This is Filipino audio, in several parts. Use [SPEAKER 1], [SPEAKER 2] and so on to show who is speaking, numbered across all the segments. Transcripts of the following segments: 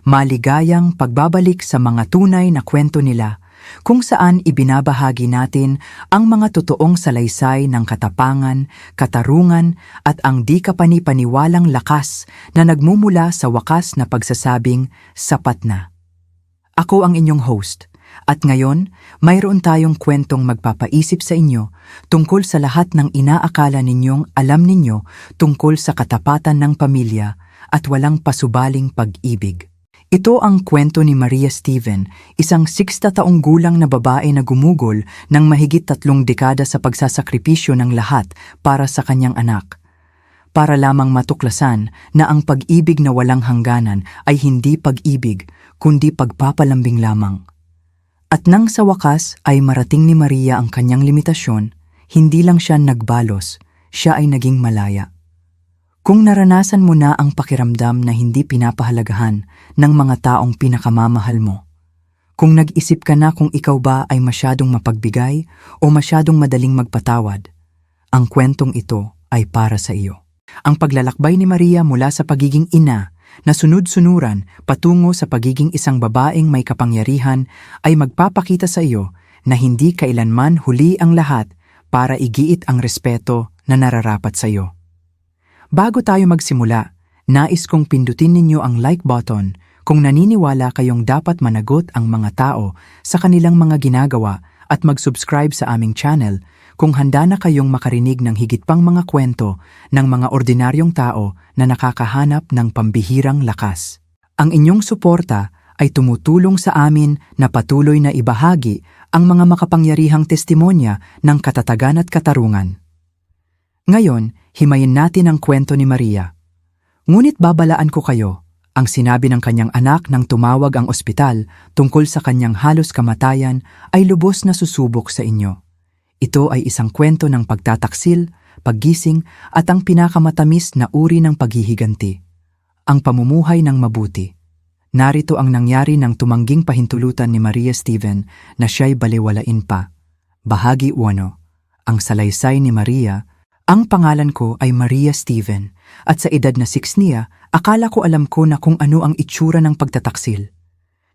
[SPEAKER 1] Maligayang pagbabalik sa mga tunay na kwento nila, kung saan ibinabahagi natin ang mga totoong salaysay ng katapangan, katarungan at ang di kapani-paniwalang lakas na nagmumula sa wakas na pagsasabing sapat na. Ako ang inyong host, at ngayon mayroon tayong kwentong magpapaisip sa inyo tungkol sa lahat ng inaakala ninyong alam ninyo tungkol sa katapatan ng pamilya at walang pasubaling pag-ibig. Ito ang kwento ni Maria Steven, isang 60 taong gulang na babae na gumugol ng mahigit 3 dekada sa pagsasakripisyo ng lahat para sa kanyang anak. Para lamang matuklasan na ang pag-ibig na walang hangganan ay hindi pag-ibig, kundi pagpapalambing lamang. At nang sa wakas ay marating ni Maria ang kanyang limitasyon, hindi lang siya nagbalos, siya ay naging malaya. Kung naranasan mo na ang pakiramdam na hindi pinapahalagahan ng mga taong pinakamamahal mo, kung nag-isip ka na kung ikaw ba ay masyadong mapagbigay o masyadong madaling magpatawad, ang kwentong ito ay para sa iyo. Ang paglalakbay ni Maria mula sa pagiging ina na sunod-sunuran patungo sa pagiging isang babaeng may kapangyarihan ay magpapakita sa iyo na hindi kailanman huli ang lahat para igiit ang respeto na nararapat sa iyo. Bago tayo magsimula, nais kong pindutin ninyo ang like button kung naniniwala kayong dapat managot ang mga tao sa kanilang mga ginagawa at mag-subscribe sa aming channel kung handa na kayong makarinig ng higit pang mga kwento ng mga ordinaryong tao na nakakahanap ng pambihirang lakas. Ang inyong suporta ay tumutulong sa amin na patuloy na ibahagi ang mga makapangyarihang testimonya ng katatagan at katarungan. Ngayon, himayin natin ang kwento ni Maria. Ngunit babalaan ko kayo, ang sinabi ng kanyang anak nang tumawag ang ospital tungkol sa kanyang halos kamatayan ay lubos na susubok sa inyo. Ito ay isang kwento ng pagtataksil, paggising at ang pinakamatamis na uri ng paghihiganti. Ang pamumuhay ng mabuti. Narito ang nangyari nang tumangging pahintulutan ni Maria Steven na siya'y balewalain pa. Bahagi 1. Ang salaysay ni Maria. Ang pangalan ko ay Maria Steven at sa edad na 6 niya, akala ko alam ko na kung ano ang itsura ng pagtataksil.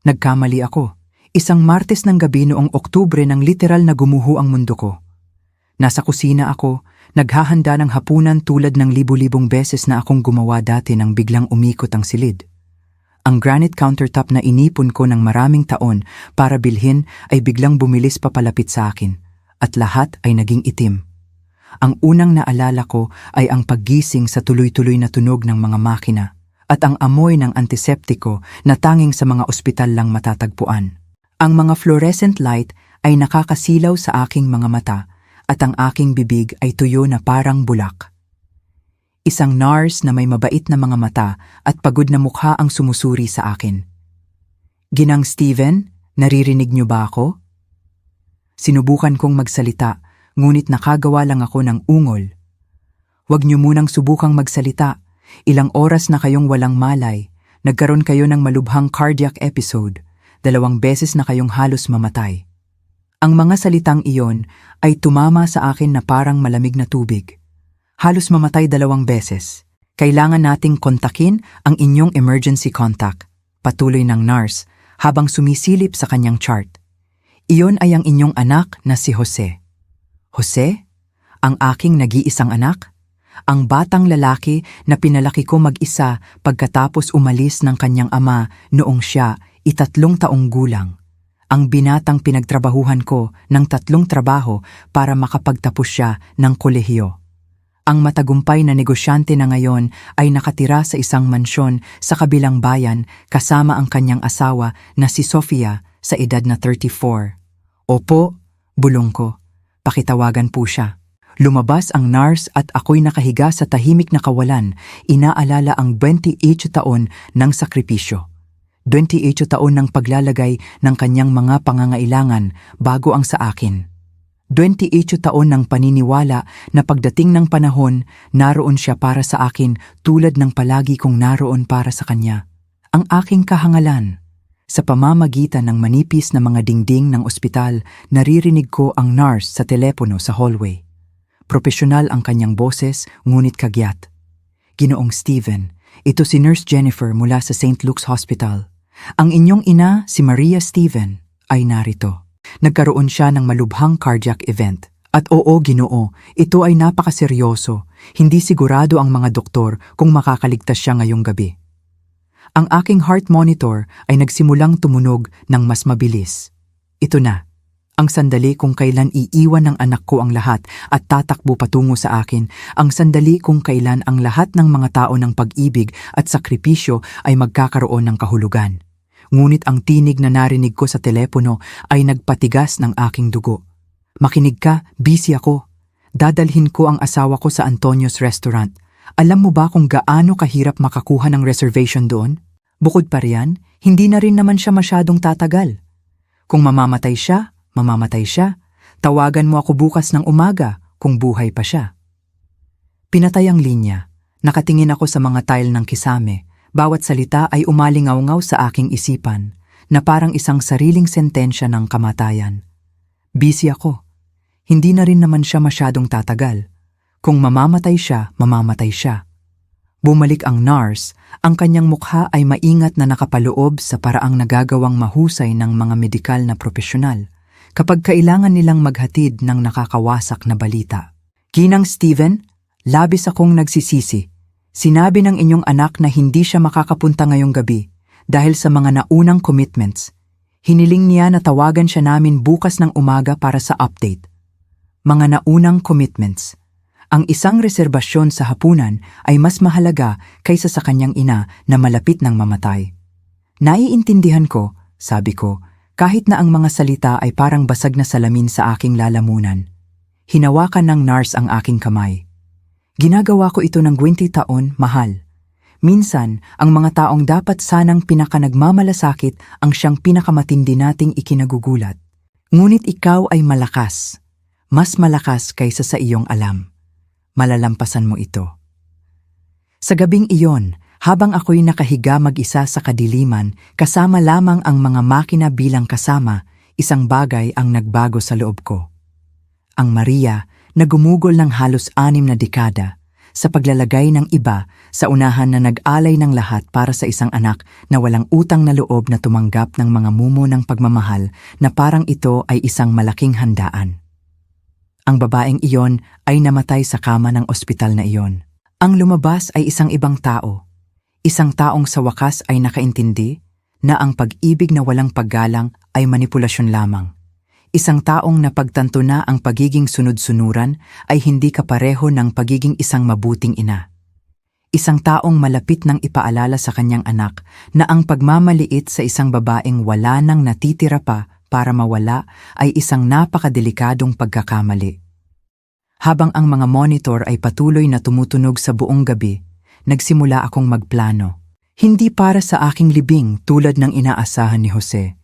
[SPEAKER 1] Nagkamali ako. Isang Martes ng gabi noong Oktubre nang literal na gumuho ang mundo ko. Nasa kusina ako, naghahanda ng hapunan tulad ng libu-libong beses na akong gumawa dati nang biglang umikot ang silid. Ang granite countertop na inipon ko ng maraming taon para bilhin ay biglang bumilis papalapit sa akin at lahat ay naging itim. Ang unang naalala ko ay ang paggising sa tuloy-tuloy na tunog ng mga makina at ang amoy ng antiseptiko na tanging sa mga ospital lang matatagpuan. Ang mga fluorescent light ay nakakasilaw sa aking mga mata at ang aking bibig ay tuyo na parang bulak. Isang nurse na may mabait na mga mata at pagod na mukha ang sumusuri sa akin. "Ginang Steven, naririnig niyo ba ako?" Sinubukan kong magsalita, ngunit nakagawa lang ako ng ungol. "Huwag niyo munang subukang magsalita. Ilang oras na kayong walang malay. Nagkaroon kayo ng malubhang cardiac episode. 2 beses na kayong halos mamatay." Ang mga salitang iyon ay tumama sa akin na parang malamig na tubig. Halos mamatay 2 beses. Kailangan nating kontakin ang inyong emergency contact, patuloy ng nurse habang sumisilip sa kanyang chart. Iyon ay ang inyong anak na si Jose. Jose? Ang aking nag-iisang anak? Ang batang lalaki na pinalaki ko mag-isa pagkatapos umalis ng kanyang ama noong siya 3 taong gulang. Ang binatang pinagtrabahuhan ko ng 3 trabaho para makapagtapos siya ng kolehiyo. Ang matagumpay na negosyante na ngayon ay nakatira sa isang mansyon sa kabilang bayan kasama ang kanyang asawa na si Sofia sa edad na 34. "Opo," bulong ko. "Pakitawagan po siya." Lumabas ang nurse at ako'y nakahiga sa tahimik na kawalan, inaalala ang 28 taon ng sakripisyo. 28 taon ng paglalagay ng kanyang mga pangangailangan bago ang sa akin. 28 taon ng paniniwala na pagdating ng panahon, naroon siya para sa akin tulad ng palagi kong naroon para sa kanya. Ang aking kahangalan. Sa pamamagitan ng manipis na mga dingding ng ospital, naririnig ko ang nurse sa telepono sa hallway. Propesyonal ang kanyang boses, ngunit kagyat. "Ginoong Steven, Ito si Nurse Jennifer mula sa St. Luke's Hospital. Ang inyong ina, si Maria Steven, ay narito. Nagkaroon siya ng malubhang cardiac event. At oo, Ginoo, ito ay napakaseryoso. Hindi sigurado ang mga doktor kung makakaligtas siya ngayong gabi. Ang aking heart monitor ay nagsimulang tumunog ng mas mabilis. Ito na, ang sandali kung kailan iiwan ng anak ko ang lahat at tatakbo patungo sa akin, ang sandali kung kailan ang lahat ng mga tao ng pag-ibig at sakripisyo ay magkakaroon ng kahulugan. Ngunit ang tinig na narinig ko sa telepono ay nagpatigas ng aking dugo. Makinig ka, busy ako. Dadalhin ko ang asawa ko sa Antonio's Restaurant. Alam mo ba kung gaano kahirap makakuha ng reservation doon? Bukod pa riyan, hindi na rin naman siya masyadong tatagal. Kung mamamatay siya, mamamatay siya. Tawagan mo ako bukas ng umaga kung buhay pa siya. Pinatay ang linya. Nakatingin ako sa mga tile ng kisame. Bawat salita ay umalingaw-ngaw sa aking isipan na parang isang sariling sentensya ng kamatayan. Busy ako. Hindi na rin naman siya masyadong tatagal. Kung mamamatay siya, mamamatay siya. Bumalik ang nurse, ang kanyang mukha ay maingat na nakapaloob sa paraang nagagawang mahusay ng mga medikal na propesyonal kapag kailangan nilang maghatid ng nakakawasak na balita. Ginang Steven, labis akong nagsisisi. Sinabi ng inyong anak na hindi siya makakapunta ngayong gabi dahil sa mga naunang commitments. Hiniling niya na tawagan siya namin bukas ng umaga para sa update. Mga naunang commitments. Ang isang reserbasyon sa hapunan ay mas mahalaga kaysa sa kanyang ina na malapit ng mamatay. Naiintindihan ko, sabi ko, kahit na ang mga salita ay parang basag na salamin sa aking lalamunan. Hinawakan ng nurse ang aking kamay. Ginagawa ko ito ng 20 taon, mahal. Minsan, ang mga taong dapat sanang pinakanagmamalasakit ang siyang pinakamatindi nating ikinagugulat. Ngunit ikaw ay malakas. Mas malakas kaysa sa iyong alam. Malalampasan mo ito. Sa gabing iyon, habang ako'y nakahiga mag-isa sa kadiliman, kasama lamang ang mga makina bilang kasama, isang bagay ang nagbago sa loob ko. Ang Maria na gumugol ng halos 6 na dekada sa paglalagay ng iba sa unahan na nag-alay ng lahat para sa isang anak na walang utang na loob na tumanggap ng mga mumo ng pagmamahal na parang ito ay isang malaking handaan. Ang babaeng iyon ay namatay sa kama ng ospital na iyon. Ang lumabas ay isang ibang tao. Isang taong sa wakas ay nakaintindi na ang pag-ibig na walang paggalang ay manipulasyon lamang. Isang taong napagtanto na ang pagiging sunod-sunuran ay hindi kapareho ng pagiging isang mabuting ina. Isang taong malapit nang ipaalala sa kanyang anak na ang pagmamaliit sa isang babaeng wala nang natitira pa para mawala ay isang napakadelikadong pagkakamali. Habang ang mga monitor ay patuloy na tumutunog sa buong gabi, nagsimula akong magplano. Hindi para sa aking libing tulad ng inaasahan ni Jose,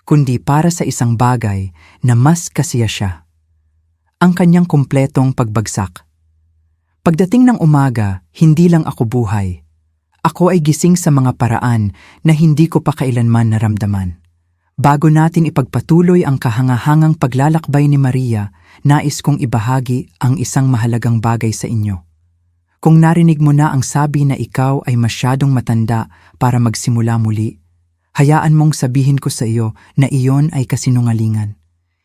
[SPEAKER 1] kundi para sa isang bagay na mas kasiya siya. Ang kanyang kumpletong pagbagsak. Pagdating ng umaga, hindi lang ako buhay. Ako ay gising sa mga paraan na hindi ko pa kailanman naramdaman. Bago natin ipagpatuloy ang kahangahangang paglalakbay ni Maria, nais kong ibahagi ang isang mahalagang bagay sa inyo. Kung narinig mo na ang sabi na ikaw ay masyadong matanda para magsimula muli, hayaan mong sabihin ko sa iyo na iyon ay kasinungalingan.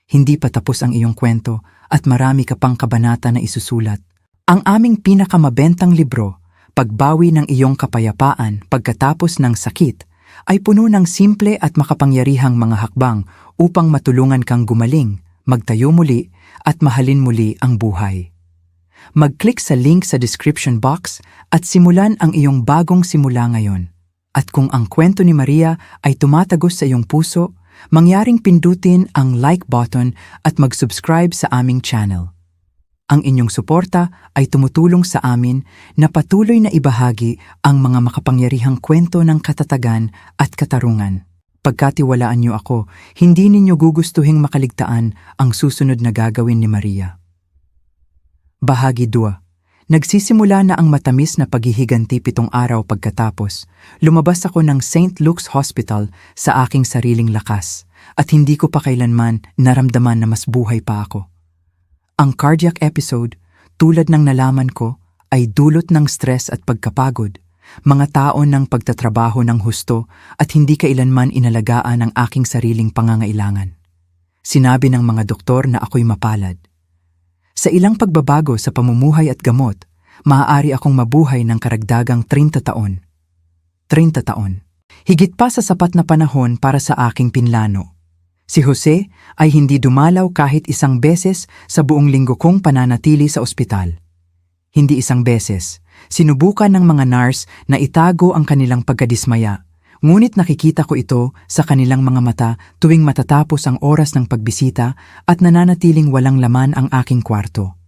[SPEAKER 1] Hindi pa tapos ang iyong kwento at marami ka pang kabanata na isusulat. Ang aming pinakamabentang libro, Pagbawi ng iyong kapayapaan pagkatapos ng sakit, ay puno ng simple at makapangyarihang mga hakbang upang matulungan kang gumaling, magtayo muli at mahalin muli ang buhay. Mag-click sa link sa description box at simulan ang iyong bagong simula ngayon. At kung ang kwento ni Maria ay tumatagos sa iyong puso, mangyaring pindutin ang like button at mag-subscribe sa aming channel. Ang inyong suporta ay tumutulong sa amin na patuloy na ibahagi ang mga makapangyarihang kwento ng katatagan at katarungan. Pagkatiwalaan niyo ako, hindi ninyo gugustuhing makaligtaan ang susunod na gagawin ni Maria. Bahagi 2. Nagsisimula na ang matamis na paghihiganti 7 araw pagkatapos. Lumabas ako ng St. Luke's Hospital sa aking sariling lakas at hindi ko pa kailanman naramdaman na mas buhay pa ako. Ang cardiac episode, tulad ng nalaman ko, ay dulot ng stress at pagkapagod mga taon ng pagtatrabaho ng husto at hindi kailanman inalagaan ang aking sariling pangangailangan. Sinabi ng mga doktor na ako'y mapalad. Sa ilang pagbabago sa pamumuhay at gamot, maaari akong mabuhay ng karagdagang 30 taon. 30 taon. Higit pa sa sapat na panahon para sa aking pinlano. Si Jose ay hindi dumalaw kahit isang beses sa buong linggo kong pananatili sa ospital. Hindi isang beses. Sinubukan ng mga nurse na itago ang kanilang pagkadismaya. Ngunit nakikita ko ito sa kanilang mga mata tuwing matatapos ang oras ng pagbisita at nananatiling walang laman ang aking kwarto.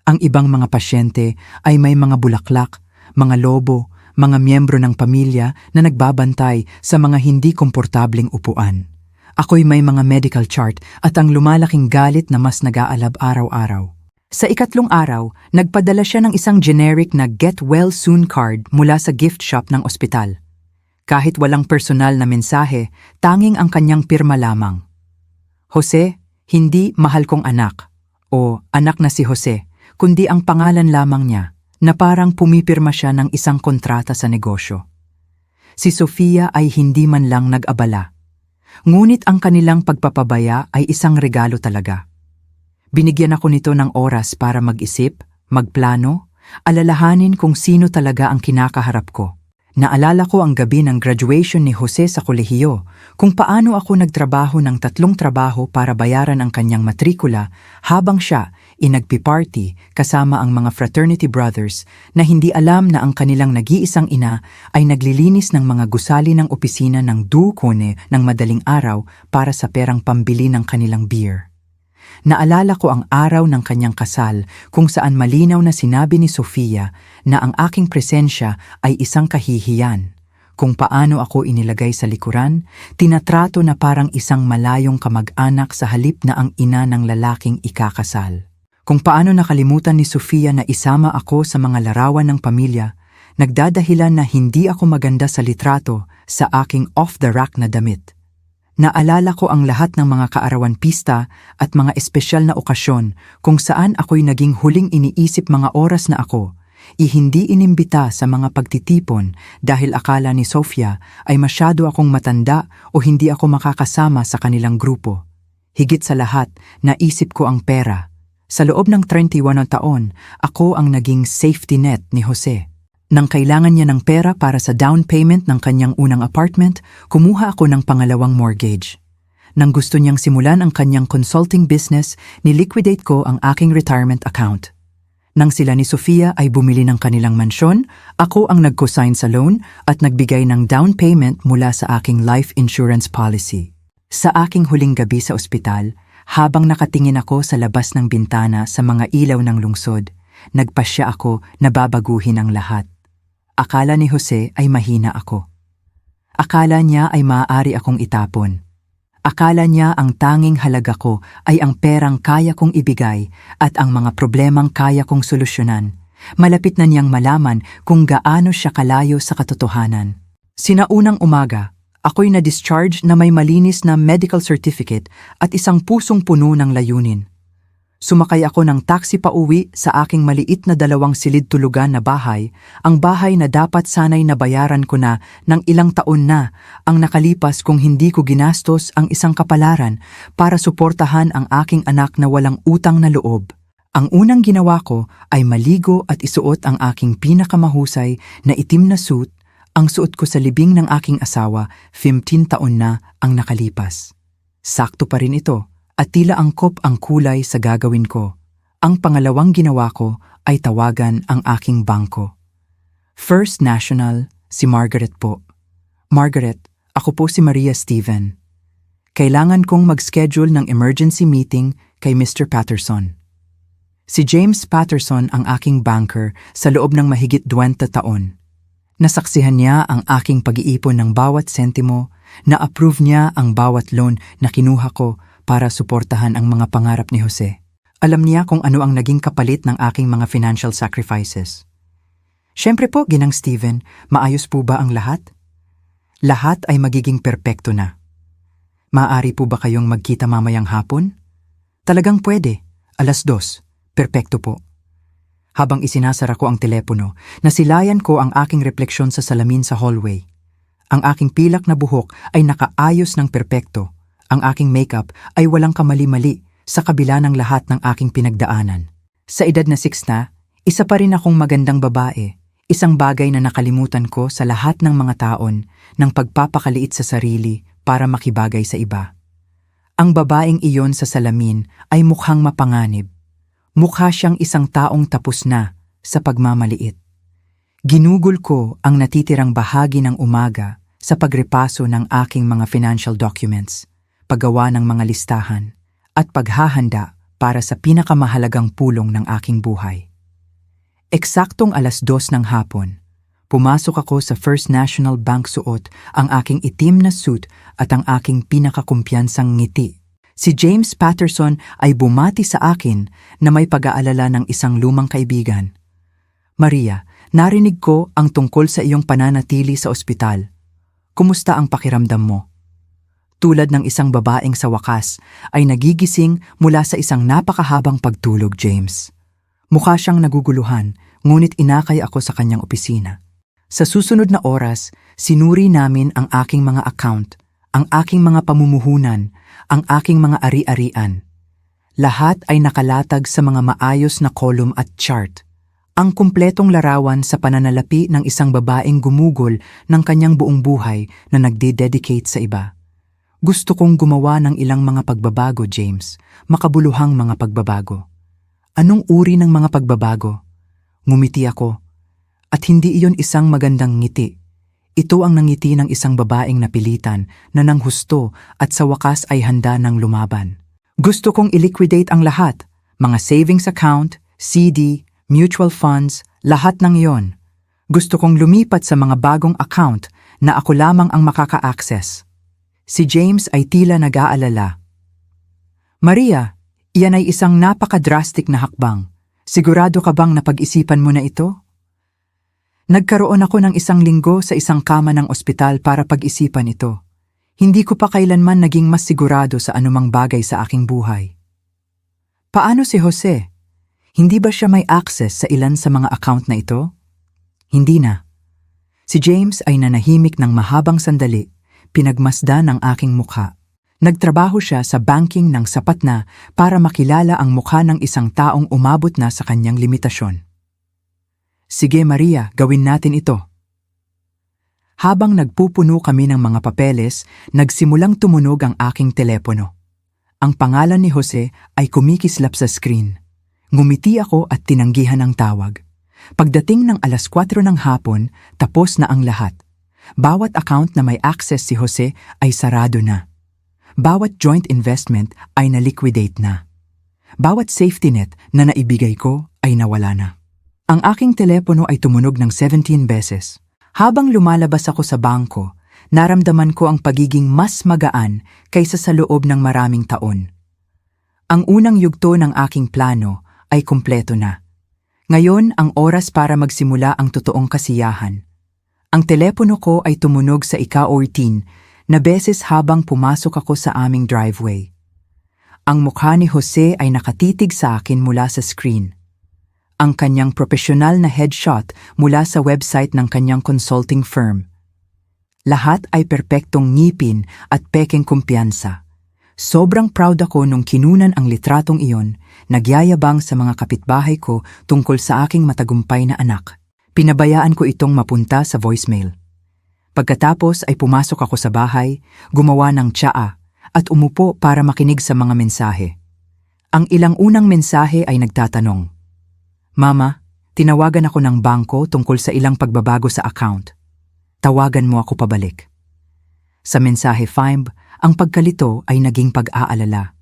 [SPEAKER 1] Ang ibang mga pasyente ay may mga bulaklak, mga lobo, mga miyembro ng pamilya na nagbabantay sa mga hindi komportabling upuan. Ako'y may mga medical chart at ang lumalaking galit na mas nag-aalab araw-araw. Sa ikatlong araw, nagpadala siya ng isang generic na Get Well Soon card mula sa gift shop ng ospital. Kahit walang personal na mensahe, tanging ang kanyang pirma lamang. Jose, hindi mahal kong anak, o anak na si Jose, kundi ang pangalan lamang niya, na parang pumipirma siya ng isang kontrata sa negosyo. Si Sofia ay hindi man lang nag-abala. Ngunit ang kanilang pagpapabaya ay isang regalo talaga. Binigyan ako nito ng oras para mag-isip, magplano, alalahanin kung sino talaga ang kinakaharap ko. Naalala ko ang gabi ng graduation ni Jose sa kolehiyo, kung paano ako nagtrabaho ng 3 trabaho para bayaran ang kanyang matrikula habang siya inagpi-party kasama ang mga fraternity brothers na hindi alam na ang kanilang nag-iisang ina ay naglilinis ng mga gusali ng opisina ng Ducone ng madaling araw para sa perang pambili ng kanilang beer. Naalala ko ang araw ng kanyang kasal kung saan malinaw na sinabi ni Sofia na ang aking presensya ay isang kahihiyan. Kung paano ako inilagay sa likuran, tinatrato na parang isang malayong kamag-anak sa halip na ang ina ng lalaking ikakasal. Kung paano nakalimutan ni Sofia na isama ako sa mga larawan ng pamilya, nagdadahilan na hindi ako maganda sa litrato sa aking off-the-rack na damit. Naalala ko ang lahat ng mga kaarawan pista at mga espesyal na okasyon kung saan ako'y naging huling iniisip mga oras na ako, hindi inimbita sa mga pagtitipon dahil akala ni Sofia ay masyado akong matanda o hindi ako makakasama sa kanilang grupo. Higit sa lahat, naisip ko ang pera. Sa loob ng 31 na taon, ako ang naging safety net ni Jose. Nang kailangan niya ng pera para sa down payment ng kanyang unang apartment, kumuha ako ng pangalawang mortgage. Nang gusto niyang simulan ang kanyang consulting business, niliquidate ko ang aking retirement account. Nang sila ni Sofia ay bumili ng kanilang mansyon, ako ang nag-cosign sa loan at nagbigay ng down payment mula sa aking life insurance policy. Sa aking huling gabi sa ospital, habang nakatingin ako sa labas ng bintana sa mga ilaw ng lungsod, nagpasya ako na babaguhin ang lahat. Akala ni Jose ay mahina ako. Akala niya ay maaari akong itapon. Akala niya ang tanging halaga ko ay ang perang kaya kong ibigay at ang mga problemang kaya kong solusyonan. Malapit na niyang malaman kung gaano siya kalayo sa katotohanan. Sinaunang umaga, ako'y na-discharge na may malinis na medical certificate at isang pusong puno ng layunin. Sumakay ako ng taxi pauwi sa aking maliit na 2 silid tulugan na bahay, ang bahay na dapat sanay nabayaran ko na ng ilang taon na ang nakalipas kung hindi ko ginastos ang isang kapalaran para suportahan ang aking anak na walang utang na loob. Ang unang ginawa ko ay maligo at isuot ang aking pinakamahusay na itim na suit, ang suot ko sa libing ng aking asawa, 15 taon na ang nakalipas. Sakto pa rin ito. At tila angkop ang kulay sa gagawin ko. Ang pangalawang ginawa ko ay tawagan ang aking bangko. First National, si Margaret po. Margaret, ako po si Maria Steven. Kailangan kong mag-schedule ng emergency meeting kay Mr. Patterson. Si James Patterson ang aking banker sa loob ng mahigit 20 taon. Nasaksihan niya ang aking pag-iipon ng bawat sentimo, na-approve niya ang bawat loan na kinuha ko para suportahan ang mga pangarap ni Jose. Alam niya kung ano ang naging kapalit ng aking mga financial sacrifices. Siyempre po, Ginang Steven, maayos po ba ang lahat? Lahat ay magiging perpekto na. Maaari po ba kayong magkita mamayang hapon? Talagang pwede, 2:00, perpekto po. Habang isinasara ko ang telepono, nasilayan ko ang aking refleksyon sa salamin sa hallway. Ang aking pilak na buhok ay nakaayos ng perpekto. Ang aking makeup ay walang kamali-mali sa kabila ng lahat ng aking pinagdaanan. Sa edad na 6 na, isa pa rin akong magandang babae. Isang bagay na nakalimutan ko sa lahat ng mga taon ng pagpapakaliit sa sarili para makibagay sa iba. Ang babaeng iyon sa salamin ay mukhang mapanganib. Mukha siyang isang taong tapos na sa pagmamaliit. Ginugol ko ang natitirang bahagi ng umaga sa pagrepaso ng aking mga financial documents, paggawa ng mga listahan, at paghahanda para sa pinakamahalagang pulong ng aking buhay. Eksaktong 2:00 ng hapon, pumasok ako sa First National Bank suot ang aking itim na suit at ang aking pinakakumpiyansang ngiti. Si James Patterson ay bumati sa akin na may pag-aalala ng isang lumang kaibigan. Maria, narinig ko ang tungkol sa iyong pananatili sa ospital. Kumusta ang pakiramdam mo? Tulad ng isang babaeng sa wakas ay nagigising mula sa isang napakahabang pagtulog, James. Mukha siyang naguguluhan, ngunit inakay ako sa kanyang opisina. Sa susunod na oras, sinuri namin ang aking mga account, ang aking mga pamumuhunan, ang aking mga ari-arian. Lahat ay nakalatag sa mga maayos na column at chart. Ang kumpletong larawan sa pananalapi ng isang babaeng gumugol ng kanyang buong buhay na nagde-dedicate sa iba. Gusto kong gumawa ng ilang mga pagbabago, James, makabuluhang mga pagbabago. Anong uri ng mga pagbabago? Ngumiti ako. At hindi iyon isang magandang ngiti. Ito ang nangiti ng isang babaeng napilitan na nang husto at sa wakas ay handa ng lumaban. Gusto kong i-liquidate ang lahat, mga savings account, CD, mutual funds, lahat ng iyon. Gusto kong lumipat sa mga bagong account na ako lamang ang makaka-access. Si James ay tila nag-aalala. Maria, iyan ay isang napaka-drastic na hakbang. Sigurado ka bang napag-isipan mo na ito? Nagkaroon ako ng 1 linggo sa isang kama ng ospital para pag-isipan ito. Hindi ko pa kailanman naging mas sigurado sa anumang bagay sa aking buhay. Paano si Jose? Hindi ba siya may access sa ilan sa mga account na ito? Hindi na. Si James ay nanahimik ng mahabang sandali, pinagmasdan ang aking mukha. Nagtrabaho siya sa banking ng sapat na para makilala ang mukha ng isang taong umabot na sa kanyang limitasyon. Sige Maria, gawin natin ito. Habang nagpupuno kami ng mga papeles, nagsimulang tumunog ang aking telepono. Ang pangalan ni Jose ay kumikislap sa screen. Ngumiti ako at tinanggihan ang tawag. Pagdating ng 4:00 ng hapon, tapos na ang lahat. Bawat account na may access si Jose ay sarado na. Bawat joint investment ay na-liquidate na. Bawat safety net na naibigay ko ay nawala na. Ang aking telepono ay tumunog ng 17 beses. Habang lumalabas ako sa bangko, naramdaman ko ang pagiging mas magaan kaysa sa loob ng maraming taon. Ang unang yugto ng aking plano ay kumpleto na. Ngayon ang oras para magsimula ang totoong kasiyahan. Ang telepono ko ay tumunog sa ika-14 na beses habang pumasok ako sa aming driveway. Ang mukha ni Jose ay nakatitig sa akin mula sa screen. Ang kanyang profesional na headshot mula sa website ng kanyang consulting firm. Lahat ay perpektong ngipin at pekeng kumpiyansa. Sobrang proud ako nung kinunan ang litratong iyon, nagyayabang sa mga kapitbahay ko tungkol sa aking matagumpay na anak. Pinabayaan ko itong mapunta sa voicemail. Pagkatapos ay pumasok ako sa bahay, gumawa ng tsaa, at umupo para makinig sa mga mensahe. Ang ilang unang mensahe ay nagtatanong, Mama, tinawagan ako ng bangko tungkol sa ilang pagbabago sa account. Tawagan mo ako pabalik. Sa mensahe 5, ang pagkalito ay naging pag-aalala.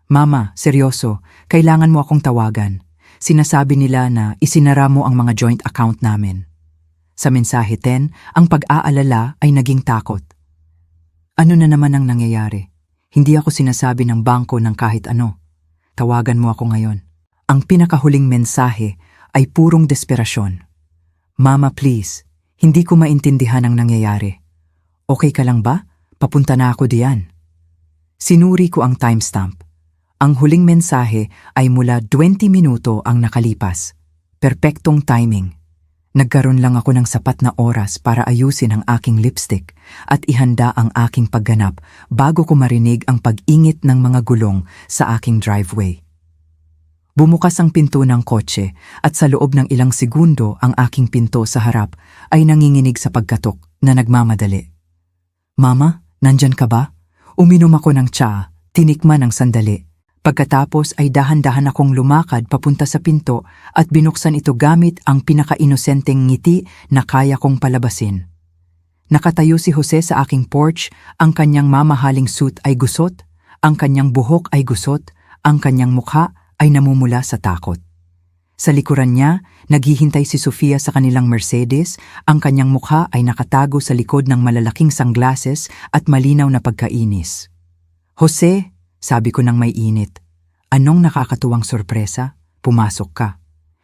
[SPEAKER 1] Mama, seryoso, kailangan mo akong tawagan. Sinasabi nila na isinara mo ang mga joint account namin. Sa mensahe 10, ang pag-aalala ay naging takot. Ano na naman ang nangyayari? Hindi ako sinasabi ng bangko ng kahit ano. Tawagan mo ako ngayon. Ang pinakahuling mensahe ay purong desperasyon. Mama, please, hindi ko maintindihan ang nangyayari. Okay ka lang ba? Papunta na ako diyan. Sinuri ko ang timestamp. Ang huling mensahe ay mula 20 minuto ang nakalipas. Perpektong timing. Nagkaroon lang ako ng sapat na oras para ayusin ang aking lipstick at ihanda ang aking pagganap bago ko marinig ang pag-ingit ng mga gulong sa aking driveway. Bumukas ang pinto ng kotse at sa loob ng ilang segundo ang aking pinto sa harap ay nanginginig sa pagkatok na nagmamadali. Mama, nandyan ka ba? Uminom ako ng tsaa, tinikman ng sandali. Pagkatapos ay dahan-dahan akong lumakad papunta sa pinto at binuksan ito gamit ang pinaka-inosenteng ngiti na kaya kong palabasin. Nakatayo si Jose sa aking porch, ang kanyang mamahaling suit ay gusot, ang kanyang buhok ay gusot, ang kanyang mukha ay namumula sa takot. Sa likuran niya, naghihintay si Sofia sa kanilang Mercedes, ang kanyang mukha ay nakatago sa likod ng malalaking sunglasses at malinaw na pagkainis. Jose, sabi ko nang may init, anong nakakatuwang sorpresa? Pumasok ka.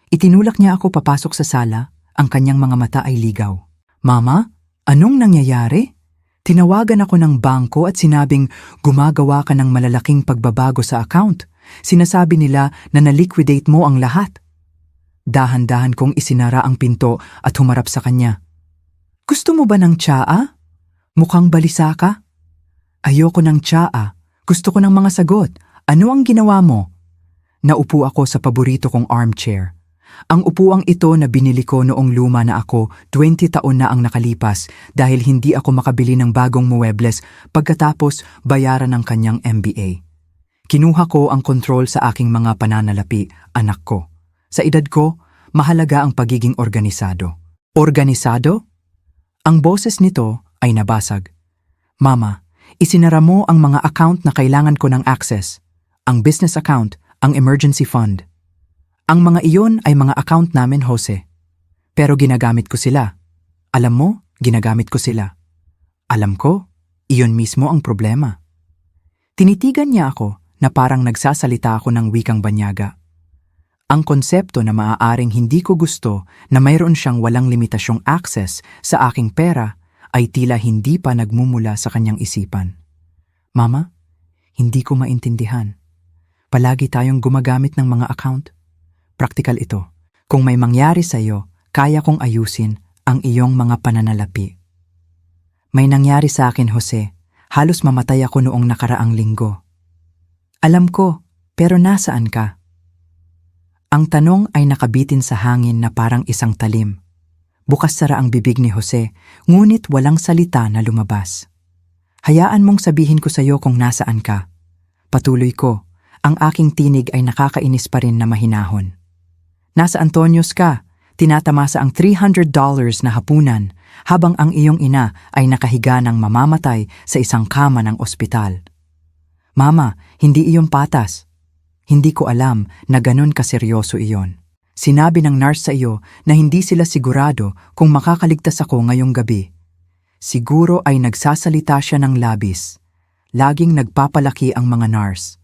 [SPEAKER 1] Itinulak niya ako papasok sa sala, ang kanyang mga mata ay ligaw. Mama, anong nangyayari? Tinawagan ako ng bangko at sinabing gumagawa ka ng malalaking pagbabago sa account. Sinasabi nila na na-liquidate mo ang lahat. Dahan-dahan kong isinara ang pinto at humarap sa kanya. Gusto mo ba ng tsaa? Mukhang balisa ka? Ayoko ng tsaa. Gusto ko ng mga sagot. Ano ang ginawa mo? Naupo ako sa paborito kong armchair. Ang upuang ito na binili ko noong luma na ako, 20 taon na ang nakalipas dahil hindi ako makabili ng bagong muebles pagkatapos bayaran ng kanyang MBA. Kinuha ko ang kontrol sa aking mga pananalapi, anak ko. Sa edad ko, mahalaga ang pagiging organisado. Organisado? Ang boses nito ay nabasag. Mama, isinara mo ang mga account na kailangan ko ng access. Ang business account, ang emergency fund. Ang mga iyon ay mga account namin, Jose. Pero ginagamit ko sila. Alam mo, ginagamit ko sila. Alam ko, iyon mismo ang problema. Tinitigan niya ako na parang nagsasalita ako ng wikang banyaga. Ang konsepto na maaaring hindi ko gusto na mayroon siyang walang limitasyong access sa aking pera ay tila hindi pa nagmumula sa kanyang isipan. Mama, hindi ko maintindihan. Palagi tayong gumagamit ng mga account. Praktikal ito. Kung may mangyari sa iyo, kaya kong ayusin ang iyong mga pananalapi. May nangyari sa akin, Jose. Halos mamatay ako noong nakaraang linggo. Alam ko, pero nasaan ka? Ang tanong ay nakabitin sa hangin na parang isang talim. Bukas-sara ang bibig ni Jose, ngunit walang salita na lumabas. Hayaan mong sabihin ko sa iyo kung nasaan ka. Patuloy ko, ang aking tinig ay nakakainis pa rin na mahinahon. Nasa Antonios ka, tinatamasa ang $300 na hapunan habang ang iyong ina ay nakahiga ng mamamatay sa isang kama ng ospital. Mama, hindi iyon patas. Hindi ko alam na ganun kaseryoso iyon. Sinabi ng nurse sa iyo na hindi sila sigurado kung makakaligtas ako ngayong gabi. Siguro ay nagsasalita siya ng labis. Laging nagpapalaki ang mga nurse.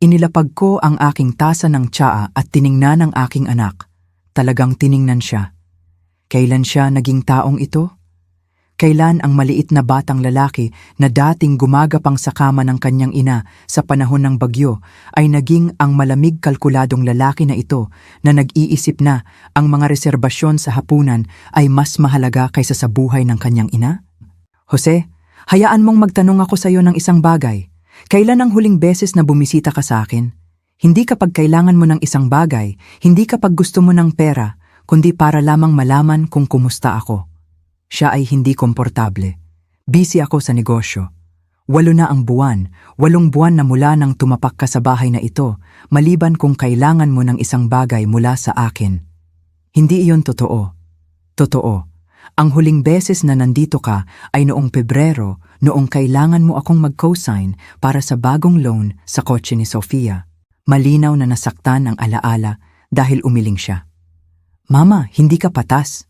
[SPEAKER 1] Inilapag ko ang aking tasa ng tsaa at tiningnan ang aking anak. Talagang tiningnan siya. Kailan siya naging taong ito? Kailan ang maliit na batang lalaki na dating gumagapang sa kama ng kanyang ina sa panahon ng bagyo ay naging ang malamig kalkuladong lalaki na ito na nag-iisip na ang mga reserbasyon sa hapunan ay mas mahalaga kaysa sa buhay ng kanyang ina? Jose, hayaan mong magtanong ako sa iyo ng isang bagay. Kailan ang huling beses na bumisita ka sa akin? Hindi kapag kailangan mo ng isang bagay, hindi kapag gusto mo ng pera, kundi para lamang malaman kung kumusta ako. Siya ay hindi komportable. Busy ako sa negosyo. 8 na ang buwan, 8 buwan na mula nang tumapak ka sa bahay na ito, maliban kung kailangan mo ng isang bagay mula sa akin. Hindi iyon totoo. Totoo. Ang huling beses na nandito ka ay noong Pebrero, noong kailangan mo akong mag-cosign para sa bagong loan sa kotse ni Sofia. Malinaw na nasaktan ang alaala dahil umiling siya. Mama, hindi ka patas.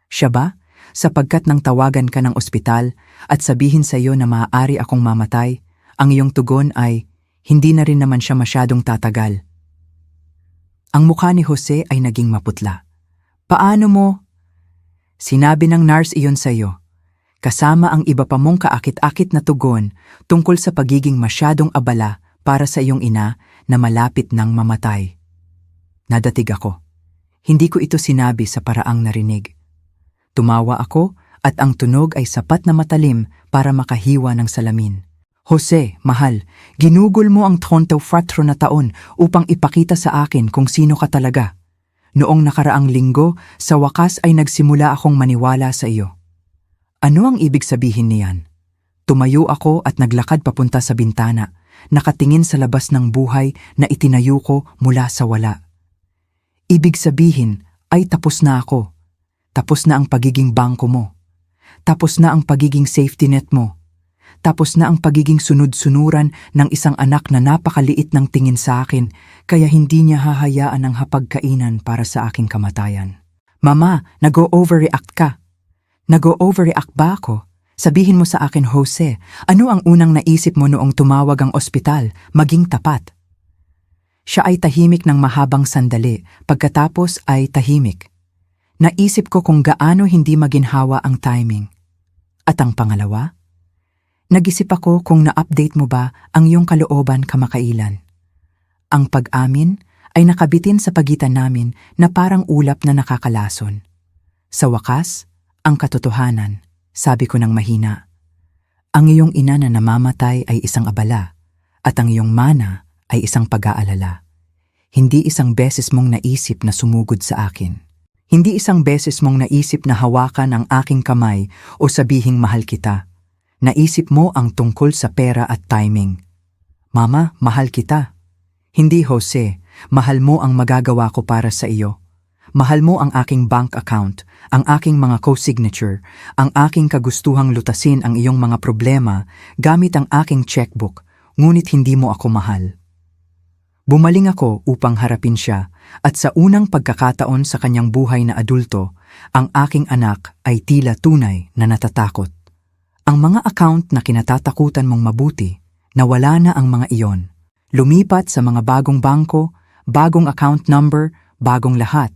[SPEAKER 1] Siya ba? Sapagkat nang tawagan ka ng ospital at sabihin sa iyo na maaari akong mamatay, ang iyong tugon ay, hindi na rin naman siya masyadong tatagal. Ang mukha ni Jose ay naging maputla. Paano mo? Sinabi ng nurse iyon sa iyo, kasama ang iba pa mong kaakit-akit na tugon tungkol sa pagiging masyadong abala para sa iyong ina na malapit nang mamatay. Nadatig ako. Hindi ko ito sinabi sa paraang narinig. Tumawa ako at ang tunog ay sapat na matalim para makahiwa ng salamin. Jose, mahal, ginugol mo ang 34 na taon upang ipakita sa akin kung sino ka talaga. Noong nakaraang linggo, sa wakas ay nagsimula akong maniwala sa iyo. Ano ang ibig sabihin niyan? Tumayo ako at naglakad papunta sa bintana, nakatingin sa labas ng buhay na itinayo ko mula sa wala. Ibig sabihin ay tapos na ako. Tapos na ang pagiging bangko mo. Tapos na ang pagiging safety net mo. Tapos na ang pagiging sunod-sunuran ng isang anak na napakaliit ng tingin sa akin, kaya hindi niya hahayaan ang hapagkainan para sa aking kamatayan. Mama, nag-o-overreact ka. Nag-o-overreact ba ako? Sabihin mo sa akin, Jose, ano ang unang naisip mo noong tumawag ang ospital, maging tapat? Siya ay tahimik ng mahabang sandali, pagkatapos ay tahimik. Naisip ko kung gaano hindi maginhawa ang timing. At ang pangalawa? Nag-isip ako kung na-update mo ba ang iyong kalooban kamakailan. Ang pag-amin ay nakabitin sa pagitan namin na parang ulap na nakakalason. Sa wakas, ang katotohanan, sabi ko ng mahina. Ang iyong ina na namamatay ay isang abala at ang iyong mana ay isang pag-aalala. Hindi isang beses mong naisip na sumugod sa akin. Hindi isang beses mong naisip na hawakan ang aking kamay o sabihing mahal kita. Naisip mo ang tungkol sa pera at timing. Mama, mahal kita. Hindi, Jose, mahal mo ang magagawa ko para sa iyo. Mahal mo ang aking bank account, ang aking mga co-signature, ang aking kagustuhang lutasin ang iyong mga problema gamit ang aking checkbook, ngunit hindi mo ako mahal. Bumaling ako upang harapin siya at sa unang pagkakataon sa kanyang buhay na adulto, ang aking anak ay tila tunay na natatakot. Ang mga account na kinatatakutan mong mabuti, nawala na ang mga iyon. Lumipat sa mga bagong bangko, bagong account number, bagong lahat.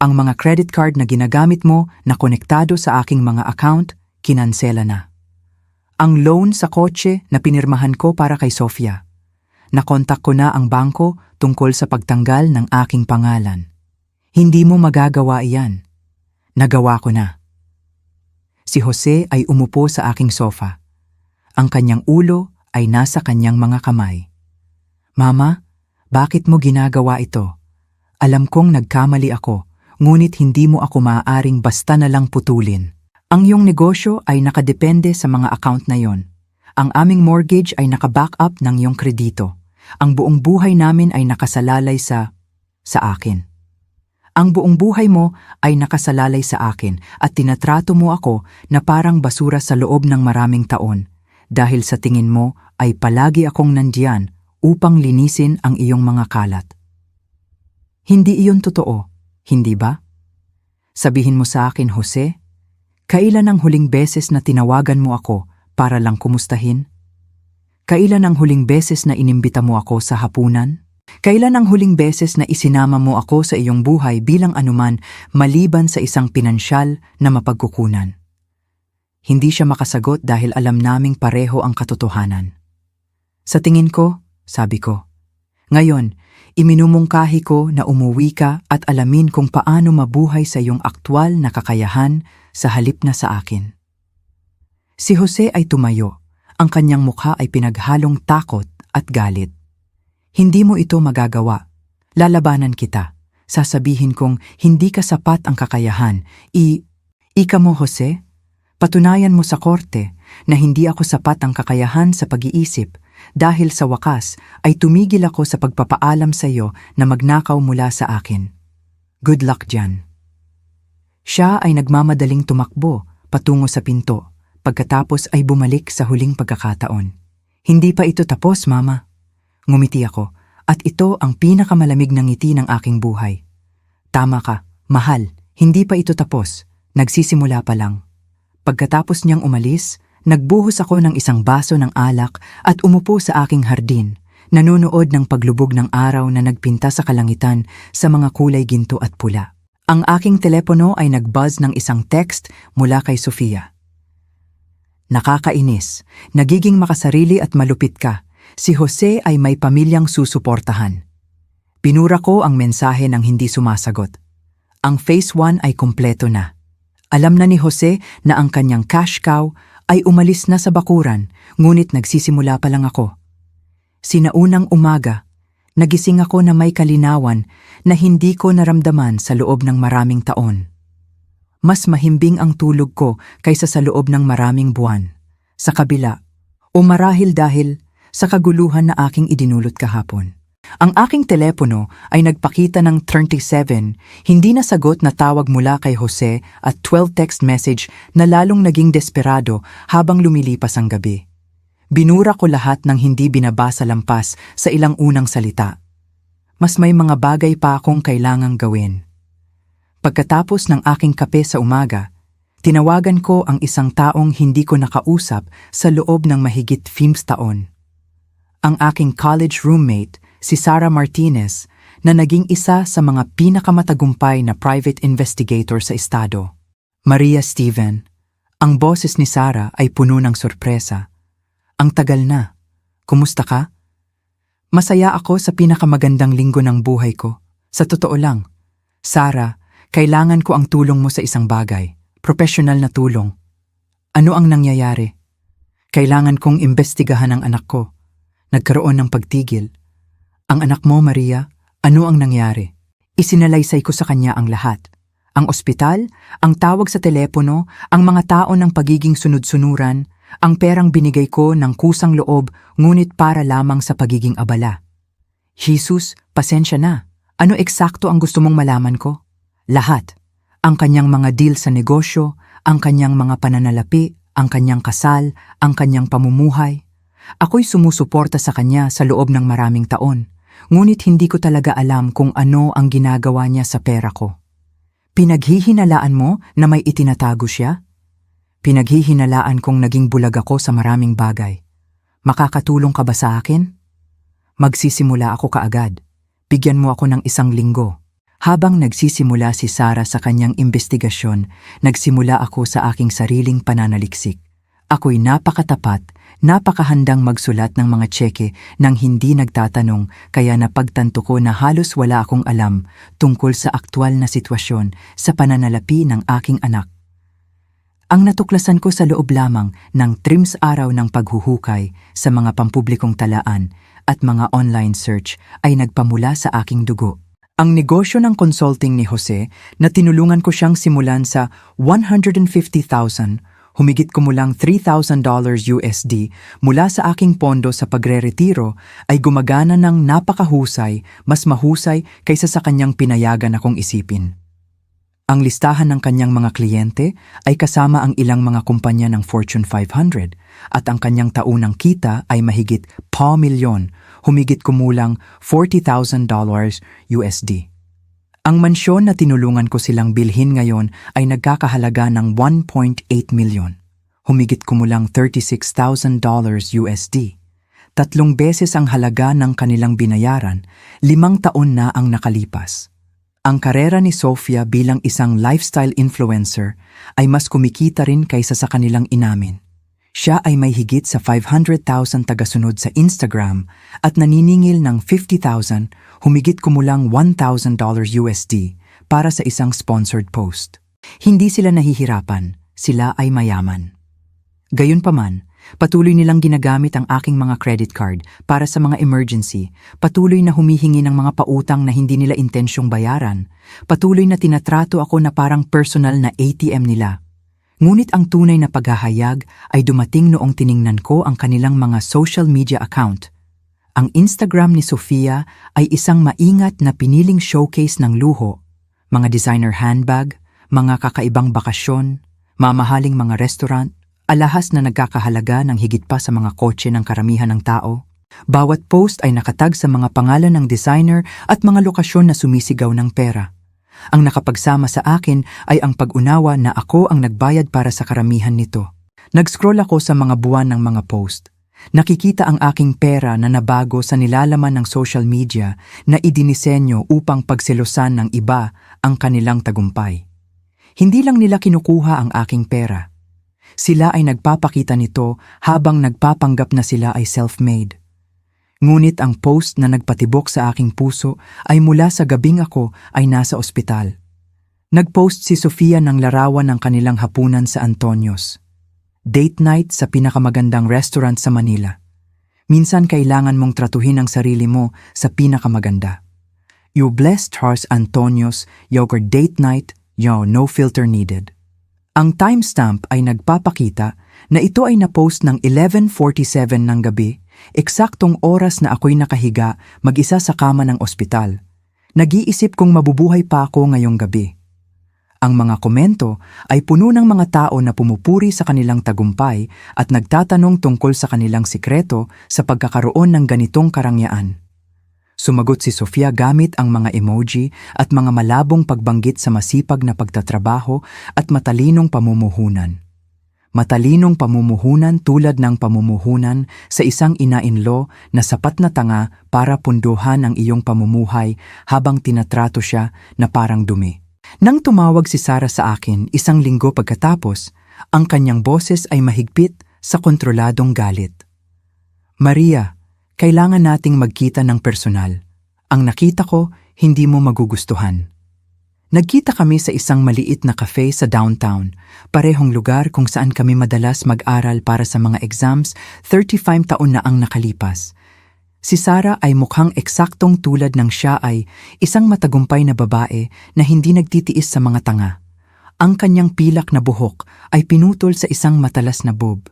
[SPEAKER 1] Ang mga credit card na ginagamit mo na konektado sa aking mga account, kinansela na. Ang loan sa kotse na pinirmahan ko para kay Sofia. Nakontak ko na ang bangko tungkol sa pagtanggal ng aking pangalan. Hindi mo magagawa iyan. Nagawa ko na. Si Jose ay umupo sa aking sofa. Ang kanyang ulo ay nasa kanyang mga kamay. Mama, bakit mo ginagawa ito? Alam kong nagkamali ako, ngunit hindi mo ako maaaring basta na lang putulin. Ang iyong negosyo ay nakadepende sa mga account na yon. Ang aming mortgage ay nakaback up ng iyong kredito. Ang buong buhay namin ay nakasalalay sa akin. Ang buong buhay mo ay nakasalalay sa akin at tinatrato mo ako na parang basura sa loob ng maraming taon dahil sa tingin mo ay palagi akong nandiyan upang linisin ang iyong mga kalat. Hindi iyon totoo, hindi ba? Sabihin mo sa akin, Jose, kailan ang huling beses na tinawagan mo ako para lang kumustahin? Kailan ang huling beses na inimbita mo ako sa hapunan? Kailan ang huling beses na isinama mo ako sa iyong buhay bilang anuman maliban sa isang pinansyal na mapagkukunan? Hindi siya makasagot dahil alam naming pareho ang katotohanan. Sa tingin ko, sabi ko, ngayon, iminumungkahi ko na umuwi ka at alamin kung paano mabuhay sa iyong aktwal na kakayahan sa halip na sa akin. Si Jose ay tumayo. Ang kanyang mukha ay pinaghalong takot at galit. Hindi mo ito magagawa. Lalabanan kita. Sasabihin kong hindi ka sapat ang kakayahan. Ika mo, Jose? Patunayan mo sa korte na hindi ako sapat ang kakayahan sa pag-iisip dahil sa wakas ay tumigil ako sa pagpapaalam sa iyo na magnakaw mula sa akin. Good luck dyan. Siya ay nagmamadaling tumakbo patungo sa pinto. Pagkatapos ay bumalik sa huling pagkakataon. Hindi pa ito tapos, Mama. Ngumiti ako, at ito ang pinakamalamig na ngiti ng aking buhay. Tama ka, mahal, hindi pa ito tapos. Nagsisimula pa lang. Pagkatapos niyang umalis, nagbuhos ako ng isang baso ng alak at umupo sa aking hardin, nanonood ng paglubog ng araw na nagpinta sa kalangitan sa mga kulay ginto at pula. Ang aking telepono ay nagbuzz ng isang text mula kay Sofia. Nakakainis, nagiging makasarili at malupit ka. Si Jose ay may pamilyang susuportahan. Pinura ko ang mensahe ng hindi sumasagot. Ang phase 1 ay kumpleto na. Alam na ni Jose na ang kanyang cash cow ay umalis na sa bakuran, ngunit nagsisimula pa lang ako. Sinaunang umaga, nagising ako na may kalinawan na hindi ko naramdaman sa loob ng maraming taon. Mas mahimbing ang tulog ko kaysa sa loob ng maraming buwan. Sa kabila, o marahil dahil sa kaguluhan na aking idinulot kahapon. Ang aking telepono ay nagpakita ng 37, hindi na sagot na tawag mula kay Jose at 12 text message na lalong naging desperado habang lumilipas ang gabi. Binura ko lahat ng hindi binabasa lampas sa ilang unang salita. Mas may mga bagay pa akong kailangang gawin. Pagkatapos ng aking kape sa umaga, tinawagan ko ang isang taong hindi ko nakausap sa loob ng mahigit 5 taon. Ang aking college roommate, si Sarah Martinez, na naging isa sa mga pinakamatagumpay na private investigator sa estado. Maria Steven, ang boses ni Sarah ay puno ng sorpresa. Ang tagal na. Kumusta ka? Masaya ako sa pinakamagandang linggo ng buhay ko. Sa totoo lang. Sarah, kailangan ko ang tulong mo sa isang bagay. Professional na tulong. Ano ang nangyayari? Kailangan kong imbestigahan ang anak ko. Nagkaroon ng pagtigil. Ang anak mo, Maria, ano ang nangyari? Isinalaysay ko sa kanya ang lahat. Ang ospital, ang tawag sa telepono, ang mga tao ng pagiging sunod-sunuran, ang perang binigay ko ng kusang loob ngunit para lamang sa pagiging abala. Jesus, pasensya na. Ano eksakto ang gusto mong malaman ko? Lahat. Ang kanyang mga deal sa negosyo, ang kanyang mga pananalapi, ang kanyang kasal, ang kanyang pamumuhay. Ako'y sumusuporta sa kanya sa loob ng maraming taon. Ngunit hindi ko talaga alam kung ano ang ginagawa niya sa pera ko. Pinaghihinalaan mo na may itinatago siya? Pinaghihinalaan kong naging bulag ako sa maraming bagay. Makakatulong ka ba sa akin? Magsisimula ako kaagad. Bigyan mo ako ng 1 linggo. Habang nagsisimula si Sarah sa kanyang investigasyon, nagsimula ako sa aking sariling pananaliksik. Ako'y napakatapat, napakahandang magsulat ng mga tseke nang hindi nagtatanong, kaya napagtanto ko na halos wala akong alam tungkol sa aktwal na sitwasyon sa pananalapi ng aking anak. Ang natuklasan ko sa loob lamang ng 3 araw ng paghuhukay sa mga pampublikong talaan at mga online search ay nagpamula sa aking dugo. Ang negosyo ng consulting ni Jose na tinulungan ko siyang simulan sa $150,000, humigit kumulang $3,000 USD mula sa aking pondo sa pagre-retiro ay gumagana ng napakahusay, mas mahusay kaysa sa kanyang pinayagan akong isipin. Ang listahan ng kanyang mga kliyente ay kasama ang ilang mga kumpanya ng Fortune 500 at ang kanyang taunang kita ay mahigit $1,000,000, humigit kumulang $40,000 USD. Ang mansyon na tinulungan ko silang bilhin ngayon ay nagkakahalaga ng $1.8 million, humigit kumulang $36,000 USD. 3 beses ang halaga ng kanilang binayaran, 5 taon na ang nakalipas. Ang karera ni Sofia bilang isang lifestyle influencer ay mas kumikita rin kaysa sa kanilang inamin. Siya ay may higit sa 500,000 tagasunod sa Instagram at naniningil ng 50,000, humigit kumulang $1,000 USD para sa isang sponsored post. Hindi sila nahihirapan, sila ay mayaman. Gayunpaman, patuloy nilang ginagamit ang aking mga credit card para sa mga emergency, patuloy na humihingi ng mga pautang na hindi nila intensyong bayaran, patuloy na tinatrato ako na parang personal na ATM nila. Ngunit ang tunay na paghahayag ay dumating noong tiningnan ko ang kanilang mga social media account. Ang Instagram ni Sofia ay isang maingat na piniling showcase ng luho, mga designer handbag, mga kakaibang bakasyon, mamahaling mga restaurant, alahas na nagkakahalaga ng higit pa sa mga kotse ng karamihan ng tao. Bawat post ay nakatag sa mga pangalan ng designer at mga lokasyon na sumisigaw ng pera. Ang nakapagsama sa akin ay ang pag-unawa na ako ang nagbayad para sa karamihan nito. Nag-scroll ako sa mga buwan ng mga post. Nakikita ang aking pera na nabago sa nilalaman ng social media na idinisenyo upang pagselosan ng iba ang kanilang tagumpay. Hindi lang nila kinukuha ang aking pera. Sila ay nagpapakita nito habang nagpapanggap na sila ay self-made. Ngunit ang post na nagpatibok sa aking puso ay mula sa gabing ako ay nasa ospital. Nag-post si Sofia ng larawan ng kanilang hapunan sa Antonios. Date night sa pinakamagandang restaurant sa Manila. Minsan kailangan mong tratuhin ang sarili mo sa pinakamaganda. You blessed Charles Antonios, your date night, no filter needed. Ang timestamp ay nagpapakita na ito ay na-post ng 11:47 ng gabi, eksaktong oras na ako'y nakahiga mag-isa sa kama ng ospital. Nag-iisip kung mabubuhay pa ako ngayong gabi. Ang mga komento ay puno ng mga tao na pumupuri sa kanilang tagumpay at nagtatanong tungkol sa kanilang sikreto sa pagkakaroon ng ganitong karangyaan. Sumagot si Sofia gamit ang mga emoji at mga malabong pagbanggit sa masipag na pagtatrabaho at matalinong pamumuhunan. Matalinong pamumuhunan tulad ng pamumuhunan sa isang ina-in-law na sapat na tanga para punduhan ang iyong pamumuhay habang tinatrato siya na parang dumi. Nang tumawag si Sarah sa akin 1 linggo pagkatapos, ang kanyang boses ay mahigpit sa kontroladong galit. Maria, kailangan nating magkita ng personal. Ang nakita ko, hindi mo magugustuhan. Nagkita kami sa isang maliit na cafe sa downtown, parehong lugar kung saan kami madalas mag-aral para sa mga exams 35 taon na ang nakalipas. Si Sarah ay mukhang eksaktong tulad ng siya ay isang matagumpay na babae na hindi nagtitiis sa mga tanga. Ang kanyang pilak na buhok ay pinutol sa isang matalas na bob.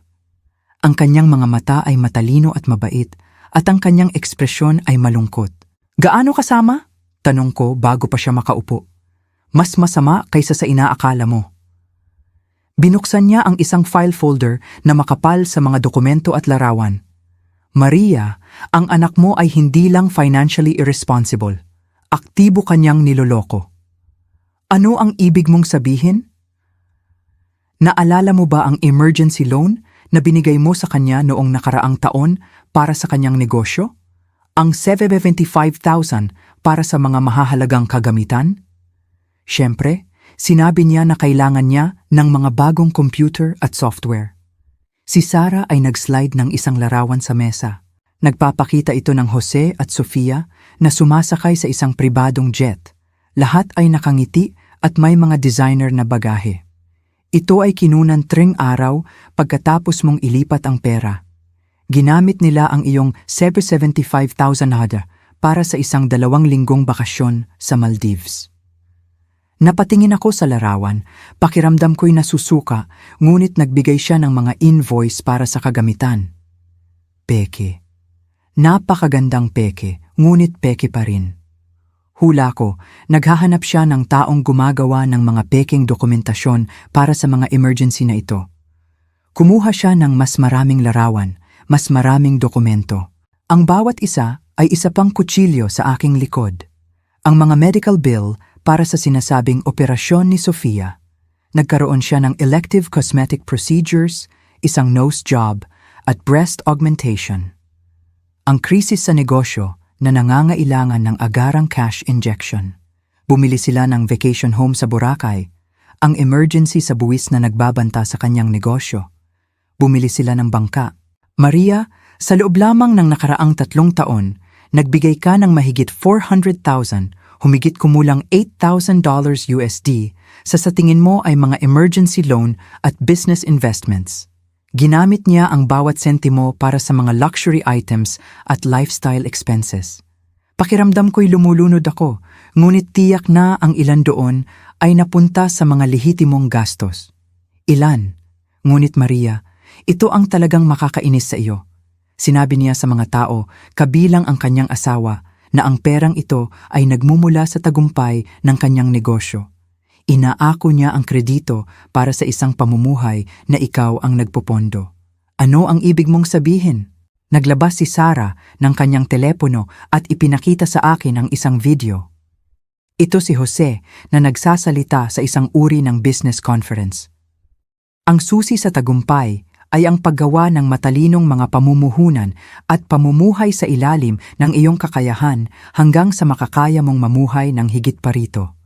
[SPEAKER 1] Ang kanyang mga mata ay matalino at mabait at ang kanyang ekspresyon ay malungkot. Gaano kasama? Tanong ko bago pa siya makaupo. Mas masama kaysa sa inaakala mo. Binuksan niya ang isang file folder na makapal sa mga dokumento at larawan. Maria, ang anak mo ay hindi lang financially irresponsible. Aktibo kanyang niloloko. Ano ang ibig mong sabihin? Naalala mo ba ang emergency loan na binigay mo sa kanya noong nakaraang taon para sa kanyang negosyo? Ang 775,000 para sa mga mahahalagang kagamitan? Siyempre, sinabi niya na kailangan niya ng mga bagong computer at software. Si Sarah ay nag-slide ng isang larawan sa mesa. Nagpapakita ito ng Jose at Sofia na sumasakay sa isang pribadong jet. Lahat ay nakangiti at may mga designer na bagahe. Ito ay kinunan 3 araw pagkatapos mong ilipat ang pera. Ginamit nila ang iyong 775,000 para sa isang 2 linggong bakasyon sa Maldives. Napatingin ako sa larawan, pakiramdam ko'y nasusuka, ngunit nagbigay siya ng mga invoice para sa kagamitan. Peke. Napakagandang peke, ngunit peke pa rin. Hula ko, naghahanap siya ng taong gumagawa ng mga pekeng dokumentasyon para sa mga emergency na ito. Kumuha siya ng mas maraming larawan, mas maraming dokumento. Ang bawat isa ay isa pang kutsilyo sa aking likod. Ang mga medical bill para sa sinasabing operasyon ni Sofia. Nagkaroon siya ng elective cosmetic procedures, isang nose job, at breast augmentation. Ang krisis sa negosyo na nangangailangan ng agarang cash injection. Bumili sila ng vacation home sa Boracay, ang emergency sa buwis na nagbabanta sa kanyang negosyo. Bumili sila ng bangka. Maria, sa loob lamang ng nakaraang 3 taon, nagbigay ka ng mahigit 400,000, humigit kumulang $8,000 USD sa tingin mo ay mga emergency loan at business investments. Ginamit niya ang bawat sentimo para sa mga luxury items at lifestyle expenses. Pakiramdam ko'y lumulunod ako, ngunit tiyak na ang ilan doon ay napunta sa mga lehitimong gastos. Ilan? Ngunit Maria, ito ang talagang makakainis sa iyo. Sinabi niya sa mga tao, kabilang ang kanyang asawa, na ang perang ito ay nagmumula sa tagumpay ng kanyang negosyo. Inaako niya ang kredito para sa isang pamumuhay na ikaw ang nagpopondo. Ano ang ibig mong sabihin? Naglabas si Sarah ng kanyang telepono at ipinakita sa akin ang isang video. Ito si Jose na nagsasalita sa isang uri ng business conference. Ang susi sa tagumpay ay ang paggawa ng matalinong mga pamumuhunan at pamumuhay sa ilalim ng iyong kakayahan hanggang sa makakaya mong mamuhay ng higit pa rito.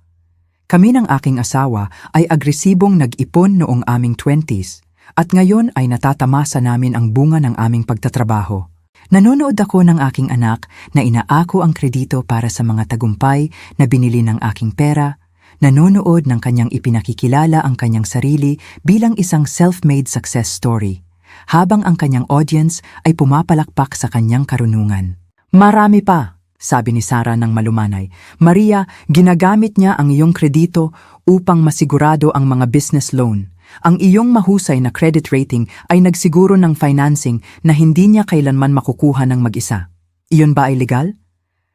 [SPEAKER 1] Kami ng aking asawa ay agresibong nag-ipon noong aming 20s at ngayon ay natatamasa namin ang bunga ng aming pagtatrabaho. Nanonood ako ng aking anak na inaako ang kredito para sa mga tagumpay na binili ng aking pera, Nanonood ng kanyang ipinakikilala ang kanyang sarili bilang isang self-made success story, habang ang kanyang audience ay pumapalakpak sa kanyang karunungan. Marami pa, sabi ni Sarah ng malumanay. Maria, ginagamit niya ang iyong kredito upang masigurado ang mga business loan. Ang iyong mahusay na credit rating ay nagsiguro ng financing na hindi niya kailanman makukuha ng mag-isa. Iyon ba ay legal?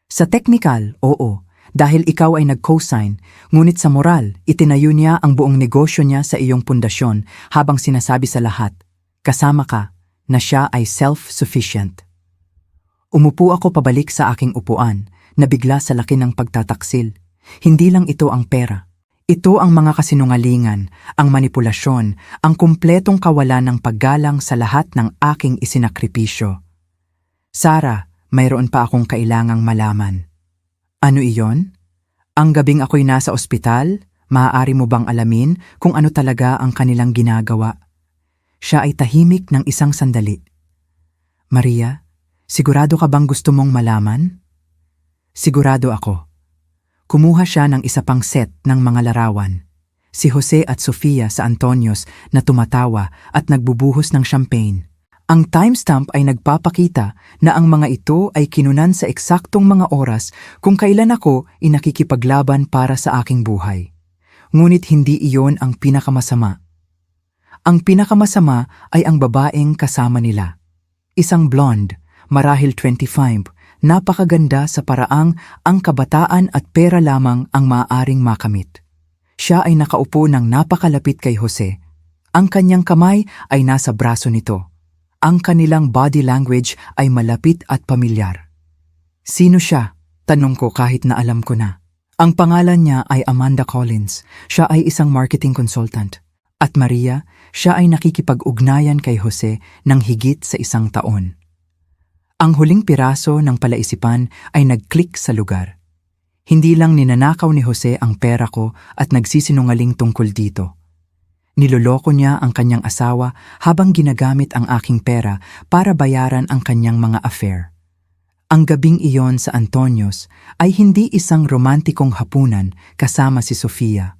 [SPEAKER 1] Sa technical, oo, dahil ikaw ay nag-cosign, ngunit sa moral, itinayo niya ang buong negosyo niya sa iyong pundasyon habang sinasabi sa lahat, kasama ka, na siya ay self-sufficient. Umupo ako pabalik sa aking upuan, na bigla sa laki ng pagtataksil. Hindi lang ito ang pera. Ito ang mga kasinungalingan, ang manipulasyon, ang kumpletong kawalan ng paggalang sa lahat ng aking isinakripisyo. Sarah, mayroon pa akong kailangang malaman. Ano iyon? Ang gabing ako'y nasa ospital, maaari mo bang alamin kung ano talaga ang kanilang ginagawa? Siya ay tahimik ng isang sandali. Maria, sigurado ka bang gusto mong malaman? Sigurado ako. Kumuha siya ng isa pang set ng mga larawan. Si Jose at Sofia sa Antonios na tumatawa at nagbubuhos ng champagne. Ang timestamp ay nagpapakita na ang mga ito ay kinunan sa eksaktong mga oras kung kailan ako inakikipaglaban para sa aking buhay. Ngunit hindi iyon ang pinakamasama. Ang pinakamasama ay ang babaeng kasama nila. Isang blonde, marahil 25, napakaganda sa paraang ang kabataan at pera lamang ang maaaring makamit. Siya ay nakaupo ng napakalapit kay Jose. Ang kanyang kamay ay nasa braso nito. Ang kanilang body language ay malapit at pamilyar. Sino siya? Tanong ko kahit na alam ko na. Ang pangalan niya ay Amanda Collins. Siya ay isang marketing consultant. At Maria, siya ay nakikipag-ugnayan kay Jose ng higit sa 1 taon. Ang huling piraso ng palaisipan ay nag-click sa lugar. Hindi lang ninanakaw ni Jose ang pera ko at nagsisinungaling tungkol dito. Niloloko niya ang kanyang asawa habang ginagamit ang aking pera para bayaran ang kanyang mga affair. Ang gabing iyon sa Antonios ay hindi isang romantikong hapunan kasama si Sofia.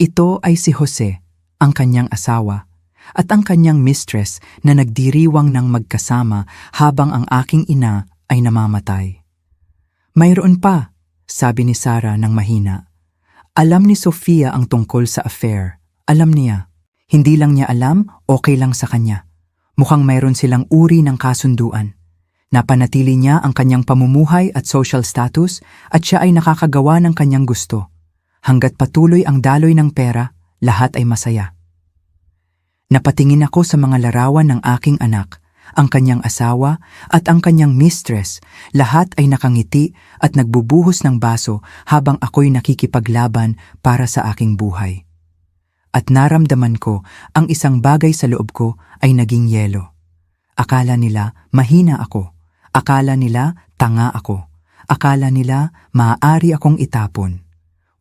[SPEAKER 1] Ito ay si Jose, ang kanyang asawa, at ang kanyang mistress na nagdiriwang ng magkasama habang ang aking ina ay namamatay. Mayroon pa, sabi ni Sarah ng mahina. Alam ni Sofia ang tungkol sa affair. Alam niya. Hindi lang niya alam, okay lang sa kanya. Mukhang mayroon silang uri ng kasunduan. Napanatili niya ang kanyang pamumuhay at social status at siya ay nakakagawa ng kanyang gusto. Hanggat patuloy ang daloy ng pera, lahat ay masaya. Napatingin ako sa mga larawan ng aking anak, ang kanyang asawa at ang kanyang mistress. Lahat ay nakangiti at nagbubuhos ng baso habang ako'y nakikipaglaban para sa aking buhay. At naramdaman ko ang isang bagay sa loob ko ay naging yelo. Akala nila mahina ako. Akala nila tanga ako. Akala nila maaari akong itapon.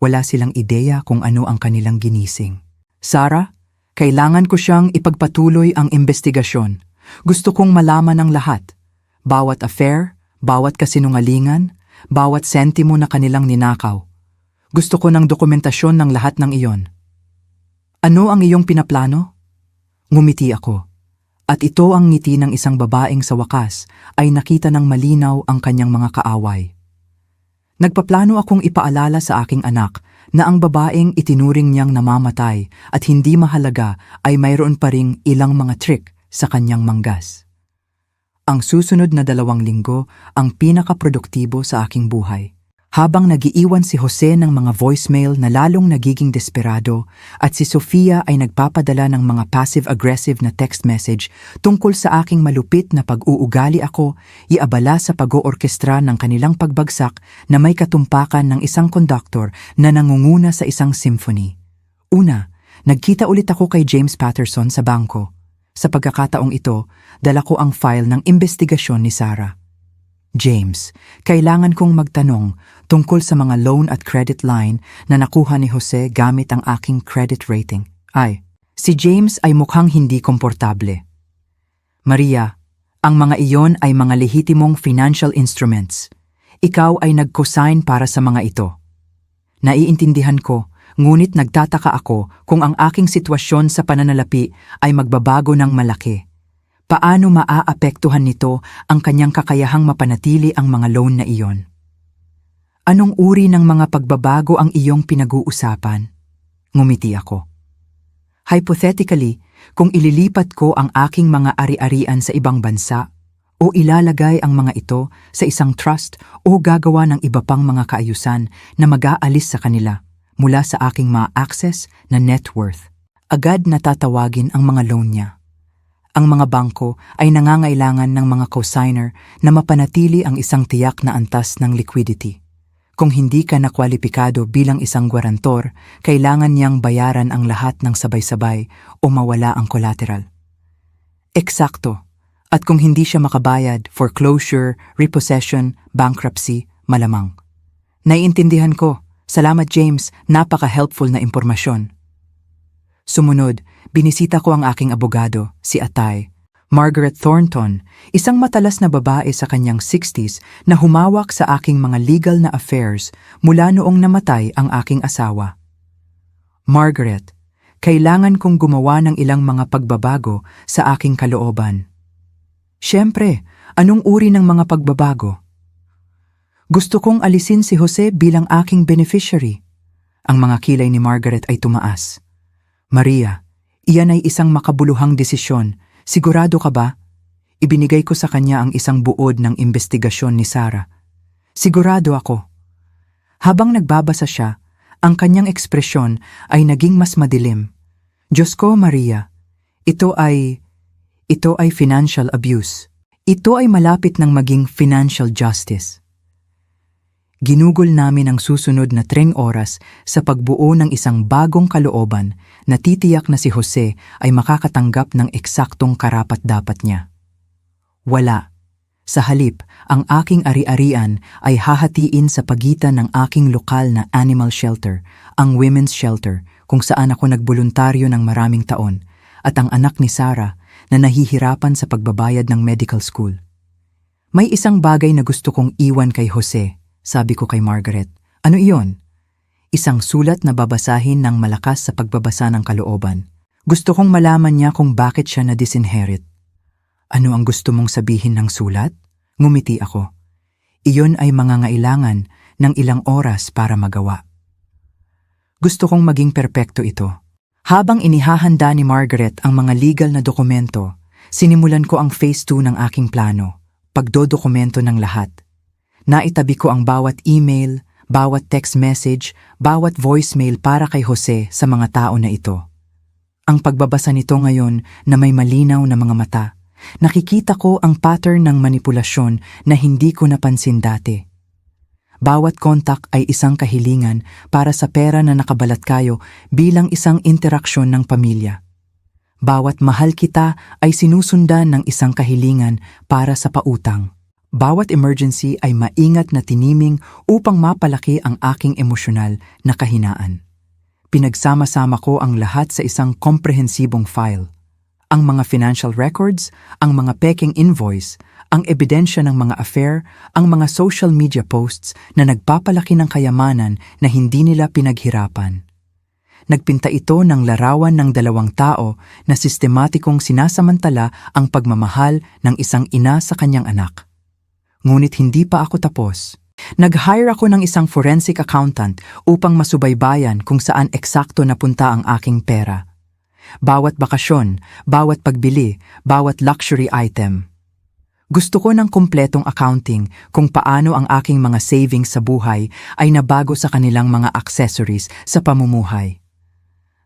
[SPEAKER 1] Wala silang ideya kung ano ang kanilang ginising. Sarah, kailangan ko siyang ipagpatuloy ang investigasyon. Gusto kong malaman ang lahat. Bawat affair, bawat kasinungalingan, bawat sentimo na kanilang ninakaw. Gusto ko ng dokumentasyon ng lahat ng iyon. Ano ang iyong pinaplano? Ngumiti ako. At ito ang ngiti ng isang babaeng sa wakas ay nakita ng malinaw ang kanyang mga kaaway. Nagpaplano akong ipaalala sa aking anak na ang babaeng itinuring niyang namamatay at hindi mahalaga ay mayroon pa ring ilang mga trick sa kanyang manggas. Ang susunod na 2 linggo ang pinakaproduktibo sa aking buhay. Habang nagiiwan si Jose ng mga voicemail na lalong nagiging desperado at si Sofia ay nagpapadala ng mga passive-aggressive na text message tungkol sa aking malupit na pag-uugali ako, iabala sa pag-oorkestra ng kanilang pagbagsak na may katumpakan ng isang conductor na nangunguna sa isang symphony. Una, nagkita ulit ako kay James Patterson sa bangko. Sa pagkakataong ito, dala ko ang file ng investigasyon ni Sarah. James, kailangan kong magtanong tungkol sa mga loan at credit line na nakuha ni Jose gamit ang aking credit rating. Si James ay mukhang hindi komportable. Maria, ang mga iyon ay mga lehitimong financial instruments. Ikaw ay nag-cosign para sa mga ito. Naiintindihan ko, Ngunit nagtataka ako kung ang aking sitwasyon sa pananalapi ay magbabago ng malaki. Paano maaapektuhan nito ang kanyang kakayahang mapanatili ang mga loan na iyon? Anong uri ng mga pagbabago ang iyong pinag-uusapan? Ngumiti ako. Hypothetically, kung ililipat ko ang aking mga ari-arian sa ibang bansa, o ilalagay ang mga ito sa isang trust o gagawa ng iba pang mga kaayusan na mag-aalis sa kanila mula sa aking ma-access na net worth, agad natatawagin ang mga loan niya. Ang mga bangko ay nangangailangan ng mga cosigner na mapanatili ang isang tiyak na antas ng liquidity. Kung hindi ka nakwalipikado bilang isang gwarantor, kailangan niyang bayaran ang lahat ng sabay-sabay o mawala ang collateral. Eksakto. At kung hindi siya makabayad, foreclosure, repossession, bankruptcy, malamang. Naiintindihan ko. Salamat James, napaka-helpful na impormasyon. Sumunod, binisita ko ang aking abogado, si Atay, Margaret Thornton, isang matalas na babae sa kanyang 60s na humawak sa aking mga legal na affairs mula noong namatay ang aking asawa. Margaret, kailangan kong gumawa ng ilang mga pagbabago sa aking kalooban. Siyempre, anong uri ng mga pagbabago? Gusto kong alisin si Jose bilang aking beneficiary. Ang mga kilay ni Margaret ay tumaas. Maria, iyan ay isang makabuluhang desisyon. Sigurado ka ba? Ibinigay ko sa kanya ang isang buod ng investigasyon ni Sarah. Sigurado ako. Habang nagbabasa siya, ang kanyang ekspresyon ay naging mas madilim. Diyos ko, Maria, ito ay financial abuse. Ito ay malapit ng maging financial justice. Ginugol namin ang susunod na 3 oras sa pagbuo ng isang bagong kalooban na titiyak na si Jose ay makakatanggap ng eksaktong karapat-dapat niya. Wala. Sa halip, ang aking ari-arian ay hahatiin sa pagitan ng aking lokal na animal shelter, ang women's shelter, kung saan ako nagboluntaryo ng maraming taon, at ang anak ni Sarah na nahihirapan sa pagbabayad ng medical school. May isang bagay na gusto kong iwan kay Jose, sabi ko kay Margaret. Ano iyon? Isang sulat na babasahin ng malakas sa pagbabasa ng kalooban. Gusto kong malaman niya kung bakit siya na-disinherit. Ano ang gusto mong sabihin ng sulat? Ngumiti ako. Iyon ay mangangailangan ng ilang oras para magawa. Gusto kong maging perpekto ito. Habang inihahanda ni Margaret ang mga legal na dokumento, sinimulan ko ang phase 2 ng aking plano, pagdodokumento ng lahat. Naitabi ko ang bawat email, bawat text message, bawat voicemail para kay Jose sa mga tao na ito. Ang pagbabasa nito ngayon na may malinaw na mga mata, nakikita ko ang pattern ng manipulasyon na hindi ko napansin dati. Bawat kontak ay isang kahilingan para sa pera na nakabalat kayo bilang isang interaksyon ng pamilya. Bawat mahal kita ay sinusundan ng isang kahilingan para sa pautang. Bawat emergency ay maingat na tiniming upang mapalaki ang aking emosyonal na kahinaan. Pinagsama-sama ko ang lahat sa isang komprehensibong file. Ang mga financial records, ang mga peking invoice, ang ebidensya ng mga affair, ang mga social media posts na nagpapalaki ng kayamanan na hindi nila pinaghirapan. Nagpinta ito ng larawan ng 2 tao na sistematikong sinasamantala ang pagmamahal ng isang ina sa kanyang anak. Ngunit hindi pa ako tapos. Nag-hire ako ng isang forensic accountant upang masubaybayan kung saan eksakto napunta ang aking pera. Bawat bakasyon, bawat pagbili, bawat luxury item. Gusto ko ng kumpletong accounting kung paano ang aking mga savings sa buhay ay nabago sa kanilang mga accessories sa pamumuhay.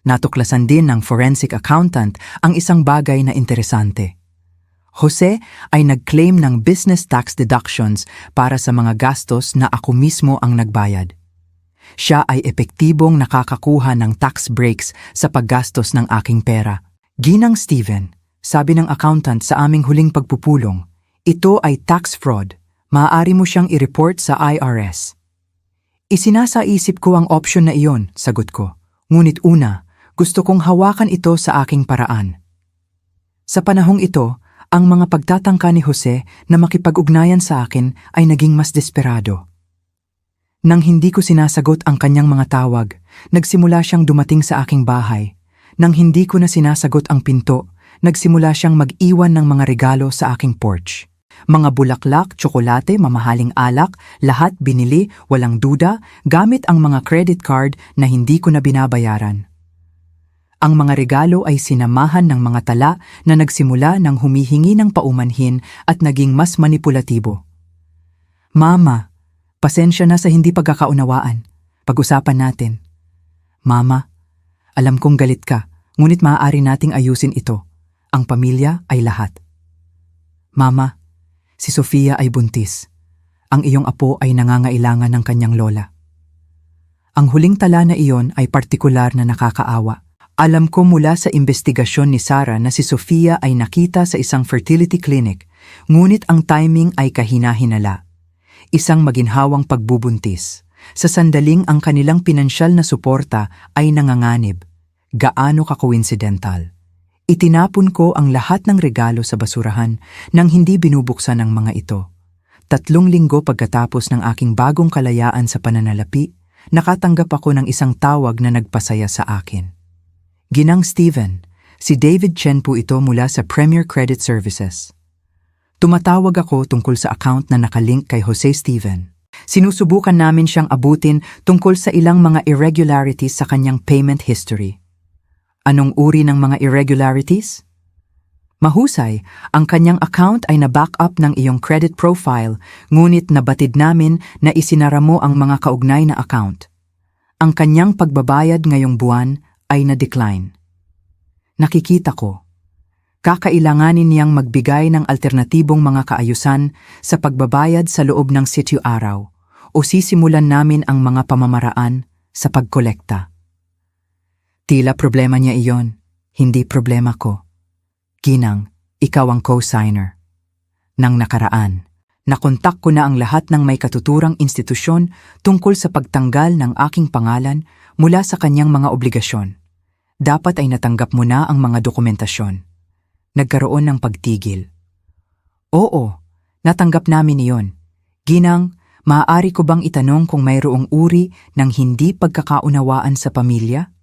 [SPEAKER 1] Natuklasan din ng forensic accountant ang isang bagay na interesante. Jose ay nag-claim ng business tax deductions para sa mga gastos na ako mismo ang nagbayad. Siya ay epektibong nakakakuha ng tax breaks sa paggastos ng aking pera. Ginang Steven, sabi ng accountant sa aming huling pagpupulong, ito ay tax fraud. Maaari mo siyang i-report sa IRS. Isinasaisip ko ang option na iyon, sagot ko. Ngunit una, gusto kong hawakan ito sa aking paraan. Sa panahong ito, ang mga pagtatangka ni Jose na makipag-ugnayan sa akin ay naging mas desperado. Nang hindi ko sinasagot ang kanyang mga tawag, nagsimula siyang dumating sa aking bahay. Nang hindi ko na sinasagot ang pinto, nagsimula siyang mag-iwan ng mga regalo sa aking porch. Mga bulaklak, tsokolate, mamahaling alak, lahat binili, walang duda, gamit ang mga credit card na hindi ko na binabayaran. Ang mga regalo ay sinamahan ng mga tala na nagsimula ng humihingi ng paumanhin at naging mas manipulatibo. Mama, pasensya na sa hindi pagkakaunawaan. Pag-usapan natin. Mama, alam kong galit ka, ngunit maaari nating ayusin ito. Ang pamilya ay lahat. Mama, si Sofia ay buntis. Ang iyong apo ay nangangailangan ng kanyang lola. Ang huling tala na iyon ay partikular na nakakaawa. Alam ko mula sa investigasyon ni Sarah na si Sofia ay nakita sa isang fertility clinic, ngunit ang timing ay kahina-hinala. Isang maginhawang pagbubuntis. Sa sandaling ang kanilang pinansyal na suporta ay nanganganib. Gaano ka-coincidental. Itinapon ko ang lahat ng regalo sa basurahan nang hindi binubuksan ang mga ito. 3 linggo pagkatapos ng aking bagong kalayaan sa pananalapi, nakatanggap ako ng isang tawag na nagpasaya sa akin. Ginang Steven, si David Chen po ito mula sa Premier Credit Services. Tumatawag ako tungkol sa account na nakalink kay Jose Steven. Sinusubukan namin siyang abutin tungkol sa ilang mga irregularities sa kanyang payment history. Anong uri ng mga irregularities? Mahusay, ang kanyang account ay na-back up ng iyong credit profile, ngunit nabatid namin na isinara mo ang mga kaugnay na account. Ang kanyang pagbabayad ngayong buwan ay na-decline. Nakikita ko. Kakailanganin niyang magbigay ng alternatibong mga kaayusan sa pagbabayad sa loob ng 7 araw o sisimulan namin ang mga pamamaraan sa pagkolekta. Tila problema niya iyon, hindi problema ko. Ginang, ikaw ang co-signer. Nang nakaraan, nakontak ko na ang lahat ng may katuturang institusyon tungkol sa pagtanggal ng aking pangalan mula sa kanyang mga obligasyon. Dapat ay natanggap mo na ang mga dokumentasyon. Nagkaroon ng pagtigil. Oo, natanggap namin iyon. Ginang, maaari ko bang itanong kung mayroong uri ng hindi pagkakaunawaan sa pamilya?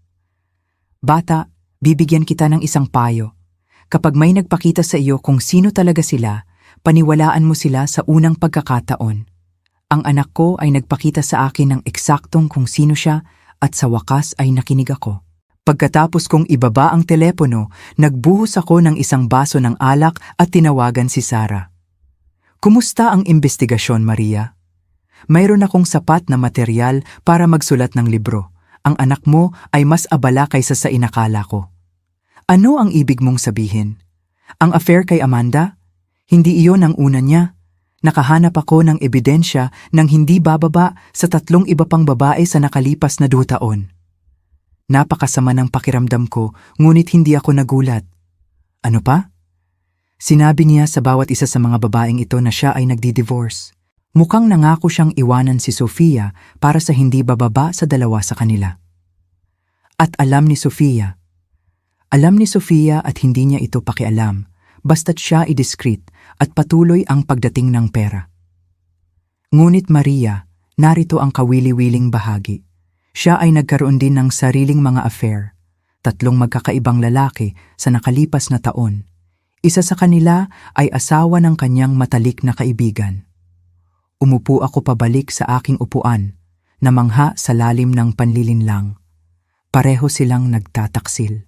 [SPEAKER 1] Bata, bibigyan kita ng isang payo. Kapag may nagpakita sa iyo kung sino talaga sila, paniwalaan mo sila sa unang pagkakataon. Ang anak ko ay nagpakita sa akin ng eksaktong kung sino siya at sa wakas ay nakinig ako. Pagkatapos kong ibaba ang telepono, nagbuhos ako ng isang baso ng alak at tinawagan si Sarah. Kumusta ang investigasyon, Maria? Mayroon akong sapat na material para magsulat ng libro. Ang anak mo ay mas abala kaysa sa inakala ko. Ano ang ibig mong sabihin? Ang affair kay Amanda? Hindi iyon ang una niya. Nakahanap ako ng ebidensya ng hindi bababa sa 3 iba pang babae sa nakalipas na 2 taon. Napakasama ng pakiramdam ko, ngunit hindi ako nagulat. Ano pa? Sinabi niya sa bawat isa sa mga babaeng ito na siya ay nagdi-divorce. Mukhang nangako siyang iwanan si Sofia para sa hindi bababa sa 2 sa kanila. At alam ni Sofia at hindi niya ito pakialam, basta't siya ay discreet at patuloy ang pagdating ng pera. Ngunit Maria, narito ang kawili-wiling bahagi. Siya ay nagkaroon din ng sariling mga affair, 3 magkakaibang lalaki sa nakalipas na taon. Isa sa kanila ay asawa ng kanyang matalik na kaibigan. Umupo ako pabalik sa aking upuan, namangha sa lalim ng panlilinlang. Pareho silang nagtataksil.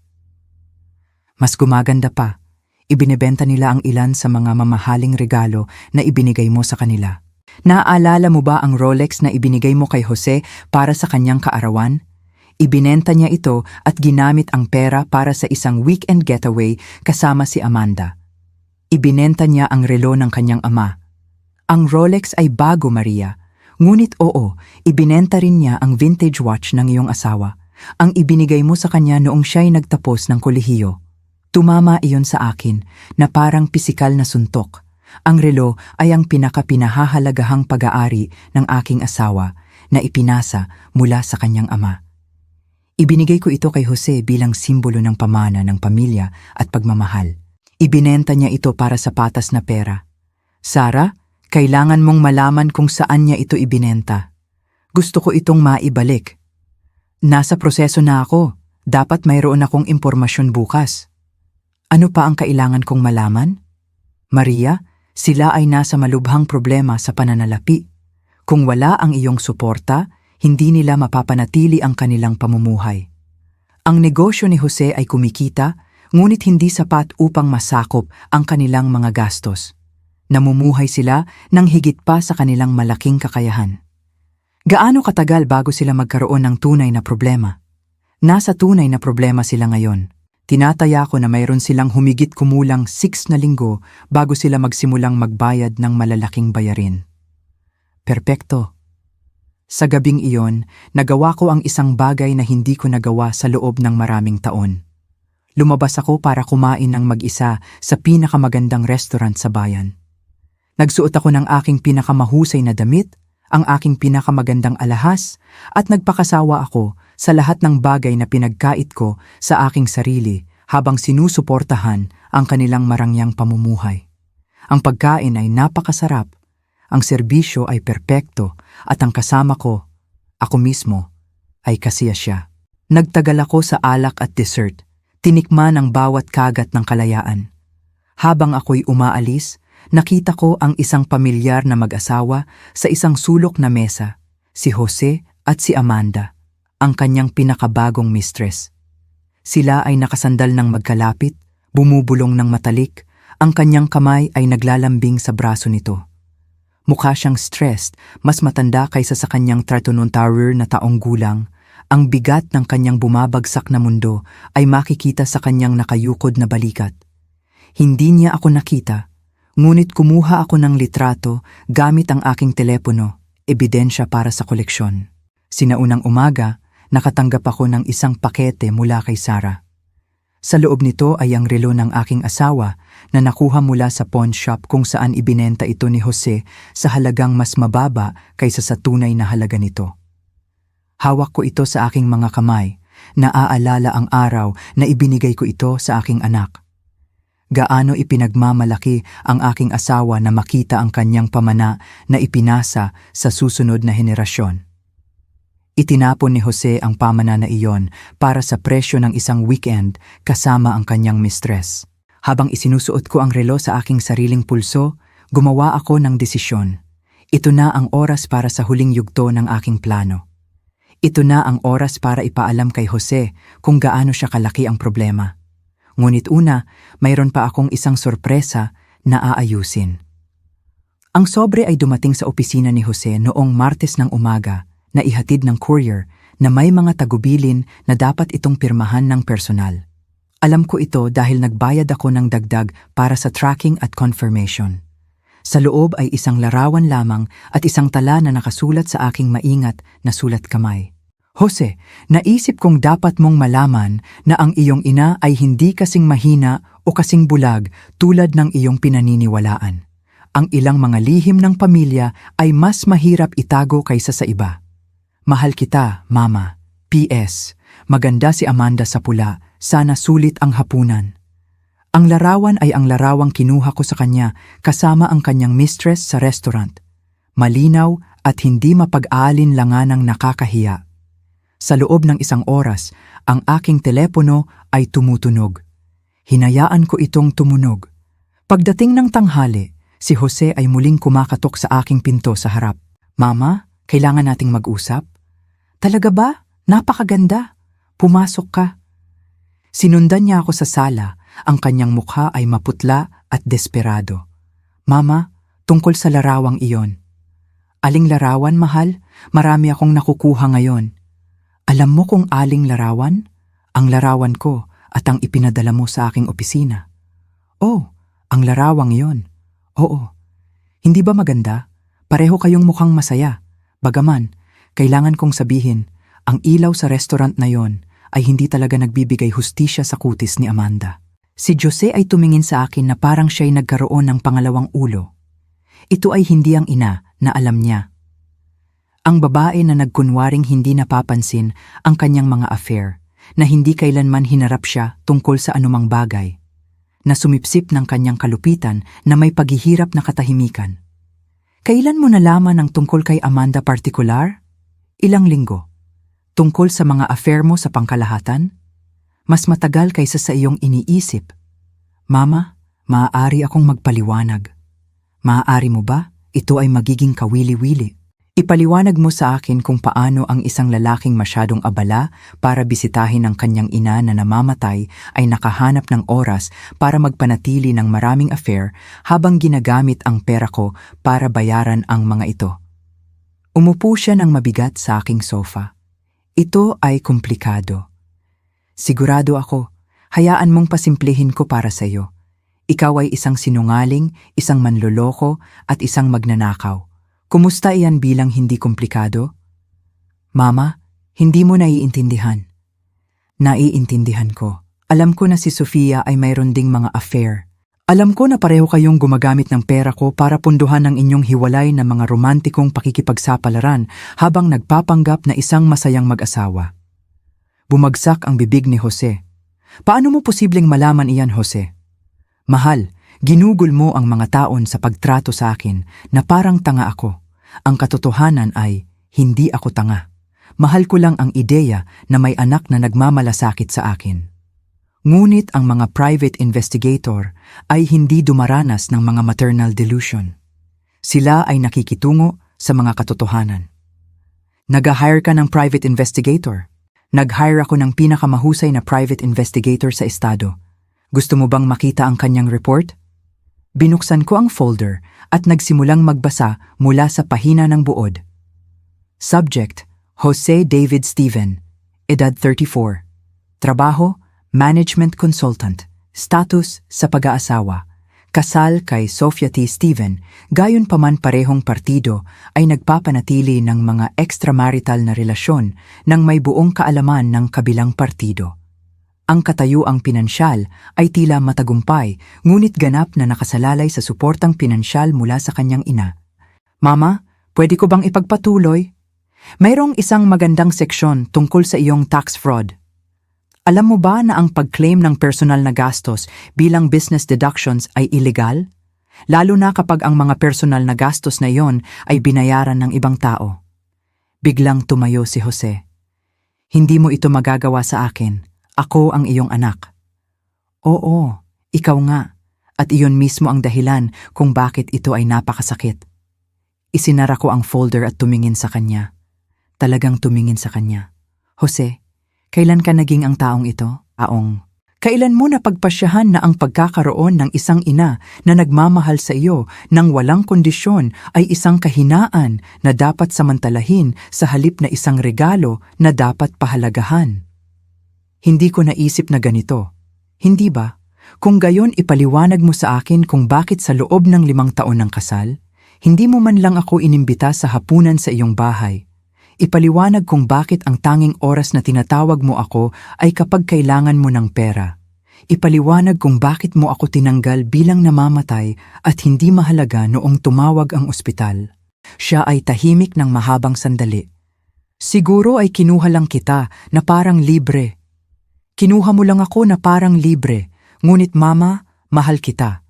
[SPEAKER 1] Mas gumaganda pa, ibinebenta nila ang ilan sa mga mamahaling regalo na ibinigay mo sa kanila. Naaalala mo ba ang Rolex na ibinigay mo kay Jose para sa kanyang kaarawan? Ibinenta niya ito at ginamit ang pera para sa isang weekend getaway kasama si Amanda. Ibinenta niya ang relo ng kanyang ama. Ang Rolex ay bago, Maria. Ngunit oo, ibinenta rin niya ang vintage watch ng iyong asawa. Ang ibinigay mo sa kanya noong siya'y nagtapos ng kolehiyo. Tumama iyon sa akin na parang pisikal na suntok. Ang relo ay ang pinakapiнаhahalagahang pag-aari ng aking asawa na ipinasa mula sa kanyang ama. Ibinigay ko ito kay Jose bilang simbolo ng pamana ng pamilya at pagmamahal. Ibinenta niya ito para sa patas na pera. Sarah, kailangan mong malaman kung saan niya ito ibinenta. Gusto ko itong maibalik. Nasa proseso na ako. Dapat mayroon akong impormasyon bukas. Ano pa ang kailangan kong malaman? Maria, sila ay nasa malubhang problema sa pananalapi. Kung wala ang iyong suporta, hindi nila mapapanatili ang kanilang pamumuhay. Ang negosyo ni Jose ay kumikita, ngunit hindi sapat upang masakop ang kanilang mga gastos. Namumuhay sila ng higit pa sa kanilang malaking kakayahan. Gaano katagal bago sila magkaroon ng tunay na problema? Nasa tunay na problema sila ngayon. Tinataya ko na mayroon silang humigit kumulang 6 na linggo bago sila magsimulang magbayad ng malalaking bayarin. Perpekto. Sa gabing iyon, nagawa ko ang isang bagay na hindi ko nagawa sa loob ng maraming taon. Lumabas ako para kumain ng mag-isa sa pinakamagandang restaurant sa bayan. Nagsuot ako ng aking pinakamahusay na damit, ang aking pinakamagandang alahas, at nagpakasawa ako sa lahat ng bagay na pinagkait ko sa aking sarili habang sinusuportahan ang kanilang marangyang pamumuhay. Ang pagkain ay napakasarap, ang serbisyo ay perpekto, at ang kasama ko, ako mismo, ay kasiya siya. Nagtagal ako sa alak at dessert, tinikman ang bawat kagat ng kalayaan. Habang ako'y umaalis, nakita ko ang isang pamilyar na mag-asawa sa isang sulok na mesa, si Jose at si Amanda, ang kanyang pinakabagong mistress. Sila ay nakasandal ng magkalapit, bumubulong ng matalik, ang kanyang kamay ay naglalambing sa braso nito. Mukha siyang stressed, mas matanda kaysa sa kanyang Tratonon Tower na taong gulang. Ang bigat ng kanyang bumabagsak na mundo ay makikita sa kanyang nakayukod na balikat. Hindi niya ako nakita, ngunit kumuha ako ng litrato gamit ang aking telepono, ebidensya para sa koleksyon. Sinaunang umaga, nakatanggap ako ng isang pakete mula kay Sarah. Sa loob nito ay ang relo ng aking asawa na nakuha mula sa pawn shop kung saan ibinenta ito ni Jose sa halagang mas mababa kaysa sa tunay na halaga nito. Hawak ko ito sa aking mga kamay, naaalala ang araw na ibinigay ko ito sa aking anak. Gaano ipinagmamalaki ang aking asawa na makita ang kanyang pamana na ipinasa sa susunod na henerasyon. Itinapon ni Jose ang pamana na iyon para sa presyo ng isang weekend kasama ang kanyang mistress. Habang isinusuot ko ang relo sa aking sariling pulso, gumawa ako ng desisyon. Ito na ang oras para sa huling yugto ng aking plano. Ito na ang oras para ipaalam kay Jose kung gaano siya kalaki ang problema. Ngunit una, mayroon pa akong isang sorpresa na aayusin. Ang sobre ay dumating sa opisina ni Jose noong Martes ng umaga na ihatid ng courier na may mga tagubilin na dapat itong pirmahan ng personal. Alam ko ito dahil nagbayad ako ng dagdag para sa tracking at confirmation. Sa loob ay isang larawan lamang at isang tala na nakasulat sa aking maingat na sulat kamay. Jose, naisip kong dapat mong malaman na ang iyong ina ay hindi kasing mahina o kasing bulag tulad ng iyong pinaniniwalaan. Ang ilang mga lihim ng pamilya ay mas mahirap itago kaysa sa iba. Mahal kita, Mama. P.S. Maganda si Amanda sa pula, sana sulit ang hapunan. Ang larawan ay ang larawang kinuha ko sa kanya kasama ang kanyang mistress sa restaurant. Malinaw at hindi mapag-aalinlanganang nakakahiya. Sa loob ng isang oras, ang aking telepono ay tumutunog. Hinayaan ko itong tumunog. Pagdating ng tanghali, si Jose ay muling kumakatok sa aking pinto sa harap. Mama, kailangan nating mag-usap? Talaga ba? Napakaganda. Pumasok ka. Sinundan niya ako sa sala, ang kanyang mukha ay maputla at desperado. Mama, tungkol sa larawang iyon. Aling larawan, mahal? Marami akong nakukuha ngayon. Alam mo kung aling larawan? Ang larawan ko at ang ipinadala mo sa aking opisina. Oh, ang larawang iyon. Oo. Hindi ba maganda? Pareho kayong mukhang masaya. Bagaman, kailangan kong sabihin, ang ilaw sa restaurant na yon ay hindi talaga nagbibigay hustisya sa kutis ni Amanda. Si Jose ay tumingin sa akin na parang siya'y nagkaroon ng pangalawang ulo. Ito ay hindi ang ina na alam niya. Ang babae na nagkunwaring hindi napapansin ang kanyang mga affair, na hindi kailanman hinarap siya tungkol sa anumang bagay, na sumipsip ng kanyang kalupitan na may paghihirap na katahimikan. Kailan mo nalaman ang tungkol kay Amanda partikular? Ilang linggo. Tungkol sa mga affair mo sa pangkalahatan? Mas matagal kaysa sa iyong iniisip. Mama, maaari akong magpaliwanag. Maaari mo ba? Ito ay magiging kawili-wili. Ipaliwanag mo sa akin kung paano ang isang lalaking masyadong abala para bisitahin ang kanyang ina na namamatay ay nakahanap ng oras para magpanatili ng maraming affair habang ginagamit ang pera ko para bayaran ang mga ito. Umupo siya ng mabigat sa aking sofa. Ito ay komplikado. Sigurado ako, hayaan mong pasimplihin ko para sa iyo. Ikaw ay isang sinungaling, isang manloloko at isang magnanakaw. Kumusta iyan bilang hindi komplikado? Mama, hindi mo naiintindihan. Naiintindihan ko. Alam ko na si Sofia ay mayroon ding mga affair. Alam ko na pareho kayong gumagamit ng pera ko para punduhan ang inyong hiwalay na mga romantikong pakikipagsapalaran habang nagpapanggap na isang masayang mag-asawa. Bumagsak ang bibig ni Jose. Paano mo posibleng malaman iyan, Jose? Mahal, ginugol mo ang mga taon sa pagtrato sa akin na parang tanga ako. Ang katotohanan ay, hindi ako tanga. Mahal ko lang ang ideya na may anak na nagmamalasakit sa akin. Ngunit ang mga private investigator ay hindi dumaranas ng mga maternal delusion. Sila ay nakikitungo sa mga katotohanan. Nag-hire ka ng private investigator. Nag-hire ako ng pinakamahusay na private investigator sa estado. Gusto mo bang makita ang kanyang report? Binuksan ko ang folder at nagsimulang magbasa mula sa pahina ng buod. Subject, Jose David Steven, edad 34. Trabaho, management consultant. Status, sa pag-aasawa. Kasal kay Sofia T. Steven, gayon pa man parehong partido ay nagpapanatili ng mga extramarital na relasyon nang may buong kaalaman ng kabilang partido. Ang katayuang pinansyal ay tila matagumpay, ngunit ganap na nakasalalay sa suportang pinansyal mula sa kanyang ina. Mama, pwede ko bang ipagpatuloy? Mayroong isang magandang seksyon tungkol sa iyong tax fraud. Alam mo ba na ang pag-claim ng personal na gastos bilang business deductions ay illegal? Lalo na kapag ang mga personal na gastos na iyon ay binayaran ng ibang tao. Biglang tumayo si Jose. Hindi mo ito magagawa sa akin. Ako ang iyong anak. Oo, ikaw nga. At iyon mismo ang dahilan kung bakit ito ay napakasakit. Isinara ko ang folder at tumingin sa kanya. Talagang tumingin sa kanya. Jose, kailan ka naging ang taong ito? Aong. Kailan mo napagpasyahan na ang pagkakaroon ng isang ina na nagmamahal sa iyo nang walang kondisyon ay isang kahinaan na dapat samantalahin sa halip na isang regalo na dapat pahalagahan? Hindi ko naisip na ganito. Hindi ba? Kung gayon ipaliwanag mo sa akin kung bakit sa loob ng 5 taon ng kasal, hindi mo man lang ako inimbita sa hapunan sa iyong bahay. Ipaliwanag kung bakit ang tanging oras na tinatawag mo ako ay kapag kailangan mo ng pera. Ipaliwanag kung bakit mo ako tinanggal bilang namamatay at hindi mahalaga noong tumawag ang ospital. Siya ay tahimik ng mahabang sandali. Siguro ay kinuha lang kita na parang libre. Kinuha mo lang ako na parang libre, ngunit mama, mahal kita.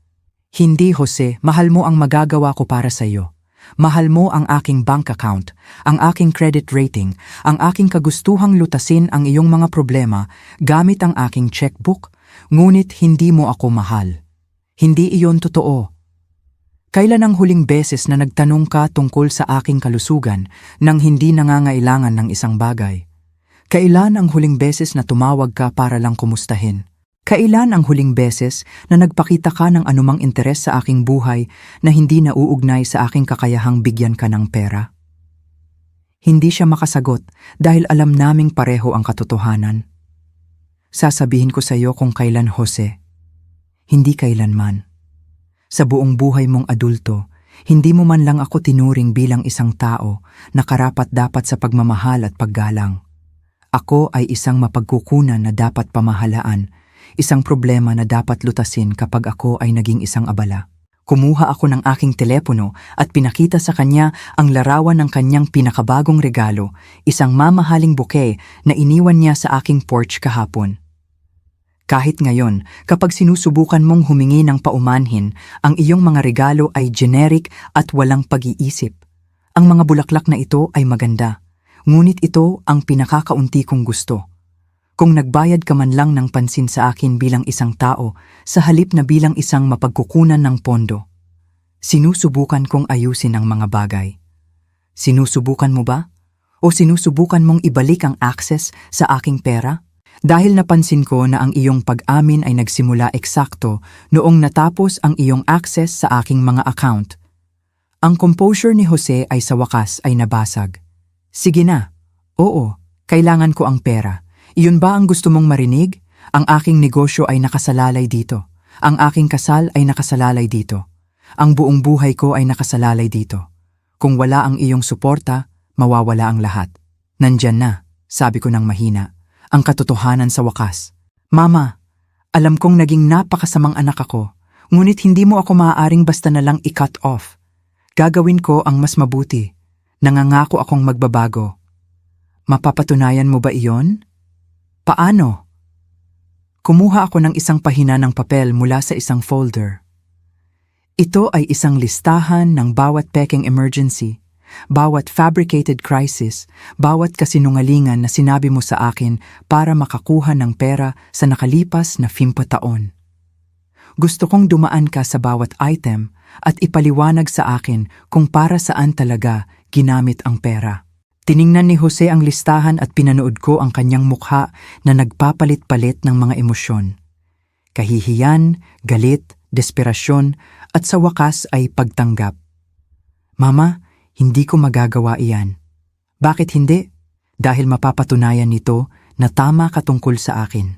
[SPEAKER 1] Hindi, Jose, mahal mo ang magagawa ko para sa iyo. Mahal mo ang aking bank account, ang aking credit rating, ang aking kagustuhang lutasin ang iyong mga problema gamit ang aking checkbook, ngunit hindi mo ako mahal. Hindi iyon totoo. Kailan ang huling beses na nagtanong ka tungkol sa aking kalusugan nang hindi nangangailangan ng isang bagay? Kailan ang huling beses na tumawag ka para lang kumustahin? Kailan ang huling beses na nagpakita ka ng anumang interes sa aking buhay na hindi nauugnay sa aking kakayahang bigyan ka ng pera? Hindi siya makasagot dahil alam naming pareho ang katotohanan. Sasabihin ko sa iyo kung kailan, Jose. Hindi kailanman. Sa buong buhay mong adulto, hindi mo man lang ako tinuring bilang isang tao na karapat-dapat sa pagmamahal at paggalang. Ako ay isang mapagkukunan na dapat pamahalaan, isang problema na dapat lutasin kapag ako ay naging isang abala. Kumuha ako ng aking telepono at pinakita sa kanya ang larawan ng kanyang pinakabagong regalo, isang mamahaling bouquet na iniwan niya sa aking porch kahapon. Kahit ngayon, kapag sinusubukan mong humingi ng paumanhin, ang iyong mga regalo ay generic at walang pag-iisip. Ang mga bulaklak na ito ay maganda, ngunit ito ang pinakakaunti kong gusto. Kung nagbayad ka man lang ng pansin sa akin bilang isang tao, sa halip na bilang isang mapagkukunan ng pondo. Sinusubukan kong ayusin ang mga bagay. Sinusubukan mo ba? O sinusubukan mong ibalik ang access sa aking pera? Dahil napansin ko na ang iyong pag-amin ay nagsimula eksakto noong natapos ang iyong access sa aking mga account. Ang composure ni Jose ay sa wakas ay nabasag. Sige na. Oo, kailangan ko ang pera. Iyon ba ang gusto mong marinig? Ang aking negosyo ay nakasalalay dito. Ang aking kasal ay nakasalalay dito. Ang buong buhay ko ay nakasalalay dito. Kung wala ang iyong suporta, mawawala ang lahat. Nandyan na, sabi ko ng mahina, ang katotohanan sa wakas. Mama, alam kong naging napakasamang anak ako, ngunit hindi mo ako maaaring basta na lang i-cut off. Gagawin ko ang mas mabuti. Nangangako akong magbabago. Mapapatunayan mo ba iyon? Paano? Kumuha ako ng isang pahina ng papel mula sa isang folder. Ito ay isang listahan ng bawat peking emergency, bawat fabricated crisis, bawat kasinungalingan na sinabi mo sa akin para makakuha ng pera sa nakalipas na 50 taon. Gusto kong dumaan ka sa bawat item at ipaliwanag sa akin kung para saan talaga ginamit ang pera. Tiningnan ni Jose ang listahan at pinanood ko ang kanyang mukha na nagpapalit-palit ng mga emosyon. Kahihiyan, galit, desperasyon, at sa wakas ay pagtanggap. Mama, hindi ko magagawa iyan. Bakit hindi? Dahil mapapatunayan nito na tama ka tungkol sa akin.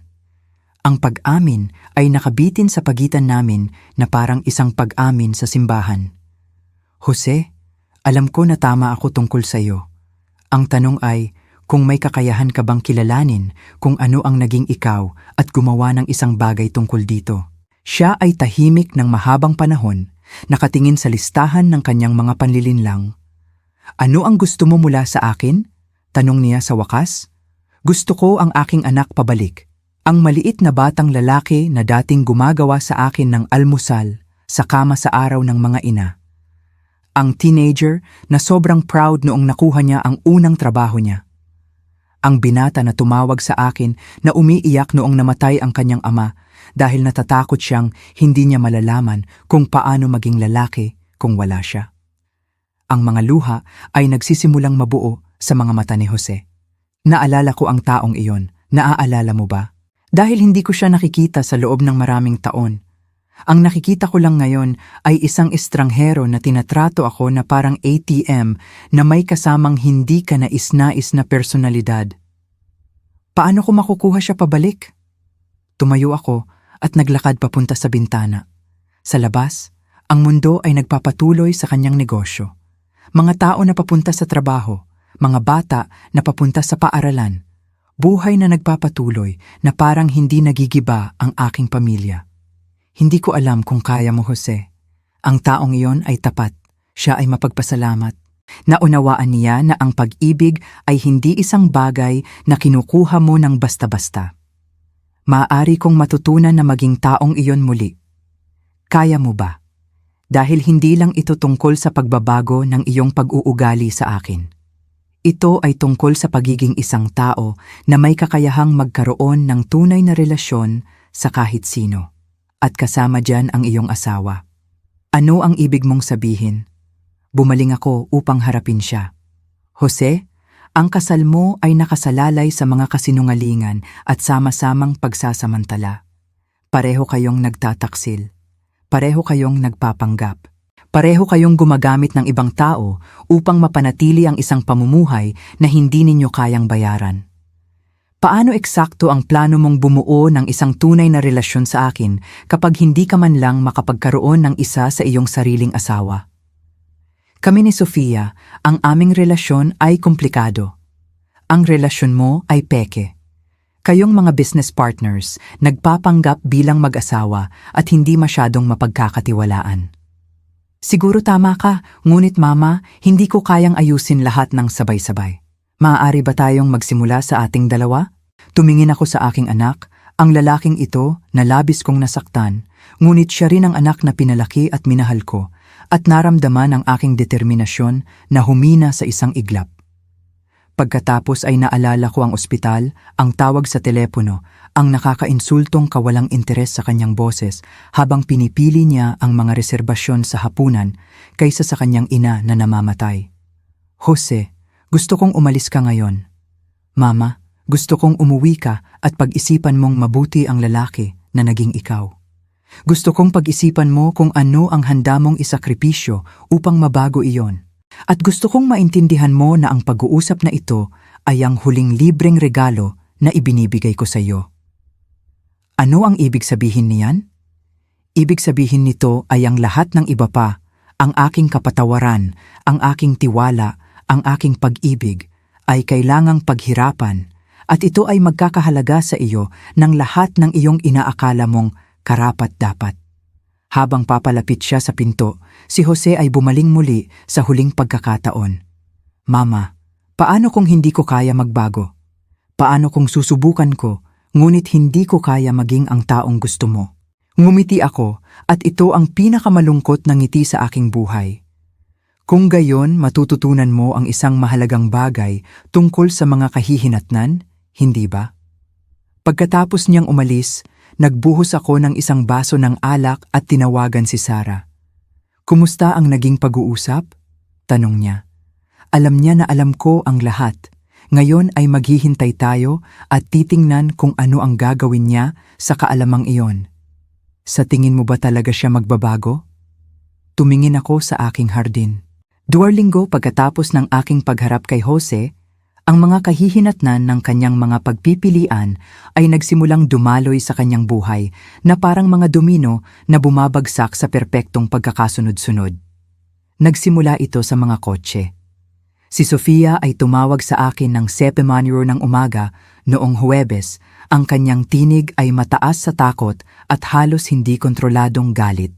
[SPEAKER 1] Ang pag-amin ay nakabitin sa pagitan namin na parang isang pag-amin sa simbahan. Jose, alam ko na tama ako tungkol sa iyo. Ang tanong ay, kung may kakayahan ka bang kilalanin kung ano ang naging ikaw at gumawa ng isang bagay tungkol dito. Siya ay tahimik ng mahabang panahon, nakatingin sa listahan ng kanyang mga panlilinlang. Ano ang gusto mo mula sa akin? Tanong niya sa wakas. Gusto ko ang aking anak pabalik. Ang maliit na batang lalaki na dating gumagawa sa akin ng almusal sa kama sa araw ng mga ina. Ang teenager na sobrang proud noong nakuha niya ang unang trabaho niya. Ang binata na tumawag sa akin na umiiyak noong namatay ang kanyang ama dahil natatakot siyang hindi niya malalaman kung paano maging lalaki kung wala siya. Ang mga luha ay nagsisimulang mabuo sa mga mata ni Jose. Naalala ko ang taong iyon. Naaalala mo ba? Dahil hindi ko siya nakikita sa loob ng maraming taon. Ang nakikita ko lang ngayon ay isang estranghero na tinatrato ako na parang ATM na may kasamang hindi ka nais-nais na personalidad. Paano ko makukuha siya pabalik? Tumayo ako at naglakad papunta sa bintana. Sa labas, ang mundo ay nagpapatuloy sa kanyang negosyo. Mga tao na papunta sa trabaho, mga bata na papunta sa paaralan. Buhay na nagpapatuloy na parang hindi nagigiba ang aking pamilya. Hindi ko alam kung kaya mo, Jose. Ang taong iyon ay tapat. Siya ay mapagpasalamat. Naunawaan niya na ang pag-ibig ay hindi isang bagay na kinukuha mo ng basta-basta. Maaari kong matutunan na maging taong iyon muli. Kaya mo ba? Dahil hindi lang ito tungkol sa pagbabago ng iyong pag-uugali sa akin. Ito ay tungkol sa pagiging isang tao na may kakayahang magkaroon ng tunay na relasyon sa kahit sino. At kasama dyan ang iyong asawa. Ano ang ibig mong sabihin? Bumaling ako upang harapin siya. Jose, ang kasal mo ay nakasalalay sa mga kasinungalingan at sama-samang pagsasamantala. Pareho kayong nagtataksil. Pareho kayong nagpapanggap. Pareho kayong gumagamit ng ibang tao upang mapanatili ang isang pamumuhay na hindi ninyo kayang bayaran. Paano eksakto ang plano mong bumuo ng isang tunay na relasyon sa akin kapag hindi ka man lang makapagkaroon ng isa sa iyong sariling asawa? Kami ni Sofia, ang aming relasyon ay komplikado. Ang relasyon mo ay peke. Kayong mga business partners, nagpapanggap bilang mag-asawa at hindi masyadong mapagkakatiwalaan. Siguro tama ka, ngunit mama, hindi ko kayang ayusin lahat ng sabay-sabay. Maaari ba tayong magsimula sa ating dalawa? Tumingin ako sa aking anak, ang lalaking ito na labis kong nasaktan, ngunit siya rin ang anak na pinalaki at minahal ko, at naramdaman ang aking determinasyon na humina sa isang iglap. Pagkatapos ay naalala ko ang ospital, ang tawag sa telepono, ang nakakainsultong kawalang interes sa kanyang boses habang pinipili niya ang mga reserbasyon sa hapunan kaysa sa kanyang ina na namamatay. Jose, gusto kong umalis ka ngayon. Mama, gusto kong umuwi ka at pag-isipan mong mabuti ang lalaki na naging ikaw. Gusto kong pag-isipan mo kung ano ang handa mong isakripisyo upang mabago iyon. At gusto kong maintindihan mo na ang pag-uusap na ito ay ang huling libreng regalo na ibinibigay ko sa iyo. Ano ang ibig sabihin niyan? Ibig sabihin nito ay ang lahat ng iba pa, ang aking kapatawaran, ang aking tiwala, ang aking pag-ibig, ay kailangang paghirapan at ito ay magkakahalaga sa iyo ng lahat ng iyong inaakala mong karapat-dapat. Habang papalapit siya sa pinto, si Jose ay bumaling muli sa huling pagkakataon. Mama, paano kung hindi ko kaya magbago? Paano kung susubukan ko, ngunit hindi ko kaya maging ang taong gusto mo? Ngumiti ako at ito ang pinakamalungkot na ngiti sa aking buhay. Kung gayon matututunan mo ang isang mahalagang bagay tungkol sa mga kahihinatnan, hindi ba? Pagkatapos niyang umalis, nagbuhos ako ng isang baso ng alak at tinawagan si Sarah. Kumusta ang naging pag-uusap? Tanong niya. Alam niya na alam ko ang lahat. Ngayon ay maghihintay tayo at titingnan kung ano ang gagawin niya sa kaalamang iyon. Sa tingin mo ba talaga siya magbabago? Tumingin ako sa aking hardin. 2 linggo pagkatapos ng aking pagharap kay Jose, ang mga kahihinatnan ng kanyang mga pagpipilian ay nagsimulang dumaloy sa kanyang buhay na parang mga domino na bumabagsak sa perpektong pagkakasunod-sunod. Nagsimula ito sa mga kotse. Si Sofia ay tumawag sa akin ng 7:00 ng umaga noong Huwebes. Ang kanyang tinig ay mataas sa takot at halos hindi kontroladong galit.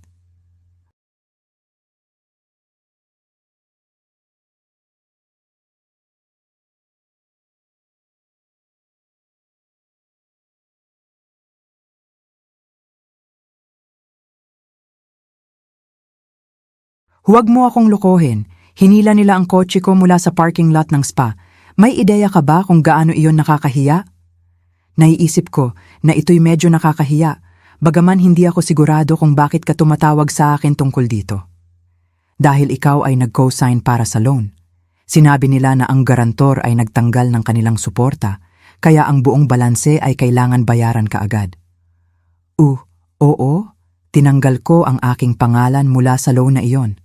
[SPEAKER 1] Huwag mo akong lokohin. Hinila nila ang kotse ko mula sa parking lot ng spa. May ideya ka ba kung gaano iyon nakakahiya? Naiisip ko na ito'y medyo nakakahiya, bagaman hindi ako sigurado kung bakit ka tumatawag sa akin tungkol dito. Dahil ikaw ay nag-co-sign para sa loan. Sinabi nila na ang garantor ay nagtanggal ng kanilang suporta, kaya ang buong balanse ay kailangan bayaran kaagad. Oo, tinanggal ko ang aking pangalan mula sa loan na iyon.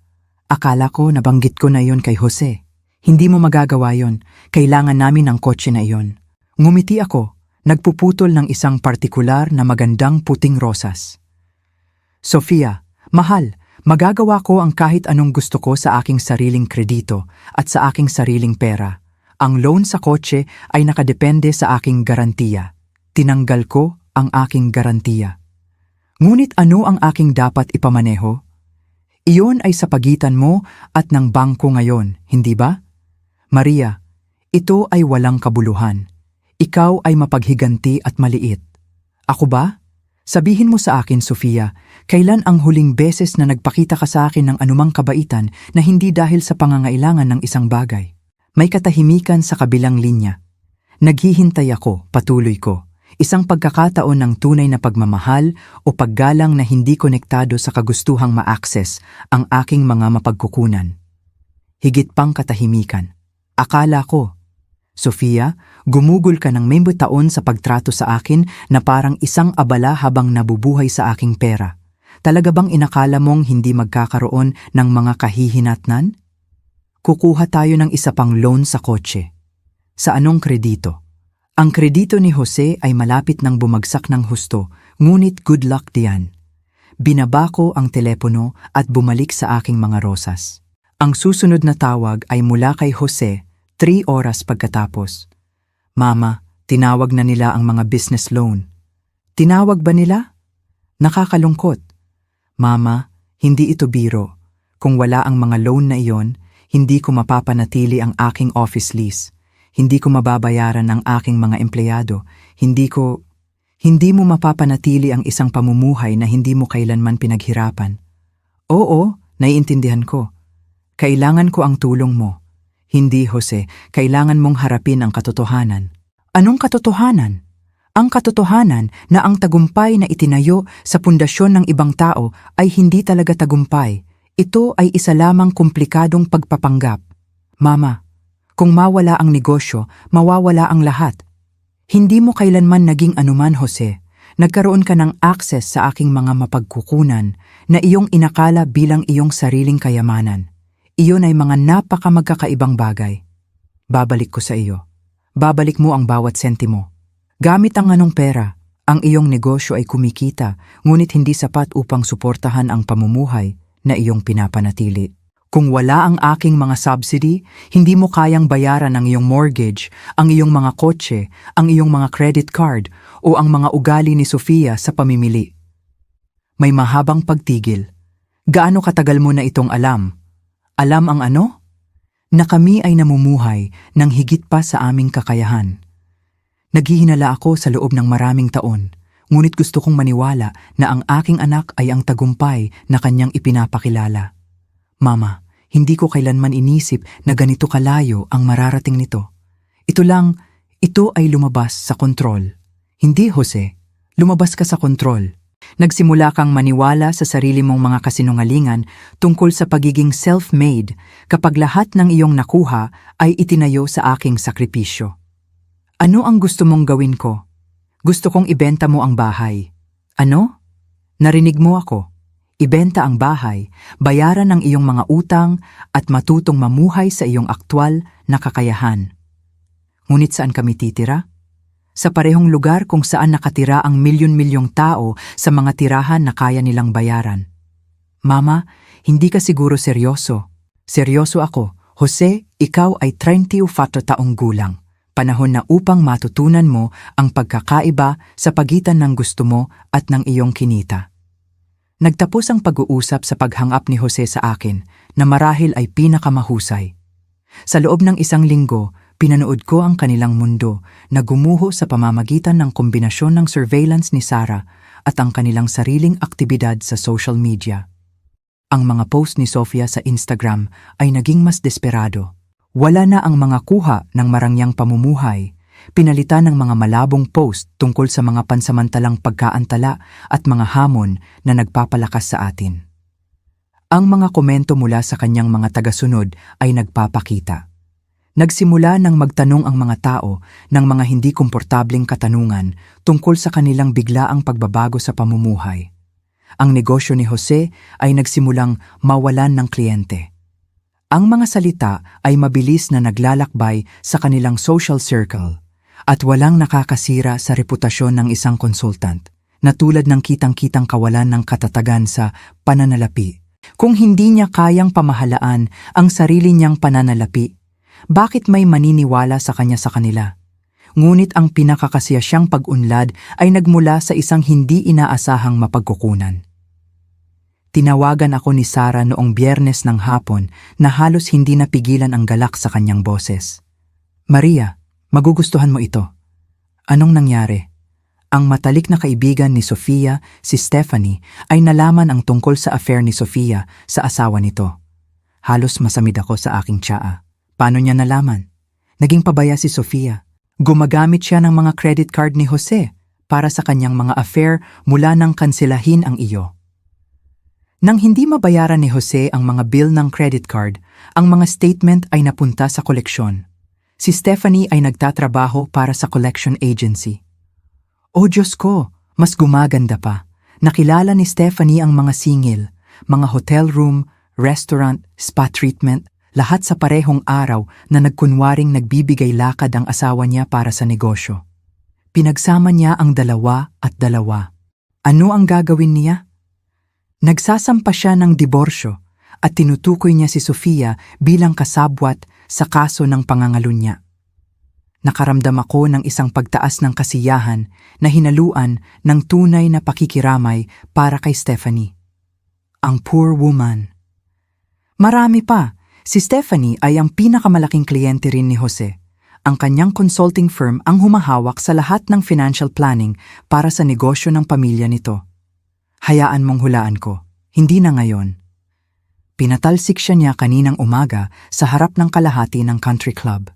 [SPEAKER 1] Akala ko nabanggit ko na iyon kay Jose. Hindi mo magagawa yon. Kailangan namin ang kotse na iyon. Ngumiti ako, nagpuputol ng isang partikular na magandang puting rosas. Sofia, mahal, magagawa ko ang kahit anong gusto ko sa aking sariling kredito at sa aking sariling pera. Ang loan sa kotse ay nakadepende sa aking garantiya. Tinanggal ko ang aking garantiya. Ngunit ano ang aking dapat ipamaneho? Iyon ay sa pagitan mo at ng bangko ngayon, hindi ba? Maria, ito ay walang kabuluhan. Ikaw ay mapaghiganti at maliit. Ako ba? Sabihin mo sa akin, Sofia, kailan ang huling beses na nagpakita ka sa akin ng anumang kabaitan na hindi dahil sa pangangailangan ng isang bagay? May katahimikan sa kabilang linya. Naghihintay ako, patuloy ko. Isang pagkakataon ng tunay na pagmamahal o paggalang na hindi konektado sa kagustuhang ma-access ang aking mga mapagkukunan. Higit pang katahimikan. Akala ko, Sofia, gumugol ka ng may taon sa pagtrato sa akin na parang isang abala habang nabubuhay sa aking pera. Talaga bang inakala mong hindi magkakaroon ng mga kahihinatnan? Kukuha tayo ng isa pang loan sa kotse. Sa anong kredito? Ang kredito ni Jose ay malapit nang bumagsak ng husto, ngunit good luck diyan. Binaba ko ang telepono at bumalik sa aking mga rosas. Ang susunod na tawag ay mula kay Jose, 3 oras pagkatapos. Mama, tinawag na nila ang mga business loan. Tinawag ba nila? Nakakalungkot. Mama, hindi ito biro. Kung wala ang mga loan na iyon, hindi ko mapapanatili ang aking office lease. Hindi ko mababayaran ang aking mga empleyado. Hindi mo mapapanatili ang isang pamumuhay na hindi mo kailanman pinaghirapan. Oo, naiintindihan ko. Kailangan ko ang tulong mo. Hindi, Jose. Kailangan mong harapin ang katotohanan. Anong katotohanan? Ang katotohanan na ang tagumpay na itinayo sa pundasyon ng ibang tao ay hindi talaga tagumpay. Ito ay isa lamang komplikadong pagpapanggap. Mama, kung mawala ang negosyo, mawawala ang lahat. Hindi mo kailanman naging anuman, Jose. Nagkaroon ka ng access sa aking mga mapagkukunan na iyong inakala bilang iyong sariling kayamanan. Iyon ay mga napakamagkakaibang bagay. Babalik ko sa iyo. Babalik mo ang bawat sentimo. Gamit ang anong pera, ang iyong negosyo ay kumikita, ngunit hindi sapat upang suportahan ang pamumuhay na iyong pinapanatili. Kung wala ang aking mga subsidy, hindi mo kayang bayaran ang iyong mortgage, ang iyong mga kotse, ang iyong mga credit card, o ang mga ugali ni Sofia sa pamimili. May mahabang pagtigil. Gaano katagal mo na itong alam? Alam ang ano? Na kami ay namumuhay ng higit pa sa aming kakayahan. Naghihinala ako sa loob ng maraming taon, ngunit gusto kong maniwala na ang aking anak ay ang tagumpay na kanyang ipinapakilala. Mama, hindi ko kailanman inisip na ganito kalayo ang mararating nito. Ito ay lumabas sa kontrol. Hindi, Jose. Lumabas ka sa kontrol. Nagsimula kang maniwala sa sarili mong mga kasinungalingan tungkol sa pagiging self-made kapag lahat ng iyong nakuha ay itinayo sa aking sakripisyo. Ano ang gusto mong gawin ko? Gusto kong ibenta mo ang bahay. Ano? Narinig mo ako. Ibenta ang bahay, bayaran ang iyong mga utang at matutong mamuhay sa iyong aktwal na kakayahan. Ngunit saan kami titira? Sa parehong lugar kung saan nakatira ang milyon-milyong tao sa mga tirahan na kaya nilang bayaran. Mama, hindi ka siguro seryoso. Seryoso ako. Jose, ikaw ay 34 taong gulang. Panahon na upang matutunan mo ang pagkakaiba sa pagitan ng gusto mo at ng iyong kinita. Nagtapos ang pag-uusap sa paghangap ni Jose sa akin na marahil ay pinakamahusay. Sa loob ng isang linggo, pinanood ko ang kanilang mundo na gumuho sa pamamagitan ng kombinasyon ng surveillance ni Sarah at ang kanilang sariling aktibidad sa social media. Ang mga post ni Sofia sa Instagram ay naging mas desperado. Wala na ang mga kuha ng marangyang pamumuhay, pinalitan ng mga malabong post tungkol sa mga pansamantalang pagkaantala at mga hamon na nagpapalakas sa atin. Ang mga komento mula sa kanyang mga tagasunod ay nagpapakita. Nagsimula nang magtanong ang mga tao ng mga hindi komportabling katanungan tungkol sa kanilang biglaang pagbabago sa pamumuhay. Ang negosyo ni Jose ay nagsimulang mawalan ng kliyente. Ang mga salita ay mabilis na naglalakbay sa kanilang social circle at walang nakakasira sa reputasyon ng isang consultant na tulad ng kitang-kitang kawalan ng katatagan sa pananalapi. Kung hindi niya kayang pamahalaan ang sarili niyang pananalapi, bakit may maniniwala sa kanya sa kanila? Ngunit ang pinakakasiyasyang pag-unlad ay nagmula sa isang hindi inaasahang mapagkukunan. Tinawagan ako ni Sarah noong Biyernes ng hapon na halos hindi napigilan ang galak sa kanyang boses. Maria, magugustuhan mo ito. Anong nangyari? Ang matalik na kaibigan ni Sofia, si Stephanie, ay nalaman ang tungkol sa affair ni Sofia sa asawa nito. Halos masamid ako sa aking tsaa. Paano niya nalaman? Naging pabaya si Sofia. Gumagamit siya ng mga credit card ni Jose para sa kanyang mga affair mula nang kanselahin ang iyo. Nang hindi mabayaran ni Jose ang mga bill ng credit card, ang mga statement ay napunta sa koleksyon. Si Stephanie ay nagtatrabaho para sa collection agency. O Diyos ko, mas gumaganda pa. Nakilala ni Stephanie ang mga singil, mga hotel room, restaurant, spa treatment, lahat sa parehong araw na nagkunwaring nagbibigay lakad ang asawa niya para sa negosyo. Pinagsama niya ang 2 at 2. Ano ang gagawin niya? Nagsasampa siya ng diborsyo at tinutukoy niya si Sofia bilang kasabwat sa kaso ng pangangalunya. Nakaramdam ako ng isang pagtaas ng kasiyahan na hinaluan ng tunay na pakikiramay para kay Stephanie. Ang poor woman. Marami pa. Si Stephanie ay ang pinakamalaking kliyente rin ni Jose. Ang kanyang consulting firm ang humahawak sa lahat ng financial planning para sa negosyo ng pamilya nito. Hayaan mong hulaan ko, hindi na ngayon. Pinatalsik siya niya kaninang umaga sa harap ng kalahati ng country club.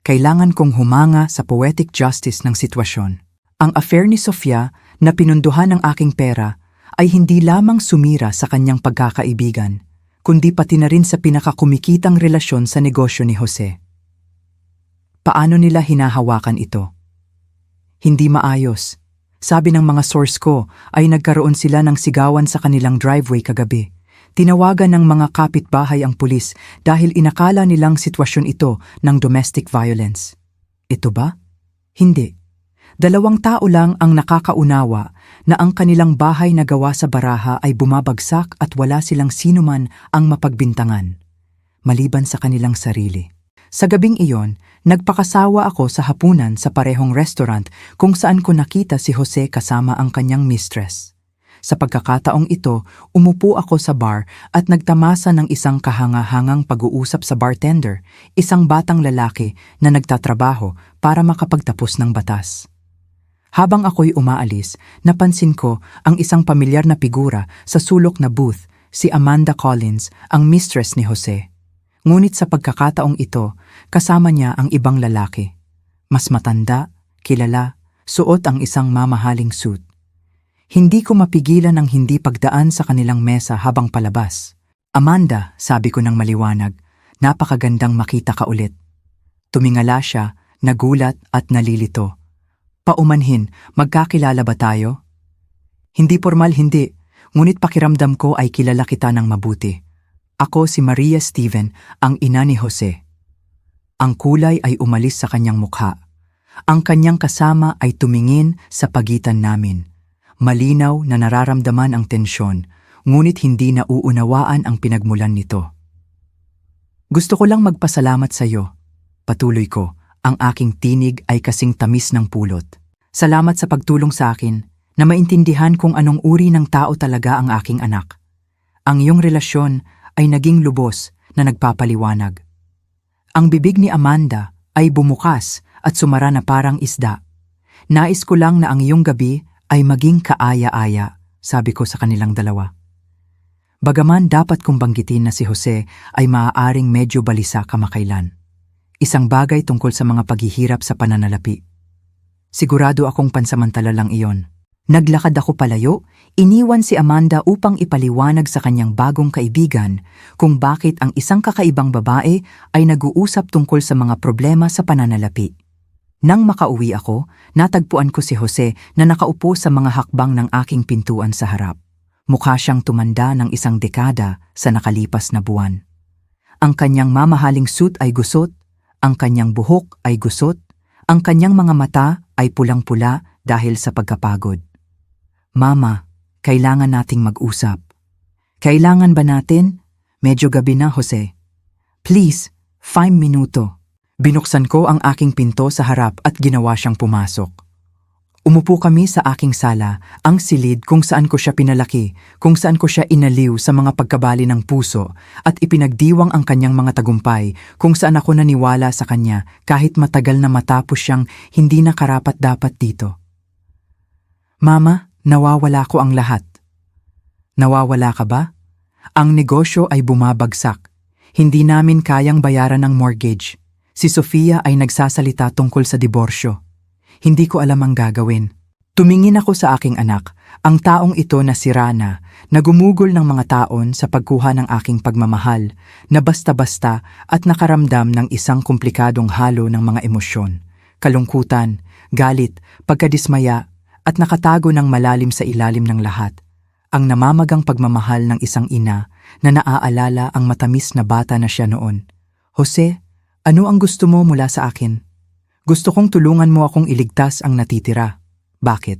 [SPEAKER 1] Kailangan kong humanga sa poetic justice ng sitwasyon. Ang affair ni Sofia na pinunduhan ng aking pera ay hindi lamang sumira sa kanyang pagkakaibigan, kundi pati na rin sa pinakakumikitang relasyon sa negosyo ni Jose. Paano nila hinahawakan ito? Hindi maayos. Sabi ng mga source ko ay nagkaroon sila ng sigawan sa kanilang driveway kagabi. Tinawagan ng mga kapitbahay ang pulis dahil inakala nilang sitwasyon ito ng domestic violence. Ito ba? Hindi. 2 tao lang ang nakakaunawa na ang kanilang bahay na gawa sa baraha ay bumabagsak at wala silang sinuman ang mapagbintangan, maliban sa kanilang sarili. Sa gabing iyon, nagpakasawa ako sa hapunan sa parehong restaurant kung saan ko nakita si Jose kasama ang kanyang mistress. Sa pagkakataong ito, umupo ako sa bar at nagtamasa ng isang kahanga-hangang pag-uusap sa bartender, isang batang lalaki na nagtatrabaho para makapagtapos ng batas. Habang ako'y umaalis, napansin ko ang isang pamilyar na figura sa sulok na booth, si Amanda Collins, ang mistress ni Jose. Ngunit sa pagkakataong ito, kasama niya ang ibang lalaki. Mas matanda, kilala, suot ang isang mamahaling suit. Hindi ko mapigilan ang hindi pagdaan sa kanilang mesa habang palabas. Amanda, sabi ko ng maliwanag, napakagandang makita ka ulit. Tumingala siya, nagulat at nalilito. Paumanhin, magkakilala ba tayo? Hindi formal, hindi, ngunit pakiramdam ko ay kilala kita ng mabuti. Ako si Maria Steven, ang ina ni Jose. Ang kulay ay umalis sa kanyang mukha. Ang kanyang kasama ay tumingin sa pagitan namin. Malinaw na nararamdaman ang tensyon, ngunit hindi nauunawaan ang pinagmulan nito. Gusto ko lang magpasalamat sa iyo. Patuloy ko, ang aking tinig ay kasing tamis ng pulot. Salamat sa pagtulong sa akin na maintindihan kung anong uri ng tao talaga ang aking anak. Ang iyong relasyon ay naging lubos na nagpapaliwanag. Ang bibig ni Amanda ay bumukas at sumara na parang isda. Nais ko lang na ang iyong gabi ay maging kaaya-aya, sabi ko sa kanilang dalawa. Bagaman dapat kong banggitin na si Jose ay maaaring medyo balisa kamakailan. Isang bagay tungkol sa mga paghihirap sa pananalapi. Sigurado akong pansamantala lang iyon. Naglakad ako palayo, iniwan si Amanda upang ipaliwanag sa kanyang bagong kaibigan kung bakit ang isang kakaibang babae ay nag-uusap tungkol sa mga problema sa pananalapi. Nang makauwi ako, natagpuan ko si Jose na nakaupo sa mga hakbang ng aking pintuan sa harap. Mukha siyang tumanda ng 1 dekada sa nakalipas na buwan. Ang kanyang mamahaling suit ay gusot, ang kanyang buhok ay gusot, ang kanyang mga mata ay pulang-pula dahil sa pagkapagod. Mama, kailangan nating mag-usap. Kailangan ba natin? Medyo gabi na, Jose. Please, 5 minuto. Binuksan ko ang aking pinto sa harap at ginawa siyang pumasok. Umupo kami sa aking sala, ang silid kung saan ko siya pinalaki, kung saan ko siya inaliw sa mga pagkabali ng puso at ipinagdiwang ang kanyang mga tagumpay kung saan ako naniwala sa kanya kahit matagal na matapos siyang hindi na karapat-dapat dito. Mama, nawawala ko ang lahat. Nawawala ka ba? Ang negosyo ay bumabagsak. Hindi namin kayang bayaran ang mortgage. Si Sofia ay nagsasalita tungkol sa diborsyo. Hindi ko alam ang gagawin. Tumingin ako sa aking anak, ang taong ito na si Rana, na gumugol ng mga taon sa pagkuha ng aking pagmamahal, na basta-basta at nakaramdam ng isang komplikadong halo ng mga emosyon, kalungkutan, galit, pagkadismaya, at nakatago ng malalim sa ilalim ng lahat. Ang namamagang pagmamahal ng isang ina na naaalala ang matamis na bata na siya noon. Jose, ano ang gusto mo mula sa akin? Gusto kong tulungan mo akong iligtas ang natitira. Bakit?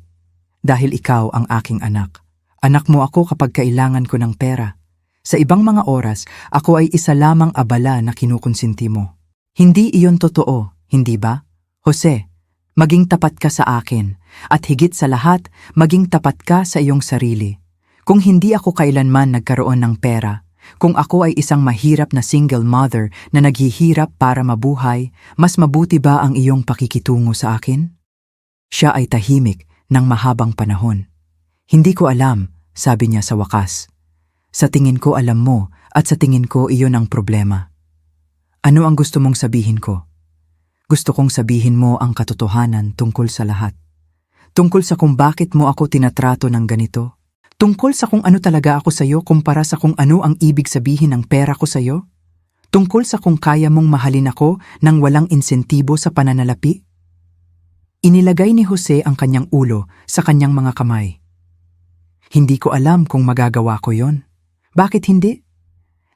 [SPEAKER 1] Dahil ikaw ang aking anak. Anak mo ako kapag kailangan ko ng pera. Sa ibang mga oras, ako ay isa lamang abala na kinukonsinti mo. Hindi iyon totoo, hindi ba? Jose, maging tapat ka sa akin. At higit sa lahat, maging tapat ka sa iyong sarili. Kung hindi ako kailanman nagkaroon ng pera, kung ako ay isang mahirap na single mother na naghihirap para mabuhay, mas mabuti ba ang iyong pakikitungo sa akin? Siya ay tahimik ng mahabang panahon. Hindi ko alam, sabi niya sa wakas. Sa tingin ko alam mo At sa tingin ko, iyon ang problema. Ano ang gusto mong sabihin ko? Gusto kong sabihin mo ang katotohanan tungkol sa lahat. Tungkol sa kung bakit mo ako tinatrato ng ganito. Tungkol sa kung ano talaga ako sa'yo kumpara sa kung ano ang ibig sabihin ng pera ko sa'yo. Tungkol sa kung kaya mong mahalin ako nang walang insentibo sa pananalapi. Inilagay ni Jose ang kanyang ulo sa kanyang mga kamay. Hindi ko alam kung magagawa ko yon. Bakit hindi?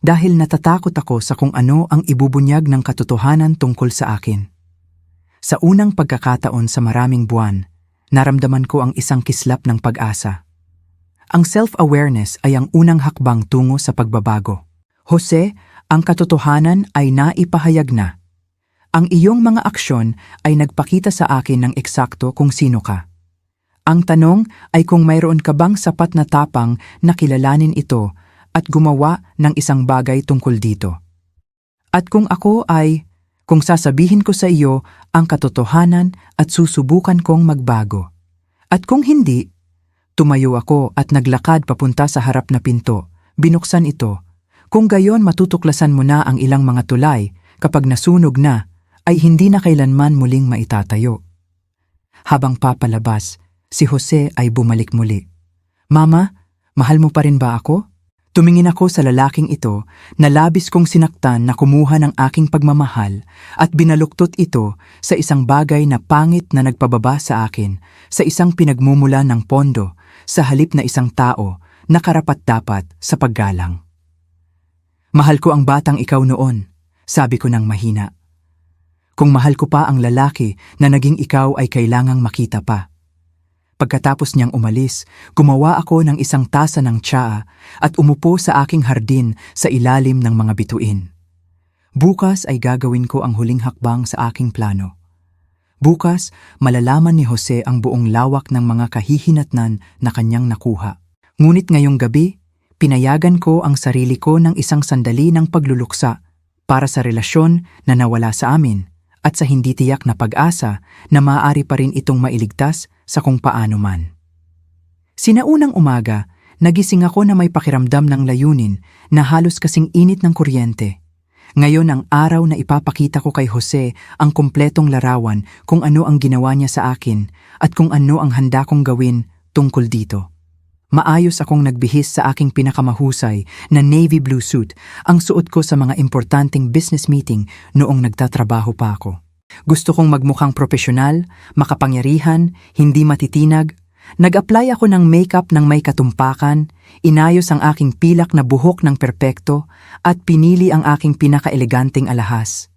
[SPEAKER 1] Dahil natatakot ako sa kung ano ang ibubunyag ng katotohanan tungkol sa akin. Sa unang pagkakataon sa maraming buwan, naramdaman ko ang isang kislap ng pag-asa. Ang self-awareness ay ang unang hakbang tungo sa pagbabago. Jose, ang katotohanan ay naipahayag na. Ang iyong mga aksyon ay nagpakita sa akin ng eksakto kung sino ka. Ang tanong ay kung mayroon ka bang sapat na tapang na kilalanin ito at gumawa ng isang bagay tungkol dito. At kung sasabihin ko sa iyo ang katotohanan at susubukan kong magbago. At kung hindi, tumayo ako at naglakad papunta sa harap na pinto, binuksan ito. Kung gayon matutuklasan mo na ang ilang mga tulay, kapag nasunog na, ay hindi na kailanman muling maitatayo. Habang papalabas, si Jose ay bumalik muli. Mama, mahal mo pa rin ba ako? Tumingin ako sa lalaking ito na labis kong sinaktan na kumuha ng aking pagmamahal at binaluktot ito sa isang bagay na pangit na nagpababa sa akin, sa isang pinagmumula ng pondo, sa halip na isang tao na karapat-dapat sa paggalang. Mahal ko ang batang ikaw noon, sabi ko ng mahina. Kung mahal ko pa ang lalaki na naging ikaw ay kailangang makita pa. Pagkatapos niyang umalis, gumawa ako ng isang tasa ng tsaa at umupo sa aking hardin sa ilalim ng mga bituin. Bukas ay gagawin ko ang huling hakbang sa aking plano. Bukas, malalaman ni Jose ang buong lawak ng mga kahihinatnan na kanyang nakuha. Ngunit ngayong gabi, pinayagan ko ang sarili ko ng isang sandali ng pagluluksa para sa relasyon na nawala sa amin at sa hindi tiyak na pag-asa na maaari pa rin itong mailigtas sa kung paano man. Sinaunang umaga, nagising ako na may pakiramdam ng layunin na halos kasing init ng kuryente. Ngayon ang araw na ipapakita ko kay Jose ang kumpletong larawan kung ano ang ginawa niya sa akin at kung ano ang handa kong gawin tungkol dito. Maayos akong nagbihis sa aking pinakamahusay na navy blue suit, ang suot ko sa mga importanteng business meeting noong nagtatrabaho pa ako. Gusto kong magmukhang propesyonal, makapangyarihan, hindi matitinag. Nag-apply ako ng makeup ng may katumpakan, inayos ang aking pilak na buhok ng perpekto, at pinili ang aking pinakaeleganteng alahas.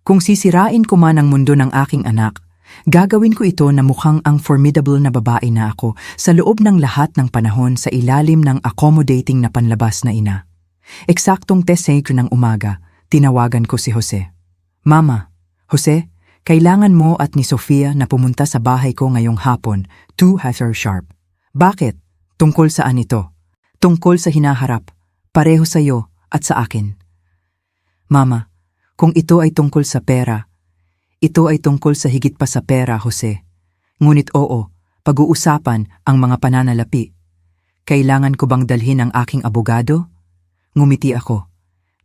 [SPEAKER 1] Kung sisirain ko man ang mundo ng aking anak, gagawin ko ito na mukhang ang formidable na babae na ako sa loob ng lahat ng panahon sa ilalim ng accommodating na panlabas na ina. Eksaktong 10:00 ng umaga, tinawagan ko si Jose. Mama, Jose, kailangan mo at ni Sofia na pumunta sa bahay ko ngayong hapon, 2:00 sharp. Bakit? Tungkol saan ito? Tungkol sa hinaharap, pareho sa iyo at sa akin. Mama, kung ito ay tungkol sa pera, ito ay tungkol sa higit pa sa pera, Jose. Ngunit oo, pag-uusapan ang mga pananalapi. Kailangan ko bang dalhin ang aking abogado? Ngumiti ako.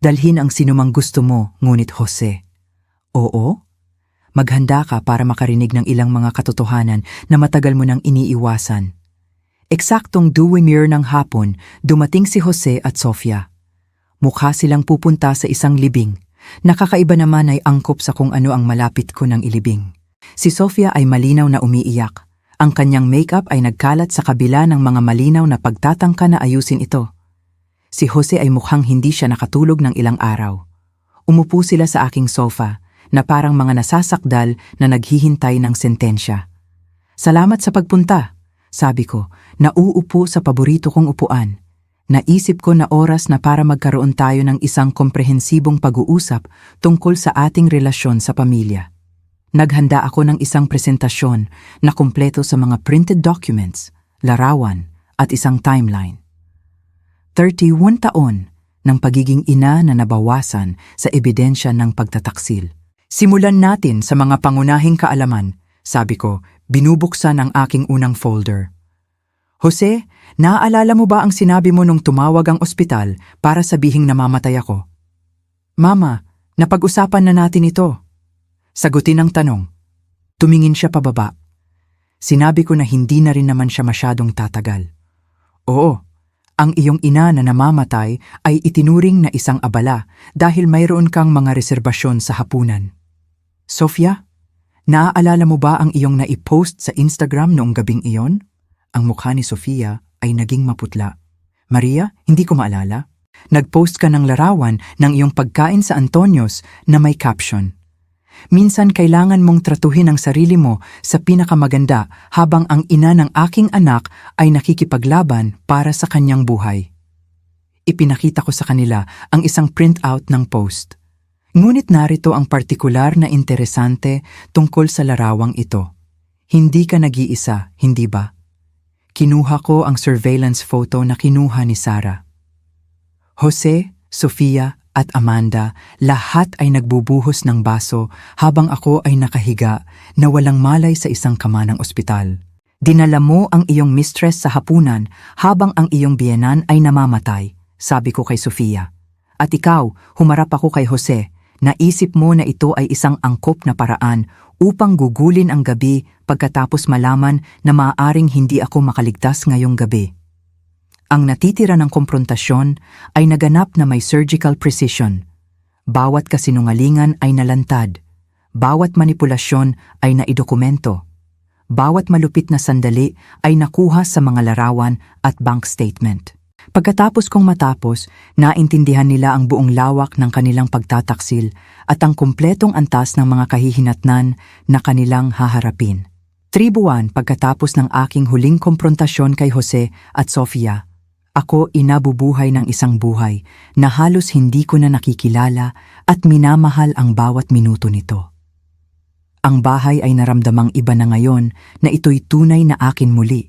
[SPEAKER 1] Dalhin ang sinumang gusto mo, ngunit Jose. Oo? Maghanda ka para makarinig ng ilang mga katotohanan na matagal mo nang iniiwasan. Eksaktong 2:00 ng hapon, dumating si Jose at Sofia. Mukha silang pupunta sa isang libing. Nakakaiba naman ay angkop sa kung ano ang malapit ko ng ilibing. Si Sofia ay malinaw na umiiyak. Ang kanyang makeup ay nagkalat sa kabila ng mga malinaw na pagtatangka na ayusin ito. Si Jose ay mukhang hindi siya nakatulog ng ilang araw. Umupo sila sa aking sofa na parang mga nasasakdal na naghihintay ng sentensya. Salamat sa pagpunta, sabi ko, nauupo sa paborito kong upuan. Naisip ko na oras na para magkaroon tayo ng isang komprehensibong pag-uusap tungkol sa ating relasyon sa pamilya. Naghanda ako ng isang presentasyon na kumpleto sa mga printed documents, larawan at isang timeline. 31 taon ng pagiging ina na nabawasan sa ebidensya ng pagtataksil. Simulan natin sa mga pangunahing kaalaman, sabi ko, binubuksan ang aking unang folder. Jose, naaalala mo ba ang sinabi mo nung tumawag ang ospital para sabihing namamatay ako? Mama, napag-usapan na natin ito. Sagutin ang tanong. Tumingin siya pababa. Sinabi ko na hindi na rin naman siya masyadong tatagal. Oo, ang iyong ina na namamatay ay itinuring na isang abala dahil mayroon kang mga reserbasyon sa hapunan. Sofia, naaalala mo ba ang iyong naipost sa Instagram noong gabing iyon? Ang mukha ni Sofia ay naging maputla. Maria, hindi ko maalala. Nagpost ka ng larawan ng iyong pagkain sa Antonios na may caption. Minsan kailangan mong tratuhin ang sarili mo sa pinakamaganda habang ang ina ng aking anak ay nakikipaglaban para sa kanyang buhay. Ipinakita ko sa kanila ang isang printout ng post. Ngunit narito ang partikular na interesante tungkol sa larawang ito. Hindi ka nag-iisa, hindi ba? Kinuha ko ang surveillance photo na kinuha ni Sarah. Jose, Sofia, at Amanda, lahat ay nagbubuhos ng baso habang ako ay nakahiga na walang malay sa isang kama ng ospital. Dinala mo ang iyong mistress sa hapunan habang ang iyong biyenan ay namamatay, sabi ko kay Sofia. At ikaw, humarap ako kay Jose, naisip mo na ito ay isang angkop na paraan upang gugulin ang gabi pagkatapos malaman na maaaring hindi ako makaligtas ngayong gabi. Ang natitira ng komprontasyon ay naganap na may surgical precision. Bawat kasinungalingan ay nalantad. Bawat manipulasyon ay naidokumento. Bawat malupit na sandali ay nakuha sa mga larawan at bank statement. Pagkatapos kong matapos, naintindihan nila ang buong lawak ng kanilang pagtataksil at ang kumpletong antas ng mga kahihinatnan na kanilang haharapin. 3 buwan pagkatapos ng aking huling komprontasyon kay Jose at Sofia, ako inabubuhay ng isang buhay na halos hindi ko na nakikilala at minamahal ang bawat minuto nito. Ang bahay ay naramdamang iba na ngayon na ito'y tunay na akin muli.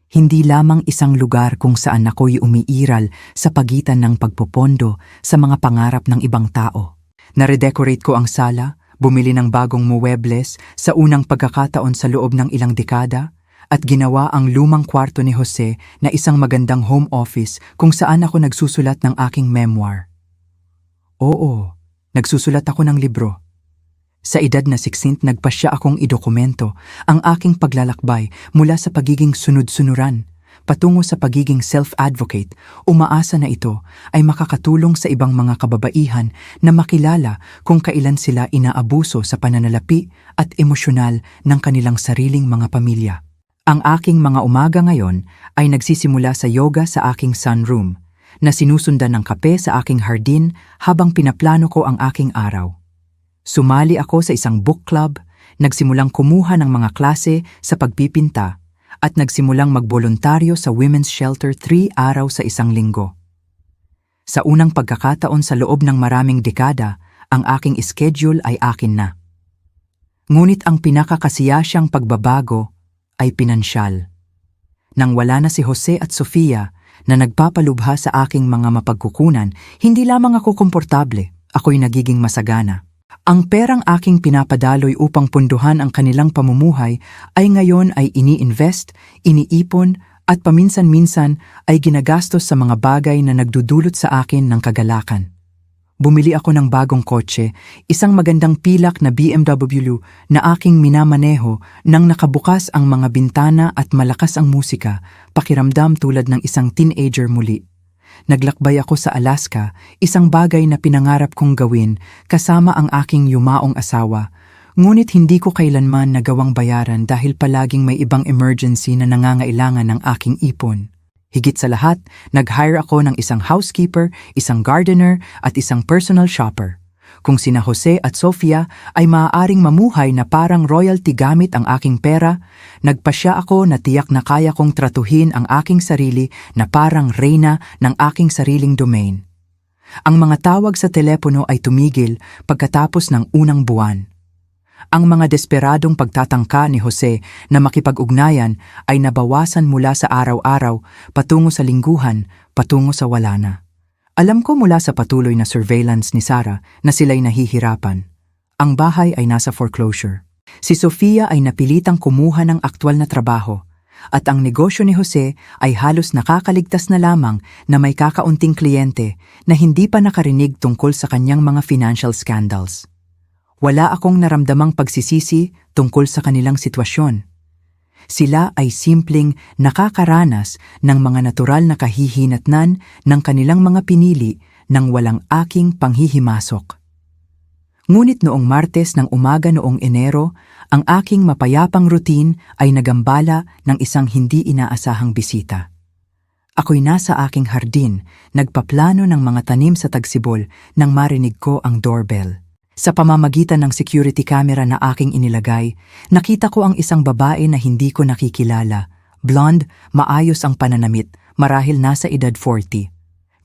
[SPEAKER 1] Hindi lamang isang lugar kung saan ako'y umiiral sa pagitan ng pagpopondo sa mga pangarap ng ibang tao. Naredecorate ko ang sala, bumili ng bagong muebles sa unang pagkakataon sa loob ng ilang dekada, at ginawa ang lumang kwarto ni Jose na isang magandang home office kung saan ako nagsusulat ng aking memoir. Oo, nagsusulat ako ng libro. Sa edad na 16, nagpasya akong idokumento ang aking paglalakbay mula sa pagiging sunod-sunuran patungo sa pagiging self-advocate. Umaasa na ito ay makakatulong sa ibang mga kababaihan na makilala kung kailan sila inaabuso sa pananalapi at emosyonal ng kanilang sariling mga pamilya. Ang aking mga umaga ngayon ay nagsisimula sa yoga sa aking sunroom, na sinusundan ng kape sa aking hardin habang pinaplano ko ang aking araw. Sumali ako sa isang book club, nagsimulang kumuha ng mga klase sa pagpipinta, at nagsimulang magboluntaryo sa women's shelter 3 araw sa isang linggo. Sa unang pagkakataon sa loob ng maraming dekada, ang aking schedule ay akin na. Ngunit ang pinakakasiyasyang pagbabago ay pinansyal. Nang wala na si Jose at Sofia na nagpapalubha sa aking mga mapagkukunan, hindi lamang ako komportable, ako'y nagiging masagana. Ang perang aking pinapadaloy upang punduhan ang kanilang pamumuhay ay ngayon ay ini-invest, iniipon at paminsan-minsan ay ginagastos sa mga bagay na nagdudulot sa akin ng kagalakan. Bumili ako ng bagong kotse, isang magandang pilak na BMW na aking minamaneho nang nakabukas ang mga bintana at malakas ang musika, pakiramdam tulad ng isang teenager muli. Naglakbay ako sa Alaska, isang bagay na pinangarap kong gawin kasama ang aking yumaong asawa, ngunit hindi ko kailanman nagawang bayaran dahil palaging may ibang emergency na nangangailangan ng aking ipon. Higit sa lahat, nag-hire ako ng isang housekeeper, isang gardener at isang personal shopper. Kung sina Jose at Sofia ay maaaring mamuhay na parang royalty gamit ang aking pera, nagpasya ako na tiyak na kaya kong tratuhin ang aking sarili na parang reyna ng aking sariling domain. Ang mga tawag sa telepono ay tumigil pagkatapos ng unang buwan. Ang mga desperadong pagtatangka ni Jose na makipag-ugnayan ay nabawasan mula sa araw-araw patungo sa lingguhan, patungo sa wala na. Alam ko mula sa patuloy na surveillance ni Sarah na sila'y nahihirapan. Ang bahay ay nasa foreclosure. Si Sofia ay napilitang kumuha ng aktwal na trabaho, At ang negosyo ni Jose ay halos nakakaligtas na lamang na may kakaunting kliyente na hindi pa nakarinig tungkol sa kanyang mga financial scandals. Wala akong naramdamang pagsisisi tungkol sa kanilang sitwasyon. Sila ay simpleng nakakaranas ng mga natural na kahihinatnan ng kanilang mga pinili nang walang aking panghihimasok. Ngunit noong Martes ng umaga noong Enero, ang aking mapayapang routine ay nagambala ng isang hindi inaasahang bisita. Ako'y nasa aking hardin, nagpaplano ng mga tanim sa tagsibol nang marinig ko ang doorbell. Sa pamamagitan ng security camera na aking inilagay, nakita ko ang isang babae na hindi ko nakikilala. Blonde, maayos ang pananamit, marahil nasa edad 40.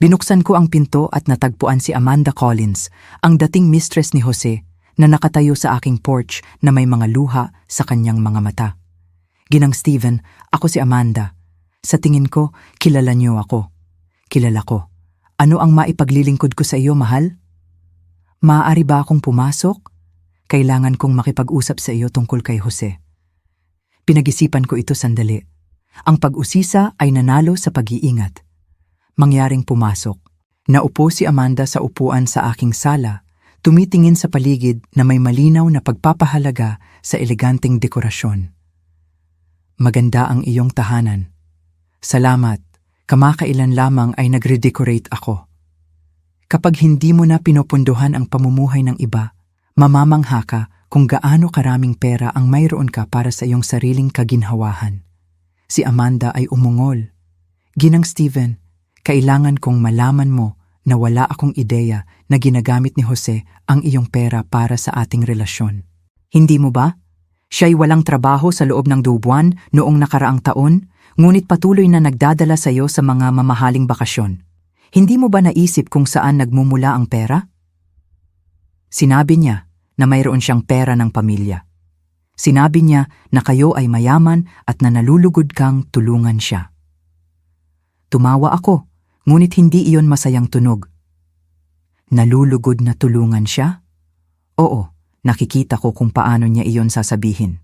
[SPEAKER 1] Binuksan ko ang pinto at natagpuan si Amanda Collins, ang dating mistress ni Jose, na nakatayo sa aking porch na may mga luha sa kanyang mga mata. Ginang Steven, ako si Amanda. Sa tingin ko, kilala niyo ako. Kilala ko. Ano ang maipaglilingkod ko sa iyo, mahal? Maaari ba akong pumasok? Kailangan kong makipag-usap sa iyo tungkol kay Jose. Pinag-isipan ko ito sandali. Ang pag-usisa ay nanalo sa pag-iingat. Mangyaring pumasok. Naupo si Amanda sa upuan sa aking sala, tumitingin sa paligid na may malinaw na pagpapahalaga sa eleganteng dekorasyon. Maganda ang iyong tahanan. Salamat, kamakailan lamang ay nagre-decorate ako. Kapag hindi mo na pinupunduhan ang pamumuhay ng iba, mamamangha ka kung gaano karaming pera ang mayroon ka para sa iyong sariling kaginhawahan. Si Amanda ay umungol. Ginang Steven, kailangan kong malaman mo na wala akong ideya na ginagamit ni Jose ang iyong pera para sa ating relasyon. Hindi mo ba? Siya'y walang trabaho sa loob ng 2 buwan noong nakaraang taon, ngunit patuloy na nagdadala sa iyo sa mga mamahaling bakasyon. Hindi mo ba naisip kung saan nagmumula ang pera? Sinabi niya na mayroon siyang pera ng pamilya. Sinabi niya na kayo ay mayaman at na nalulugod kang tulungan siya. Tumawa ako, ngunit hindi iyon masayang tunog. Nalulugod na tulungan siya? Oo, nakikita ko kung paano niya iyon sasabihin.